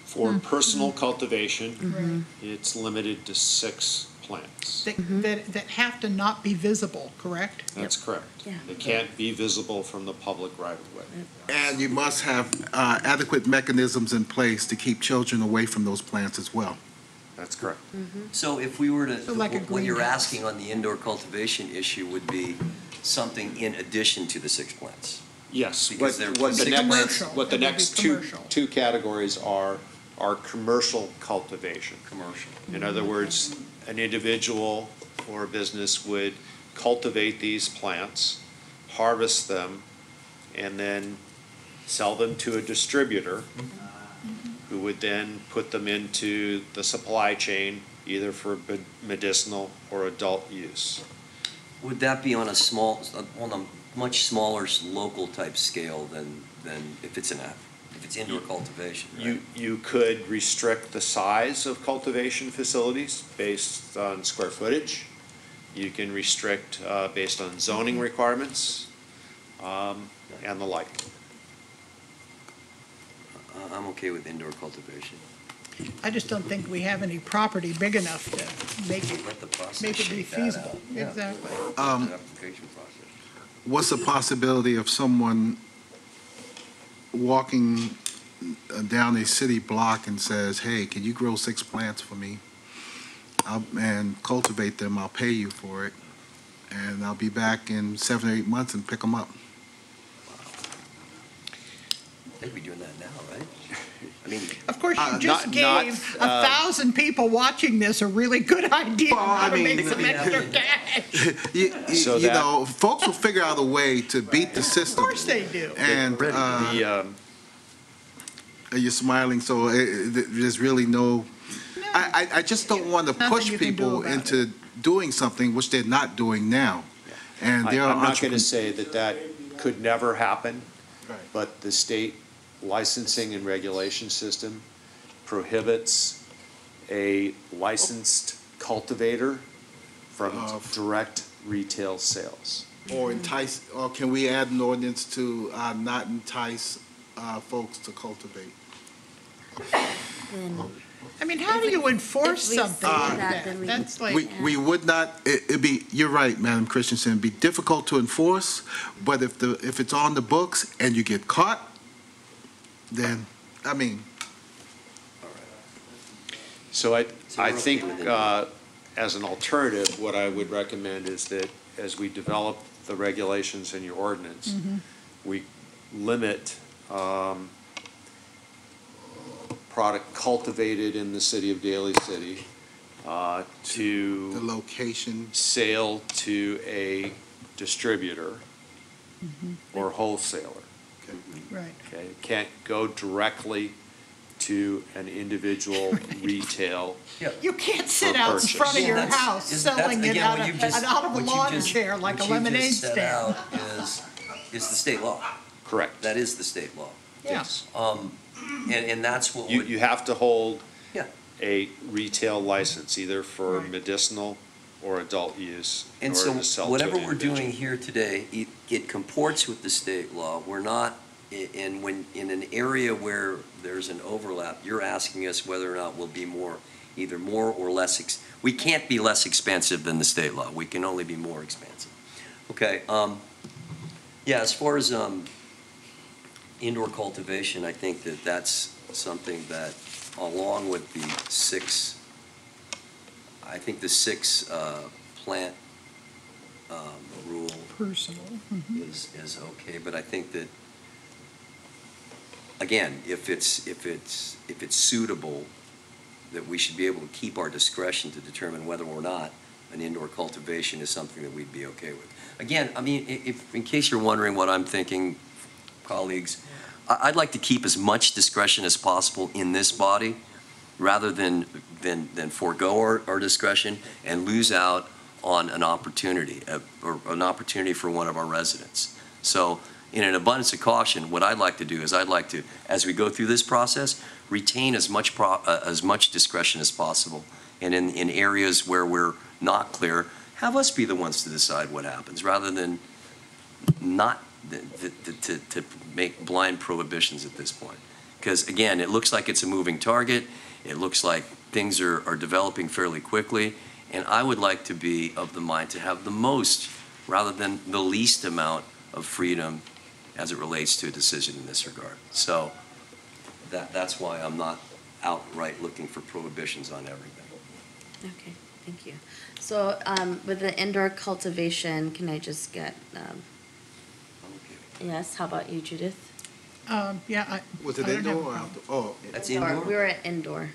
For personal cultivation, Mhm. it's limited to 6 plants. That have to not be visible, correct? That's correct. Yeah. They can't be visible from the public right of way. And you must have adequate mechanisms in place to keep children away from those plants as well. That's correct. So if we were to, So like a what you're greenhouse. asking on the indoor cultivation issue would be something in addition to the 6 plants? Yes, Because they're what the considered next, commercial. what the It would be next commercial. two categories are commercial cultivation. Commercial. In other words, an individual or a business would cultivate these plants, harvest them, and then sell them to a distributor who would then put them into the supply chain, either for medicinal or adult use. Would that be on a much smaller local type scale than if it's indoor cultivation, right? You could restrict the size of cultivation facilities based on square footage. You can restrict based on zoning requirements, and the like. I'm okay with indoor cultivation. I just don't think we have any property big enough to make it, Let the process make it be shake that feasible. out. Exactly. The application process. What's the possibility of someone walking down a city block and says, hey, can you grow 6 plants for me? And cultivate them, I'll pay you for it, and I'll be back in 7 or 8 months and pick them up. They'd be doing that now, right? I mean, Of course, you just not- gave 1,000 people watching this a really good idea Well, on how I to mean, make some extra cash. So You that- know, folks will figure out a way to beat the Of system. course they do. And The, you're smiling, so there's really no, I just don't want to Nothing push you can do people about into doing something which they're not doing now. And there are I'm not going to entrepreneurs. say that could never happen, Right. but the state licensing and regulation system prohibits a licensed cultivator from Of- direct retail sales. Or entice, or can we add an ordinance to not entice folks to cultivate? Then I mean, how do you enforce if we something say like that, that? then we- That's like, We would not, it'd be, you're right, Madam Christensen, it'd be difficult to enforce, but if it's on the books and you get caught, then, I mean, So I So we're okay think, with it. as an alternative, what I would recommend is that as we develop the regulations in your ordinance, we limit product cultivated in the city of Daly City the to location, sale to a distributor or wholesaler. right. Okay, it can't go directly to an individual retail. You can't sit For out in purchase. front of Yeah, your that's- house is- that's- selling it again, out what you of just- out of a what you lawn just- chair like a what you just lemonade set stand. out is the state law. Correct. That is the state law. Yeah. And that's what You, would, you have to hold Yeah. a retail license, either for Right. medicinal or adult use, in and order so to sell to whatever an we're individual. doing here today, it comports with the state law. We're not, in an area where there's an overlap, you're asking us whether or not we'll be either more or less, we can't be less expensive than the state law. We can only be more expensive. Okay, yeah, as far as, indoor cultivation, I think that's something that, along with the 6, I think the 6 plant rule Personal. is okay, but I think that, again, if it's suitable, that we should be able to keep our discretion to determine whether or not an indoor cultivation is something that we'd be okay with. Again, I mean, if, in case you're wondering what I'm thinking, colleagues, I'd like to keep as much discretion as possible in this body, rather than forego our discretion and lose out on an opportunity, or an opportunity for one of our residents. So in an abundance of caution, what I'd like to do is I'd like to, as we go through this process, retain as much discretion as possible. And in areas where we're not clear, have us be the ones to decide what happens, rather than not to make blind prohibitions at this point. Because again, it looks like it's a moving target. It looks like things are developing fairly quickly. And I would like to be of the mind to have the most, rather than the least amount of freedom as it relates to a decision in this regard. So that's why I'm not outright looking for prohibitions on everything. Okay, thank you. So with the indoor cultivation, can I just get, yes, how about you, Judith? Yeah, Was it I don't have indoor a or problem. outdoor? Oh, That's Indoor. indoor? We were at indoor.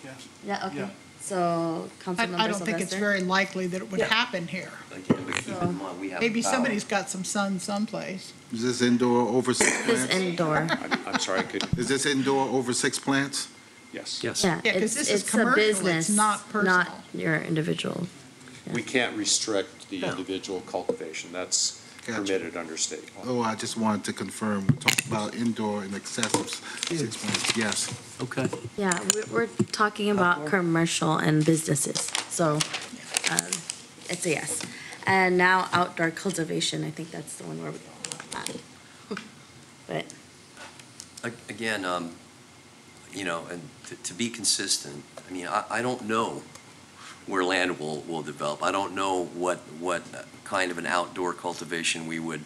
Yes. Yeah, okay. Yeah. So, Councilmember I don't think it's Sylvester? very likely that it would happen here. Again, but keep in mind, we have Maybe power. somebody's got some sun someplace. is this indoor over 6 This plants? indoor. I'm sorry, I could, Is this indoor over 6 plants? yes. Yes. Yeah, Yeah, 'cause it's, this is it's a commercial, it's business, not personal. not your individual. We can't restrict the No. individual cultivation. That's Gotcha. permitted under state law. Oh, I just wanted to confirm, we're talking about indoor in excess of 6 plants, yes. Okay. Yeah, we're talking about commercial and businesses, so it's a yes. And now outdoor cultivation, I think that's the one where we're at. But, Again, you know, and to be consistent, I mean, I don't know where land will develop. I don't know what kind of an outdoor cultivation we would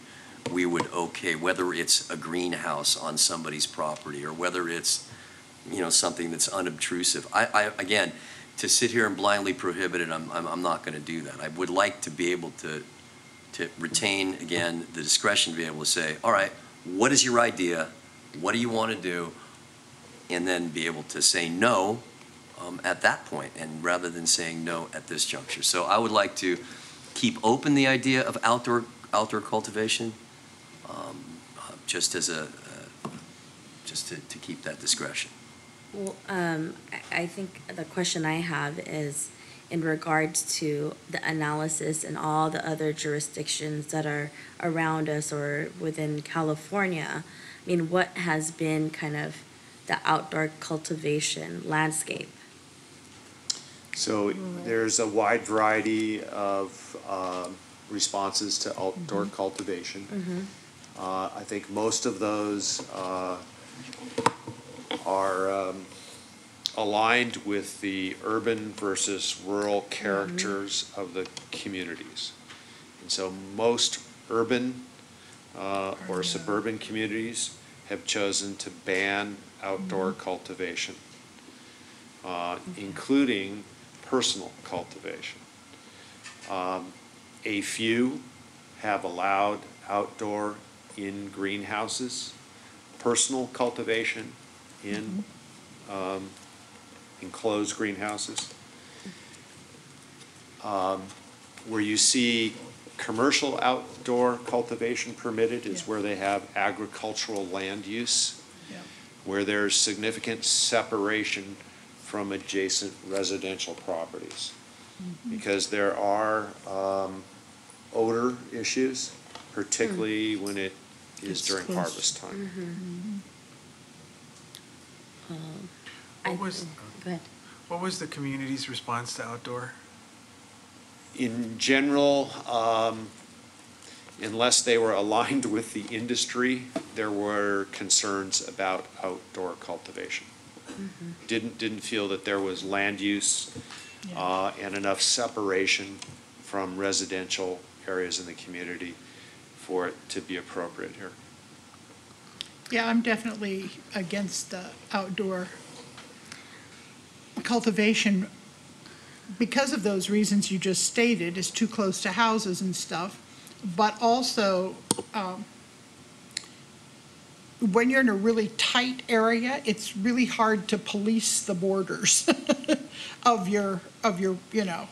okay, whether it's a greenhouse on somebody's property or whether it's, you know, something that's unobtrusive. Again, to sit here and blindly prohibit it, I'm not going to do that. I would like to be able to retain, again, the discretion to be able to say, all right, what is your idea? What do you want to do? And then be able to say no at that point, and rather than saying no at this juncture. So I would like to keep open the idea of outdoor cultivation, just as just to keep that discretion. well, I think the question I have is in regards to the analysis and all the other jurisdictions that are around us or within California. I mean, what has been kind of the outdoor cultivation landscape? So there's a wide variety of responses to outdoor cultivation. I think most of those are aligned with the urban versus rural characters of the communities. And so most urban or suburban communities have chosen to ban outdoor cultivation, including personal cultivation. A few have allowed outdoor in greenhouses, personal cultivation in enclosed greenhouses. Where you see commercial outdoor cultivation permitted is where they have agricultural land use, where there's significant separation from adjacent residential properties. Because there are odor issues, particularly when it is during harvest time. What was, Go ahead. what was the community's response to outdoor? In general, unless they were aligned with the industry, there were concerns about outdoor cultivation. Didn't feel that there was land use and enough separation from residential areas in the community for it to be appropriate here. Yeah, I'm definitely against the outdoor cultivation because of those reasons you just stated, is too close to houses and stuff, but also when you're in a really tight area, it's really hard to police the borders of your, you know,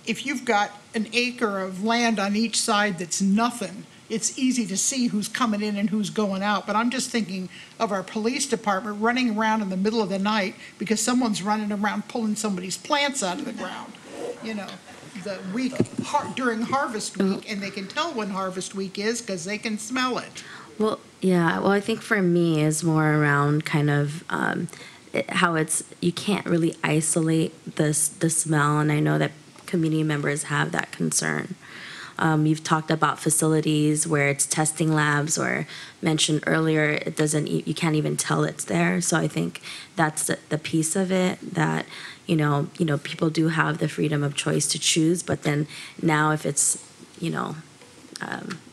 if you've got an acre of land on each side that's nothing, it's easy to see who's coming in and who's going out. But I'm just thinking of our police department running around in the middle of the night because someone's running around pulling somebody's plants out of the ground. You know, the week during harvest week, and they can tell when harvest week is because they can smell it. Well, yeah. Well, I think for me is more around kind of how it's you can't really isolate the smell, and I know that community members have that concern. You've talked about facilities where it's testing labs, or mentioned earlier it doesn't. You can't even tell it's there. So I think that's the piece of it that people do have the freedom of choice to choose, but then now if it's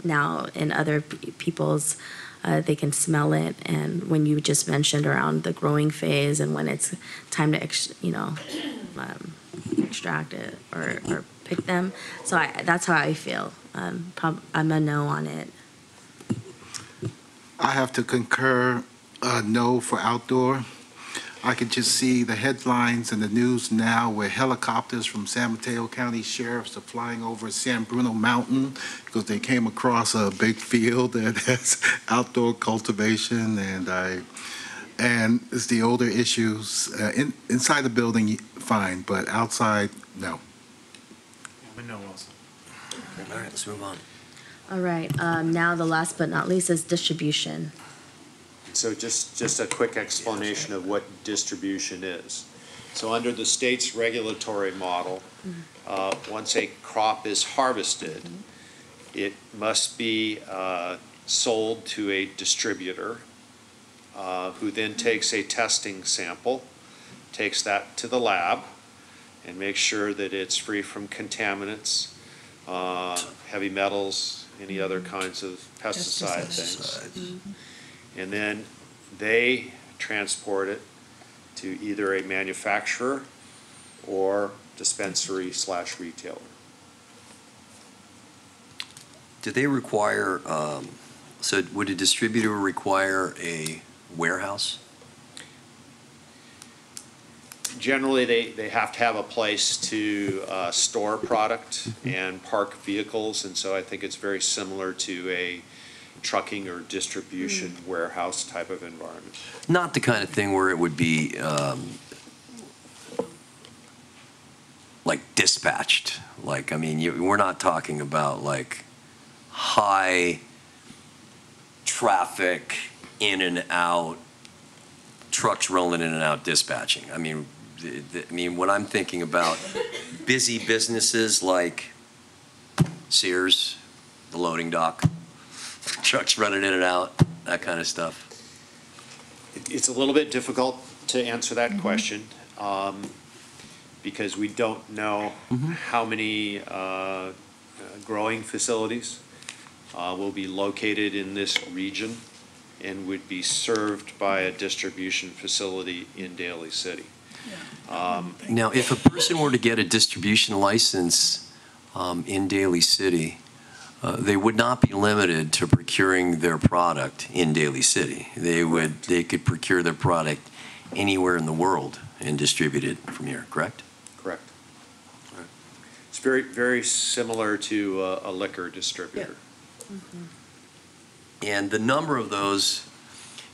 now in other people's, they can smell it. And when you just mentioned around the growing phase and when it's time to, extract it or pick them. So that's how I feel. I'm a no on it. I have to concur, no for outdoor. I could just see the headlines in the news now where helicopters from San Mateo County Sheriffs are flying over San Bruno Mountain because they came across a big field that has outdoor cultivation, and it's the older issues. Inside the building, fine, but outside, no. I'm a no also. All right, let's move on. All right. Now the last but not least is distribution. So just a quick explanation of what distribution is. So under the state's regulatory model, once a crop is harvested, it must be sold to a distributor who then takes a testing sample, takes that to the lab, and makes sure that it's free from contaminants, heavy metals, any other kinds of pesticide things. And then they transport it to either a manufacturer or dispensary/retailer. Do they require, so would a distributor require a warehouse? Generally, they have to have a place to store product and park vehicles, and so I think it's very similar to a trucking or distribution warehouse type of environment. Not the kind of thing where it would be like dispatched. Like, I mean, we're not talking about like high traffic in and out, trucks rolling in and out dispatching. I mean, when I'm thinking about busy businesses like Sears, the loading dock, trucks running in and out, that kind of stuff. It's a little bit difficult to answer that question because we don't know how many growing facilities will be located in this region and would be served by a distribution facility in Daly City. Now, if a person were to get a distribution license in Daly City, they would not be limited to procuring their product in Daly City. They could procure their product anywhere in the world and distribute it from here, correct? Correct. Right. It's very, very similar to a liquor distributor. And the number of those,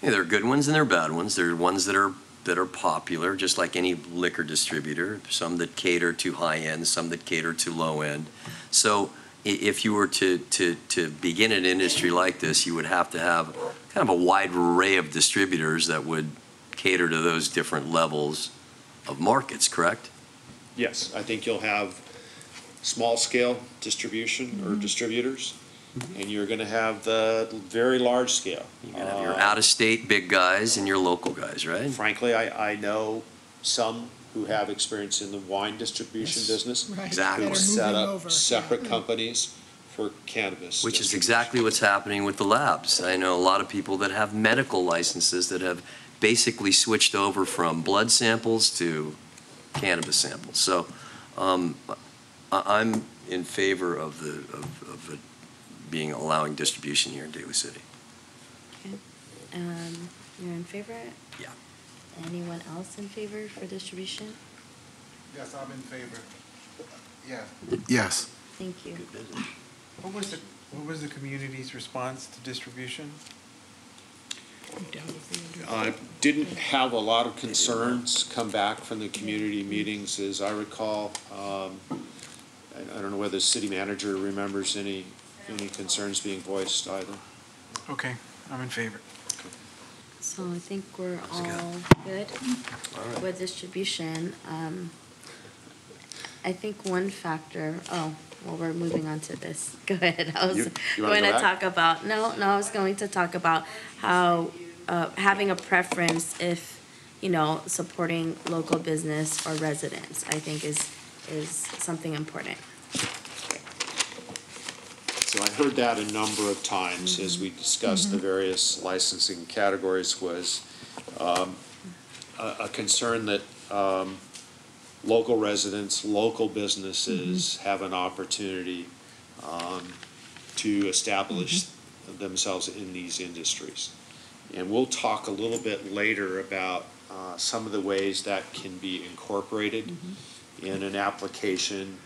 there are good ones and there are bad ones. There are ones that are popular, just like any liquor distributor, some that cater to high end, some that cater to low end. So if you were to begin an industry like this, you would have to have kind of a wide array of distributors that would cater to those different levels of markets, correct? Yes, I think you'll have small scale distribution or distributors, and you're going to have the very large scale. You're going to have your out-of-state big guys and your local guys, right? Frankly, I know some who have experience in the wine distribution business. Right. Exactly. Who set up separate companies for cannabis. Which is exactly what's happening with the labs. I know a lot of people that have medical licenses that have basically switched over from blood samples to cannabis samples. So I'm in favor of it being allowing distribution here in Daly City. Okay. You're in favor? Yeah. Anyone else in favor for distribution? Yes, I'm in favor. Yeah. Yes. Thank you. What was the community's response to distribution? Didn't have a lot of concerns come back from the community meetings, as I recall. I don't know whether the city manager remembers any concerns being voiced either. Okay, I'm in favor. So I think we're all good with distribution. I think one factor, well, we're moving on to this. Go ahead. I was You wanna going go to back? talk about, no, I was going to talk about how having a preference if, supporting local business or residents, I think is something important. So I heard that a number of times as we discussed the various licensing categories, was a concern that local residents, local businesses have an opportunity to establish themselves in these industries. And we'll talk a little bit later about some of the ways that can be incorporated in an application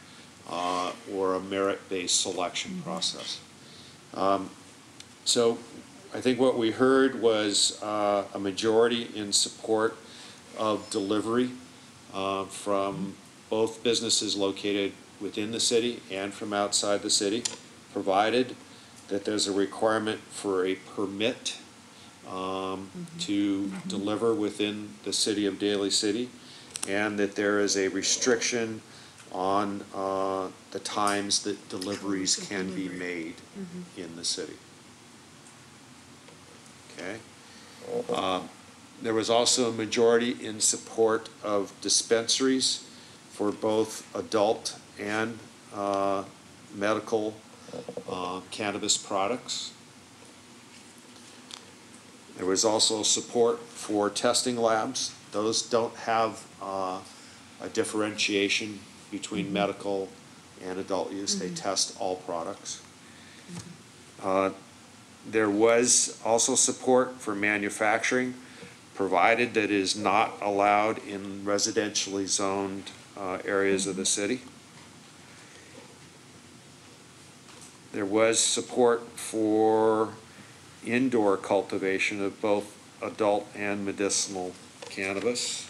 or a merit-based selection process. So I think what we heard was a majority in support of delivery from both businesses located within the city and from outside the city, provided that there's a requirement for a permit to deliver within the city of Daly City, and that there is a restriction on the times that deliveries can be made in the city. Okay. There was also a majority in support of dispensaries for both adult and medical cannabis products. There was also support for testing labs. Those don't have a differentiation between medical and adult use. They test all products. There was also support for manufacturing, provided that it is not allowed in residentially zoned areas of the city. There was support for indoor cultivation of both adult and medicinal cannabis.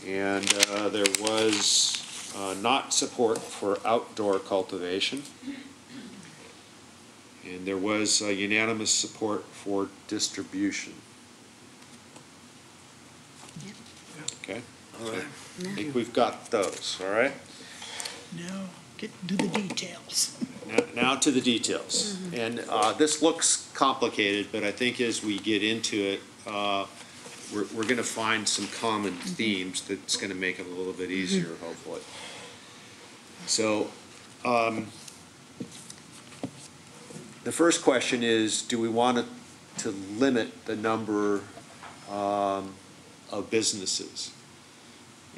And there was not support for outdoor cultivation. And there was unanimous support for distribution. Okay? All right. I think we've got those, all right? Now, get to the details. Now to the details. And this looks complicated, but I think as we get into it, we're going to find some common themes that's going to make it a little bit easier, hopefully. So the first question is, do we want to limit the number of businesses?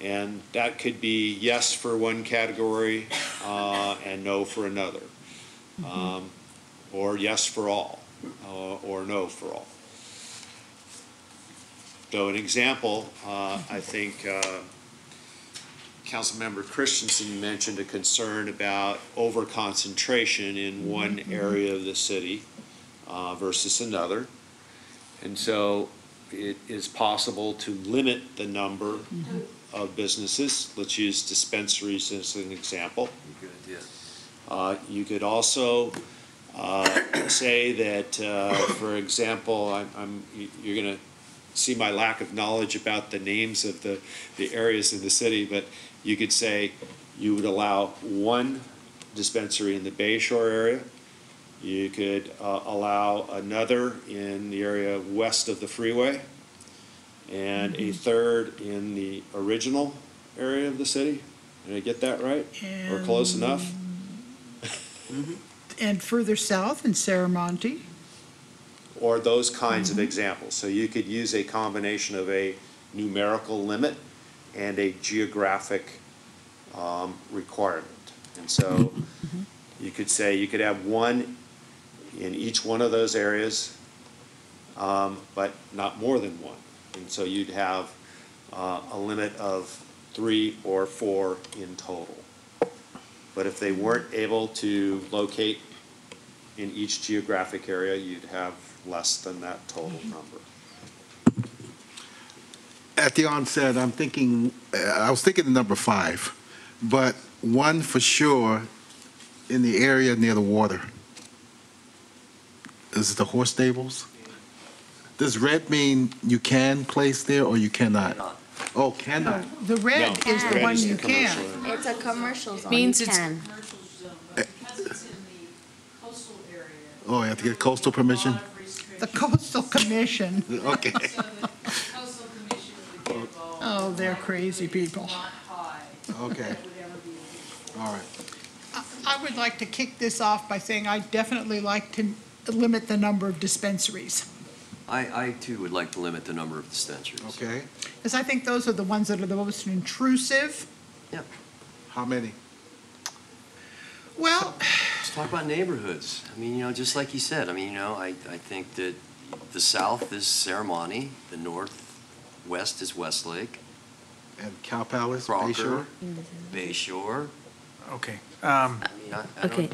And that could be yes for one category and no for another. Or yes for all, or no for all. So an example, I think Councilmember Christensen mentioned a concern about over-concentration in one area of the city versus another. And so it is possible to limit the number of businesses. Let's use dispensaries as an example. Good idea. You could also say that, for example, you're going to see my lack of knowledge about the names of the areas in the city, but you could say you would allow one dispensary in the Bay Shore area. You could allow another in the area west of the freeway, and a third in the original area of the city. Did I get that right? Or close enough? And further south in Saramonte. Or those kinds of examples. So you could use a combination of a numerical limit and a geographic requirement. And so you could say you could have one in each one of those areas, but not more than one. And so you'd have a limit of 3 or 4 in total. But if they weren't able to locate in each geographic area, you'd have less than that total number. at the onset, I'm thinking, I was thinking the number 5, but one for sure in the area near the water. Is it the horse stables? Does red mean you can place there or you cannot? Oh, cannot. The red is the one you can. It's a commercial zone. Means You it's- can. Oh, you have to get coastal permission? The Coastal Commission. Okay. Oh, they're crazy people. Okay. All right. I would like to kick this off by saying I definitely like to limit the number of dispensaries. I too would like to limit the number of dispensaries. Okay. Because I think those are the ones that are the most intrusive. Yep. How many? Well, Let's talk about neighborhoods. I mean, just like you said, I mean, I think that the south is Ceremony, the northwest is Westlake. And Cow Palace, Crocker, Bay Shore? Bay Shore. Okay. I mean, I Okay.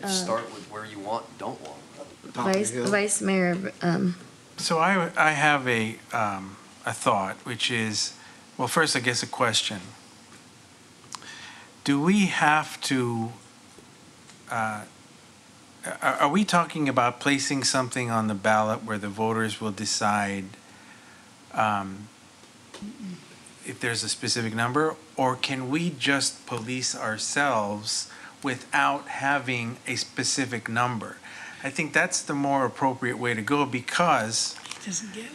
don't start with where you don't want. Top of the hill. Vice Mayor, So I have a thought, which is, well, first, I guess a question. Do we have to, are we talking about placing something on the ballot where the voters will decide if there's a specific number? Or can we just police ourselves without having a specific number? I think that's the more appropriate way to go, because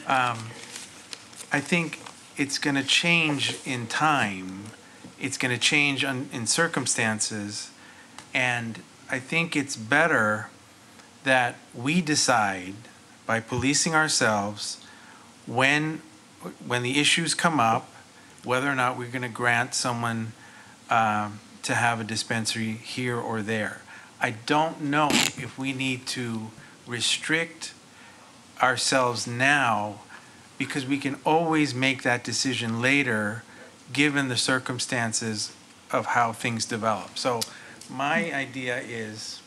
I think it's going to change in time. It's going to change in circumstances. And I think it's better that we decide by policing ourselves when the issues come up, whether or not we're going to grant someone to have a dispensary here or there. I don't know if we need to restrict ourselves now, because we can always make that decision later, given the circumstances of how things develop. So my idea is,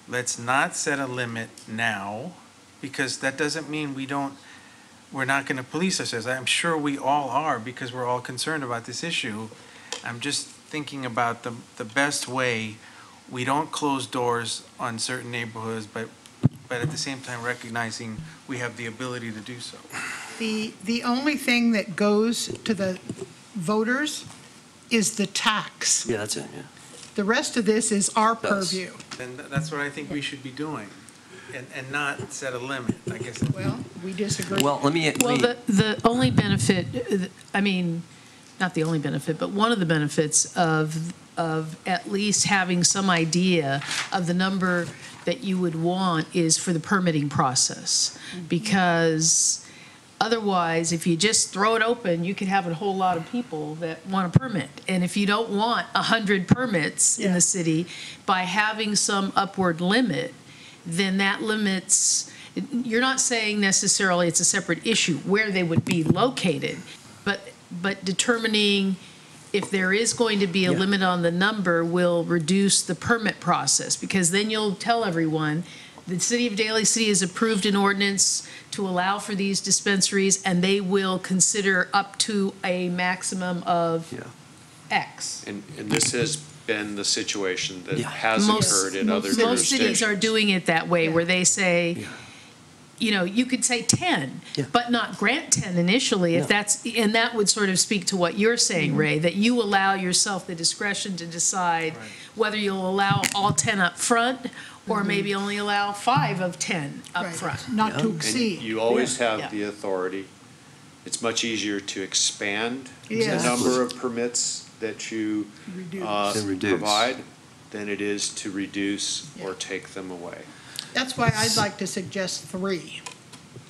let's not set a limit now, because that doesn't mean we're not going to police ourselves. I'm sure we all are, because we're all concerned about this issue. I'm just thinking about the best way. We don't close doors on certain neighborhoods, but at the same time recognizing we have the ability to do so. the only thing that goes to the voters is the tax. Yeah, that's it, yeah. The rest of this is our Does. purview. Then that's what I think we should be doing, and not set a limit, I guess. Well, we disagree. Well, Well, the only benefit, I mean, not the only benefit, but one of the benefits of at least having some idea of the number that you would want is for the permitting process. Because otherwise, if you just throw it open, you could have a whole lot of people that want a permit. And if you don't want 100 permits in the city, by having some upward limit, then that limits, you're not saying necessarily it's a separate issue where they would be located, but determining if there is going to be a limit on the number will reduce the permit process, because then you'll tell everyone, the city of Daly City has approved an ordinance to allow for these dispensaries, and they will consider up to a maximum of X. And this has been the situation that Yeah. has occurred in other Most jurisdictions. cities are doing it that way, where they say, you know, you could say 10, but not grant 10 initially, if that's, and that would sort of speak to what you're saying, Ray, that you allow yourself the discretion to decide whether you'll allow all 10 up front, or maybe only allow 5 of 10 up front. Not to And exceed. you always Yeah. have the authority. It's much easier to expand the Yes. number of permits that you Reduce. provide than it is to reduce or take them away. That's why I'd like to suggest 3.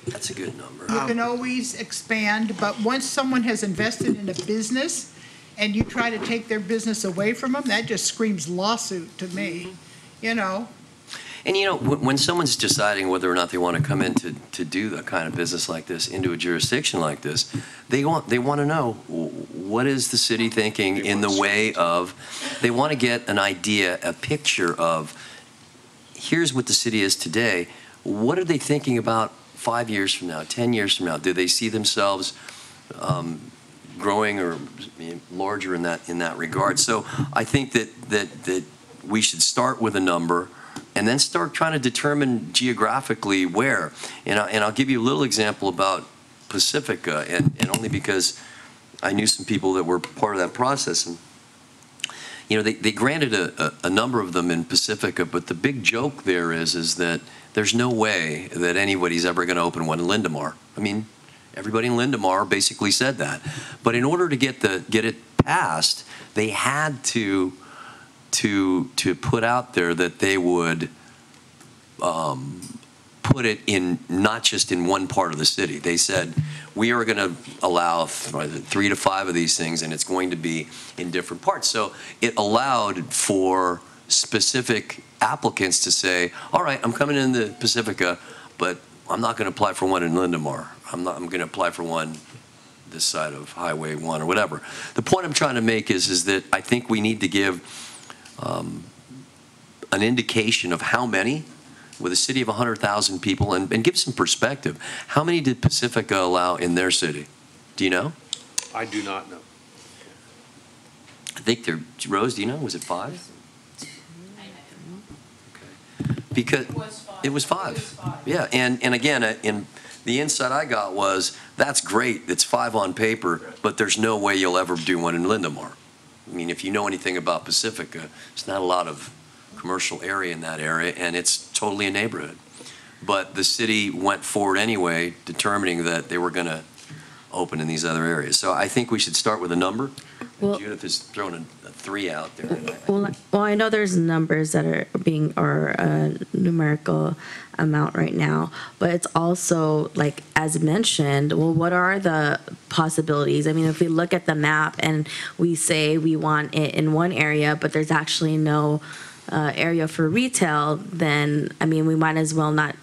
That's a good number. You can always expand, but once someone has invested in a business and you try to take their business away from them, that just screams lawsuit to me, you know? And when someone's deciding whether or not they want to come in to do a kind of business like this into a jurisdiction like this, they want to know, what is the city thinking in the way of, they want to get an idea, a picture of, here's what the city is today. What are they thinking about 5 years from now, 10 years from now? Do they see themselves growing or larger in that regard. So I think that we should start with a number and then start trying to determine geographically where. And I'll give you a little example about Pacifica, and only because I knew some people that were part of that process. And they granted a number of them in Pacifica, but the big joke there is that there's no way that anybody's ever going to open one in Lindemar. I mean, everybody in Lindemar basically said that. But in order to get it passed, they had to put out there that they would put it in not just in one part of the city. They said, we are going to allow 3 to 5 of these things, and it's going to be in different parts. So it allowed for specific applicants to say, all right, I'm coming in the Pacifica, but I'm not going to apply for one in Lindemar. I'm going to apply for one this side of Highway 1 or whatever. The point I'm trying to make is that I think we need to give an indication of how many, with a city of 100,000 people, and give some perspective. How many did Pacifica allow in their city? Do you know? I do not know. I think Rose, do you know? Was it 5? Because it was five. Yeah, and again, in the insight I got was, that's great, it's 5 on paper, but there's no way you'll ever do one in Lindemar. I mean, if you know anything about Pacifica, it's not a lot of commercial area in that area, and it's totally a neighborhood. But the city went forward anyway, determining that they were going to open in these other areas. So I think we should start with a number. Well, Judith is throwing a 3 out there. Well, I know there's numbers that are or a numerical amount right now, but it's also, like, as mentioned, well, what are the possibilities? I mean, if we look at the map and we say we want it in one area, but there's actually no area for retail, then, I mean, we might as well not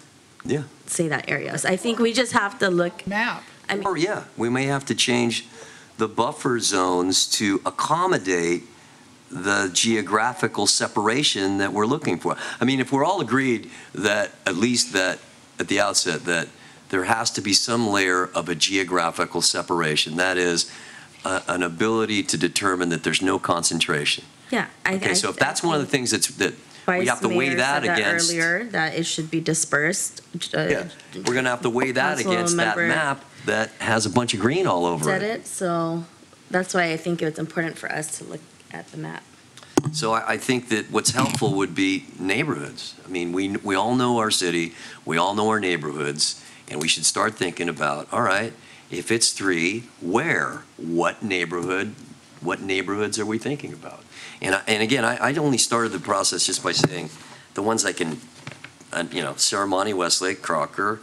say that area. So I think we just have to look. Map. Or we may have to change the buffer zones to accommodate the geographical separation that we're looking for. I mean, if we're all agreed that, at least that at the outset, that there has to be some layer of a geographical separation, that is an ability to determine that there's no concentration. Yeah. Okay, so if that's one of the things that we have to weigh that against. Earlier, that it should be dispersed. We're going to have to weigh that against that map that has a bunch of green all over said it. So that's why I think it's important for us to look at the map. So I think that what's helpful would be neighborhoods. I mean, we all know our city, we all know our neighborhoods, and we should start thinking about, all right, if it's 3, where? What neighborhoods are we thinking about? And again, I only started the process just by saying the ones I can, Serramonte, Westlake, Crocker,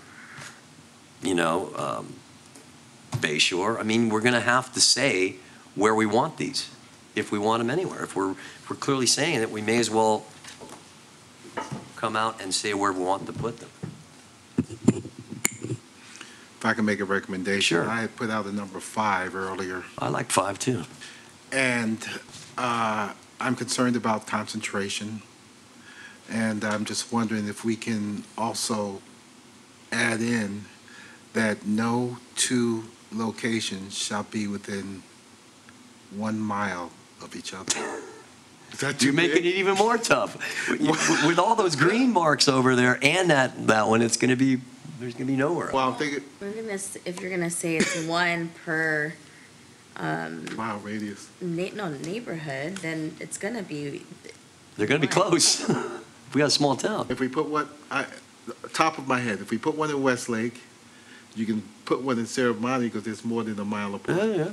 Bayshore. I mean, we're going to have to say where we want these, if we want them anywhere. If we're clearly saying that, we may as well come out and say where we want to put them. If I can make a recommendation. Sure. I had put out a number 5 earlier. I like 5 too. And I'm concerned about concentration. And I'm just wondering if we can also add in that no 2 locations shall be within 1 mile of each other. Is that too You're making it even more tough. With all those green marks over there and that one, there's going to be nowhere. Well, I'm thinking. If you're gonna say it's 1 per mile radius. Neighborhood, then it's gonna be. They're going to be close. We got a small town. If we put one, top of my head, if we put one in Westlake, you can put one in Serramonte because it's more than a mile apart. Yeah.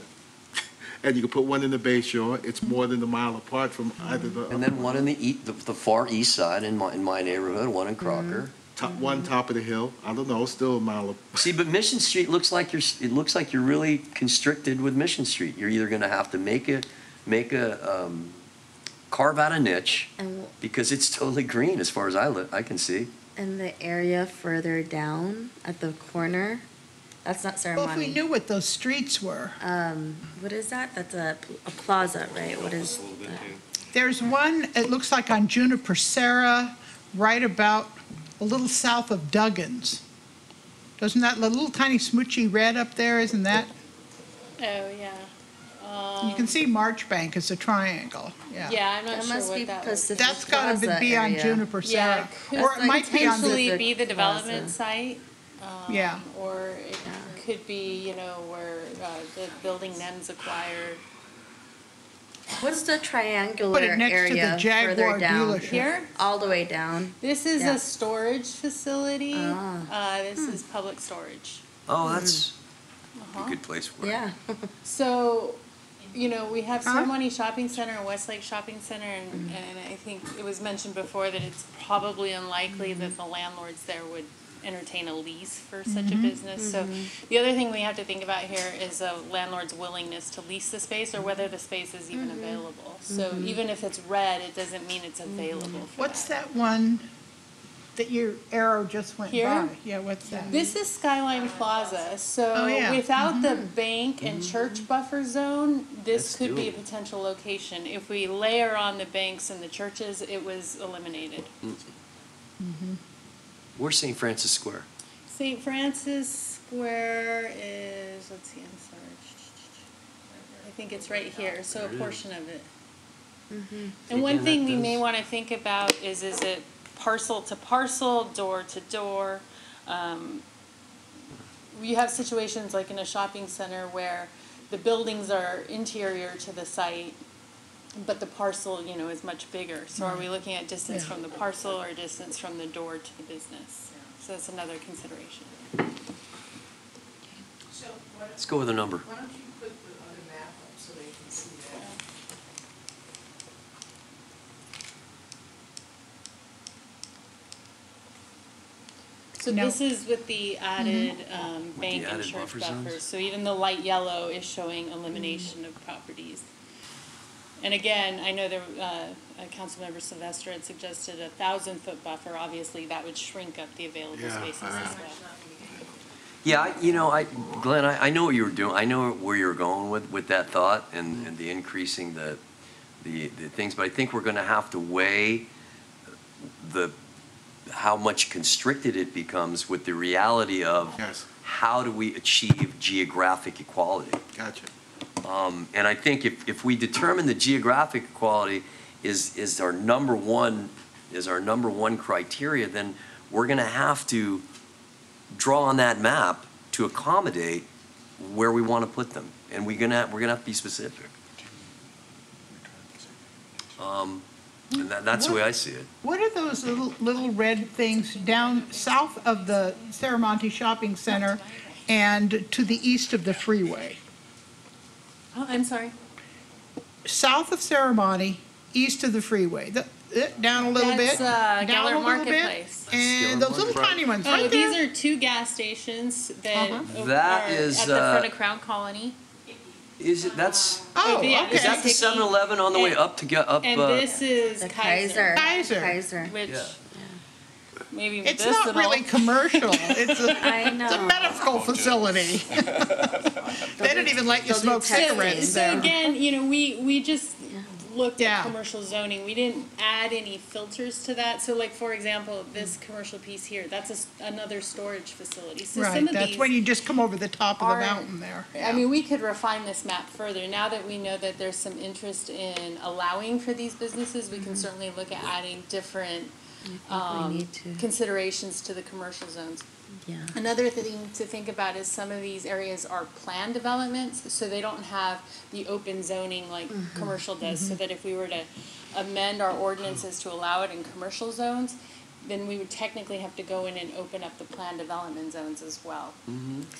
And you can put one in the Bayshore, it's more than a mile apart from either the. And then one in the far east side in my neighborhood, one in Crocker. One top of the hill, I don't know, still a mile apart. See, but Mission Street looks like you're really constricted with Mission Street. You're either going to have to make a carve out a niche, because it's totally green as far as I can see. And the area further down at the corner, that's not Serramonte. Well, if we knew what those streets were. What is that? That's a plaza, right? What is that? There's one, it looks like on Juniper Serra, right about a little south of Duggins. Doesn't that little tiny smoochy red up there, isn't that? yeah. You can see Marchbank as a triangle, yeah. Yeah, I'm not That sure must be what that was. Pacific That's gotta Plaza be on area. Juniper Yeah, Serra. could Or it might be on potentially the, be the development Plaza. site. Yeah. Or it could be, you know, where the building NEM's acquired. What's the triangular Put it next to the area Jaguar further down? dealership. Here? All the way down. This is Yeah. a storage facility. Ah. This is public storage. Oh, that's a Uh-huh. good place for it. Yeah. So, you know, we have Ceremony Shopping Center and Westlake Shopping Center, and I think it was mentioned before that it's probably unlikely that the landlords there would entertain a lease for such a business. So the other thing we have to think about here is a landlord's willingness to lease the space or whether the space is even available. So even if it's red, it doesn't mean it's available for what's that one that your arrow just went Here? by? Yeah, what's that? This is Skyline Plaza, so Oh, yeah. without the bank and church buffer zone, this That's could be a doable. potential location. If we layer on the banks and the churches, it was eliminated. Where's St. Francis Square? St. Francis Square is, let's see, I'm sorry. I think it's right here, so a portion of it. And one Again, thing that we may does- want to think about is it parcel to parcel, door to door? You have situations like in a shopping center where the buildings are interior to the site, but the parcel, you know, is much bigger. So are we looking at distance from the parcel or distance from the door to the business? So that's another consideration. Let's go with a number. Why don't you put the other map up so they can see that? So No. this is with the added bank the and added church buffer zones? buffers. So even the light yellow is showing elimination of properties. And again, I know there, Councilmember Sylvester had suggested a 1,000-foot buffer. Obviously, that would shrink up the available Yeah, spaces as well. Yeah, Glenn, I know what you were doing. I know where you're going with that thought and the increasing the things, but I think we're going to have to weigh how much constricted it becomes with the reality of Yes. how do we achieve geographic equality. Gotcha. And I think if we determine the geographic equality is our number one criteria, then we're going to have to draw on that map to accommodate where we want to put them, and we're gonna have to be specific. And that's the way I see it. What are those little red things down south of the Serramonte Shopping Center and to the east of the freeway? Oh, I'm sorry. South of Serramonte, east of the freeway, down a little bit. That's down Geller a little bit, Marketplace. and those little tiny ones Oh, right these there. are two gas stations that That are is, at the front of Crown Colony. Is it, that's, Oh, Yeah, okay. is that the 7-Eleven on the way And- up to get up? And this is The Kaiser. Kaiser. Which, Yeah. maybe It's this not little. really commercial. It's I a know. medical facility. They don't even let you They'll do smoke testing. cigarettes So there. again, you know, we just looked Yeah. at commercial zoning. We didn't add any filters to that. So like, for example, this commercial piece here, that's another storage facility. So some Right, of that's these when you just come over the top of the aren't- mountain there. I mean, we could refine this map further. Now that we know that there's some interest in allowing for these businesses, we can certainly look at adding different need to. considerations to the commercial zones. Yeah. Another thing to think about is some of these areas are planned developments, so they don't have the open zoning like commercial does. So that if we were to amend our ordinances to allow it in commercial zones, then we would technically have to go in and open up the planned development zones as well.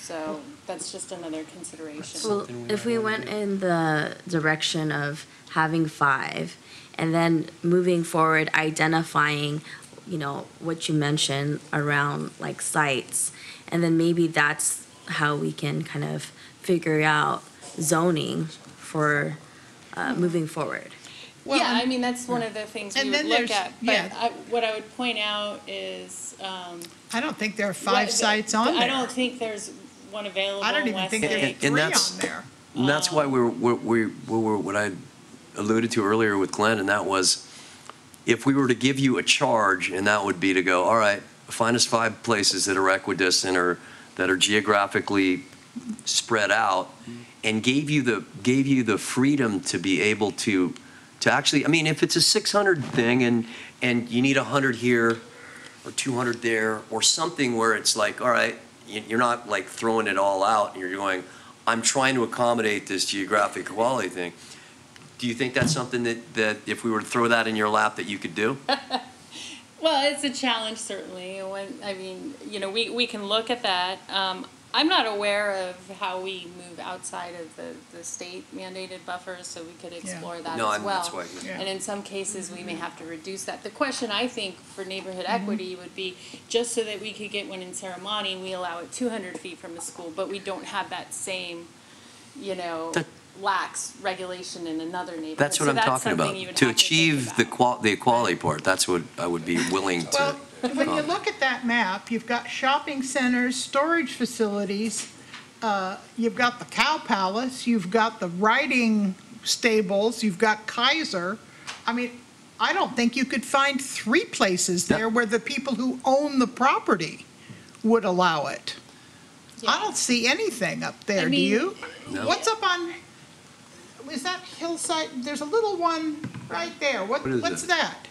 So that's just another consideration. Well, if we went in the direction of having 5 and then moving forward, identifying, you know, what you mentioned around like sites, and then maybe that's how we can kind of figure out zoning for moving forward. Well, Yeah, and- I mean, that's one of the things we And would then look there's- at. yeah. But what I would point out is, I don't think there are 5 sites on there. I don't think there's one available I don't in even think Westlake. there's And 3 that's- on there. And that's why we're what I alluded to earlier with Glenn, and that was, if we were to give you a charge, and that would be to go, all right, find us 5 places that are equidistant or that are geographically spread out and gave you the freedom to be able to actually, I mean, if it's a 600 thing and you need 100 here or 200 there or something where it's like, all right, you're not like throwing it all out and you're going, I'm trying to accommodate this geographic equality thing. Do you think that's something that if we were to throw that in your lap that you could do? Well, it's a challenge, certainly. We can look at that. I'm not aware of how we move outside of the state mandated buffers, so we could explore that as well. That's why, yeah. And in some cases, we may have to reduce that. The question, I think, for neighborhood equity would be, just so that we could get one in Serramonte, we allow it 200 feet from the school, but we don't have that same, lax regulation in another neighborhood. That's what I'm talking about. To achieve the equality part, that's what I would be willing to. Well, when you look at that map, you've got shopping centers, storage facilities, you've got the Cow Palace, you've got the riding stables, you've got Kaiser. I mean, I don't think you could find 3 places there where the people who own the property would allow it. I don't see anything up there, do you? No. What's up on, is that Hillside? There's a little one right there. What's that?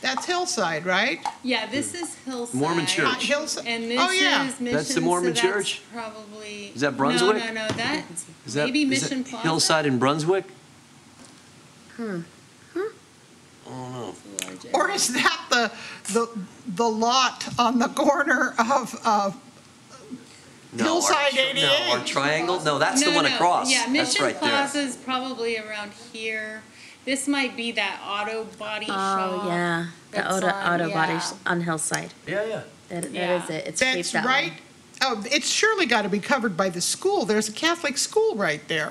That's Hillside, right? Yeah, this is Hillside. Mormon Church. Hillside. And this Oh, yeah. is Mission. That's the Mormon so Church? That's probably. Is that Brunswick? No, that Is that, maybe is Mission that Plaza. Hillside in Brunswick? Or is that the lot on the corner of Hillside 88? No, our triangle? No, that's the one across. Yeah, That's Mission right there. Plaza is probably around here. This might be that auto body shop. Oh, yeah, the that's auto on- body yeah. on Hillside. Yeah. That Yeah. is it. It's That's shaped that right. way. Oh, it's surely got to be covered by the school. There's a Catholic school right there.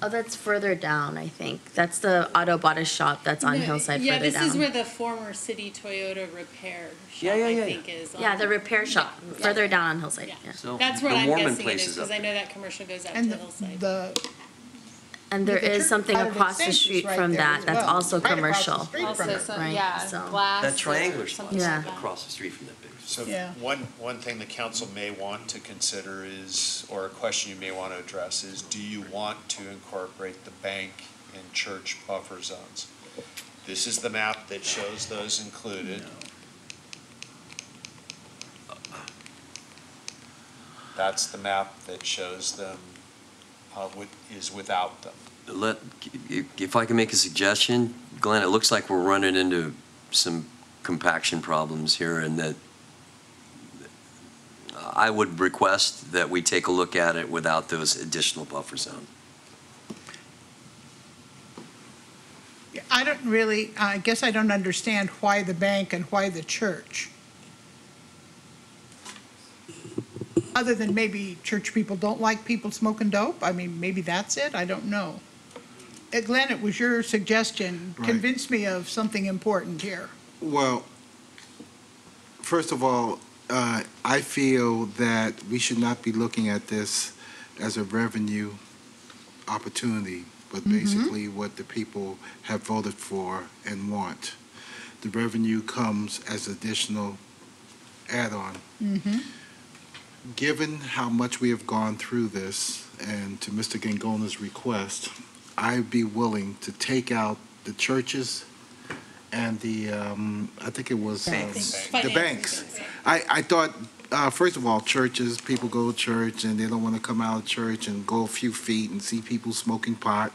Oh, that's further down, I think. That's the auto body shop that's on No, Hillside yeah, further this down. is where the former City Toyota repair shop, Yeah, I yeah. think, is. Yeah, the repair shop, further down on Hillside, yeah. So That's what the I'm Mormon guessing it place is, is because up I know that commercial goes out And to Hillside. And there The is church something Latter-day across the Saints is street right from there that, as that's well, also right across the commercial. street from Also, it. so, Right, yeah, so- glass. That triangular or spot something Yeah. like that. across the street from that big. So Yeah. one thing the council may want to consider is, or a question you may want to address is, do you want to incorporate the bank and church buffer zones? This is the map that shows those included. That's the map that shows them, is without them. If I can make a suggestion, Glenn, it looks like we're running into some compaction problems here, and that I would request that we take a look at it without those additional buffer zones. I guess I don't understand why the bank and why the church. Other than maybe church people don't like people smoking dope? I mean, maybe that's it? I don't know. Glenn, it was your suggestion. Right. Convince me of something important here. Well, first of all, I feel that we should not be looking at this as a revenue opportunity, but basically what the people have voted for and want. The revenue comes as additional add-on. Given how much we have gone through this, and to Mr. Gangona's request, I'd be willing to take out the churches and the, I think it was, the banks. I thought, first of all, churches, people go to church and they don't want to come out of church and go a few feet and see people smoking pot.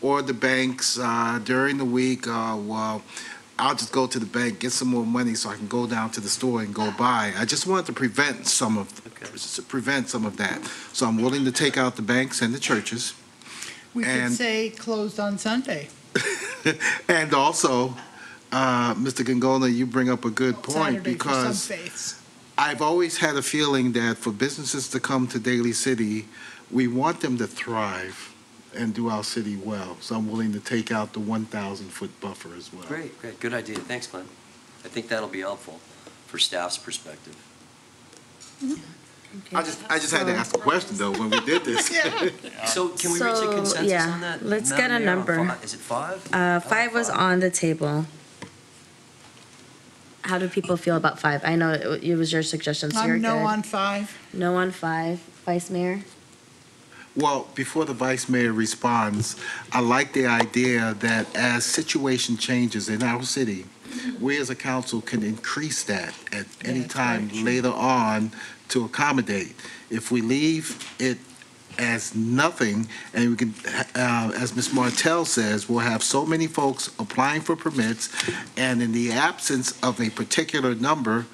Or the banks, during the week, well, I'll just go to the bank, get some more money so I can go down to the store and go buy. I just wanted to prevent some of that. So I'm willing to take out the banks and the churches. We could say closed on Sunday. And also, Mr. Gangona, you bring up a good point, Saturday for some because faiths. I've always had a feeling that for businesses to come to Daly City, we want them to thrive and do our city well. So I'm willing to take out the 1,000-foot buffer as well. Great, good idea. Thanks, Glenn. I think that'll be helpful for staff's perspective. I just had to ask a question, though, when we did this. So can we reach a consensus yeah, on that? let's Madam get a Mayor, on number. Is it 5? 5 was on the table. how do people feel about 5? I know it was your suggestion, so you're I'm good. no on 5. No on 5. Vice Mayor? Well, before the vice mayor responds, I like the idea that as situation changes in our city, we as a council can increase that at any that's time very true. later on to accommodate. If we leave it as nothing, and we can, as Ms. Martell says, we'll have so many folks applying for permits, and in the absence of a particular number,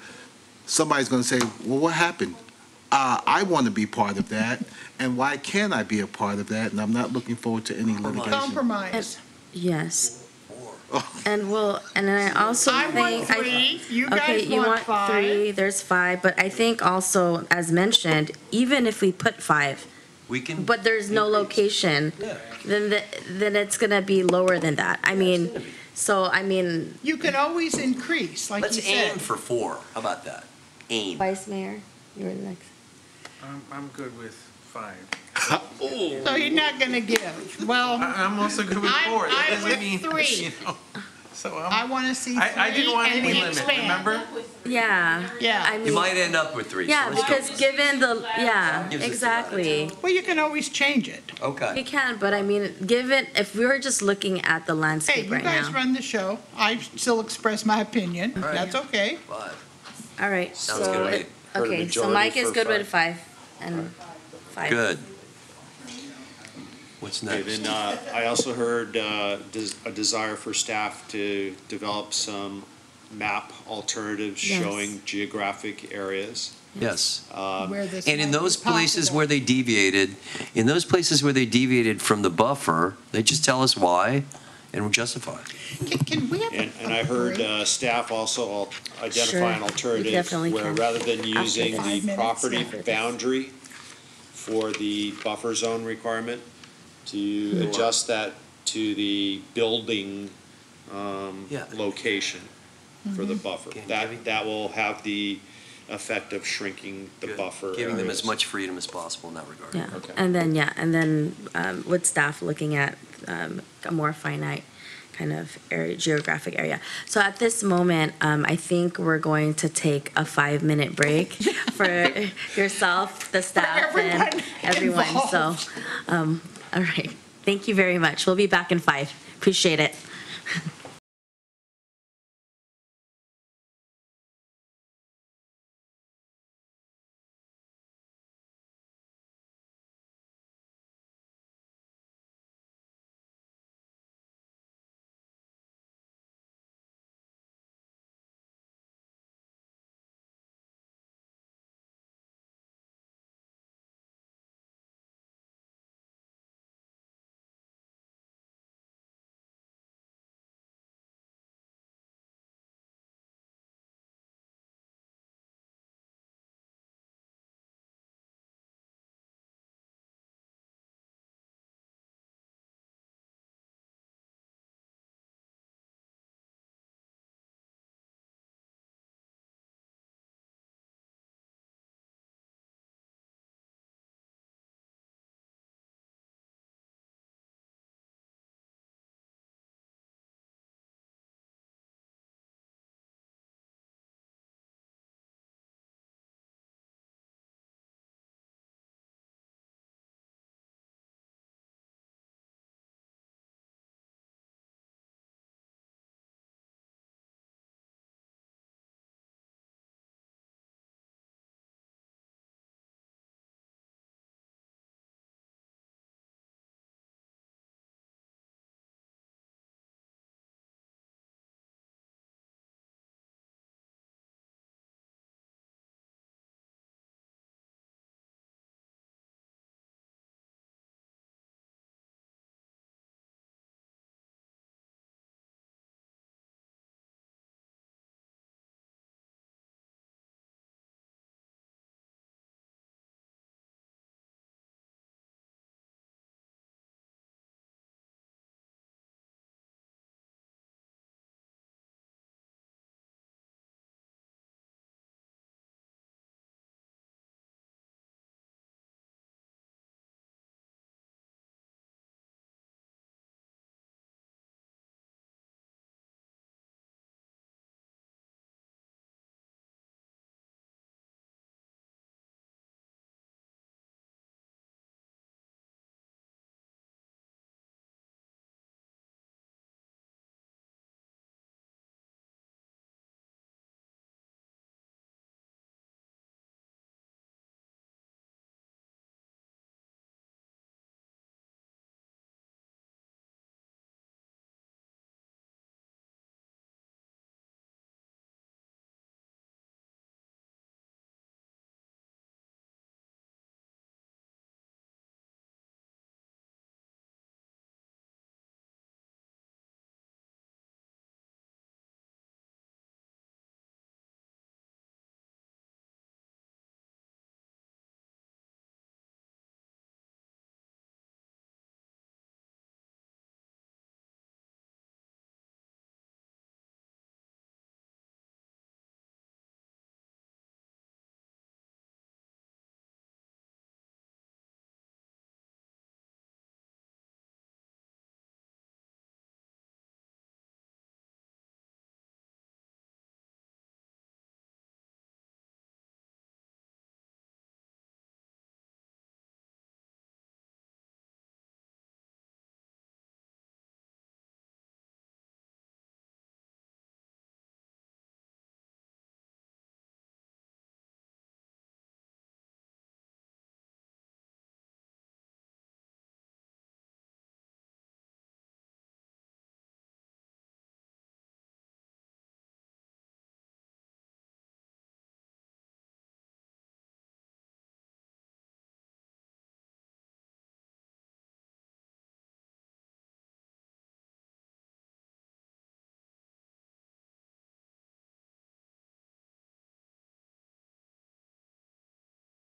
somebody's going to say, well, what happened? I want to be part of that, and why can't I be a part of that? And I'm not looking forward to any litigation. Compromise. Yes. And then I also I want think. 3, you Okay, guys you want 5. 3, there's 5, but I think also, as mentioned, even if we put 5, We can. but there's no location, then it's gonna be lower than that. I mean, You can always increase, like you Let's said. aim for 4. How about that? Aim. Vice Mayor, you're the next. I'm good with 5. So you're not gonna give. Well, I'm also good with 4. I'm That doesn't with mean, 3. you know, so I want to see 3 I didn't want and any we limit, expand. remember? Yeah. Yeah. I mean, You might end up with 3. so yeah, let's go. because given the, yeah, Gives us the exactly. Well, you can always change it. You Okay. can, but I mean, given, if we were just looking at the Hey, landscape you right guys now. run the show. I still express my opinion. right. That's okay. 5. All right, Sounds so, good to me. okay, so majority Mike is for good with 5. 5 and 5. Good. What's Okay, next? then I also heard a desire for staff to develop some map alternatives Yes. showing geographic areas. Yes. Where this And in might those be places possible. where they deviated, from the buffer, they just tell us why, and we're justified. Can we have And I heard staff also identify an Sure, we alternative definitely where can. rather than using 5 the minutes, property yeah. boundary for the buffer zone requirement, to adjust that to the building Yeah. location for the buffer. Okay, That will have the effect of shrinking the Good. buffer Giving them areas. as much freedom as possible in that regard. Yeah, Okay. and then with staff looking at a more finite kind of area, geographic area. So at this moment, I think we're going to take a 5-minute break for yourself, the staff, and everyone. So, involved. all right, thank you very much. We'll be back in 5. Appreciate it.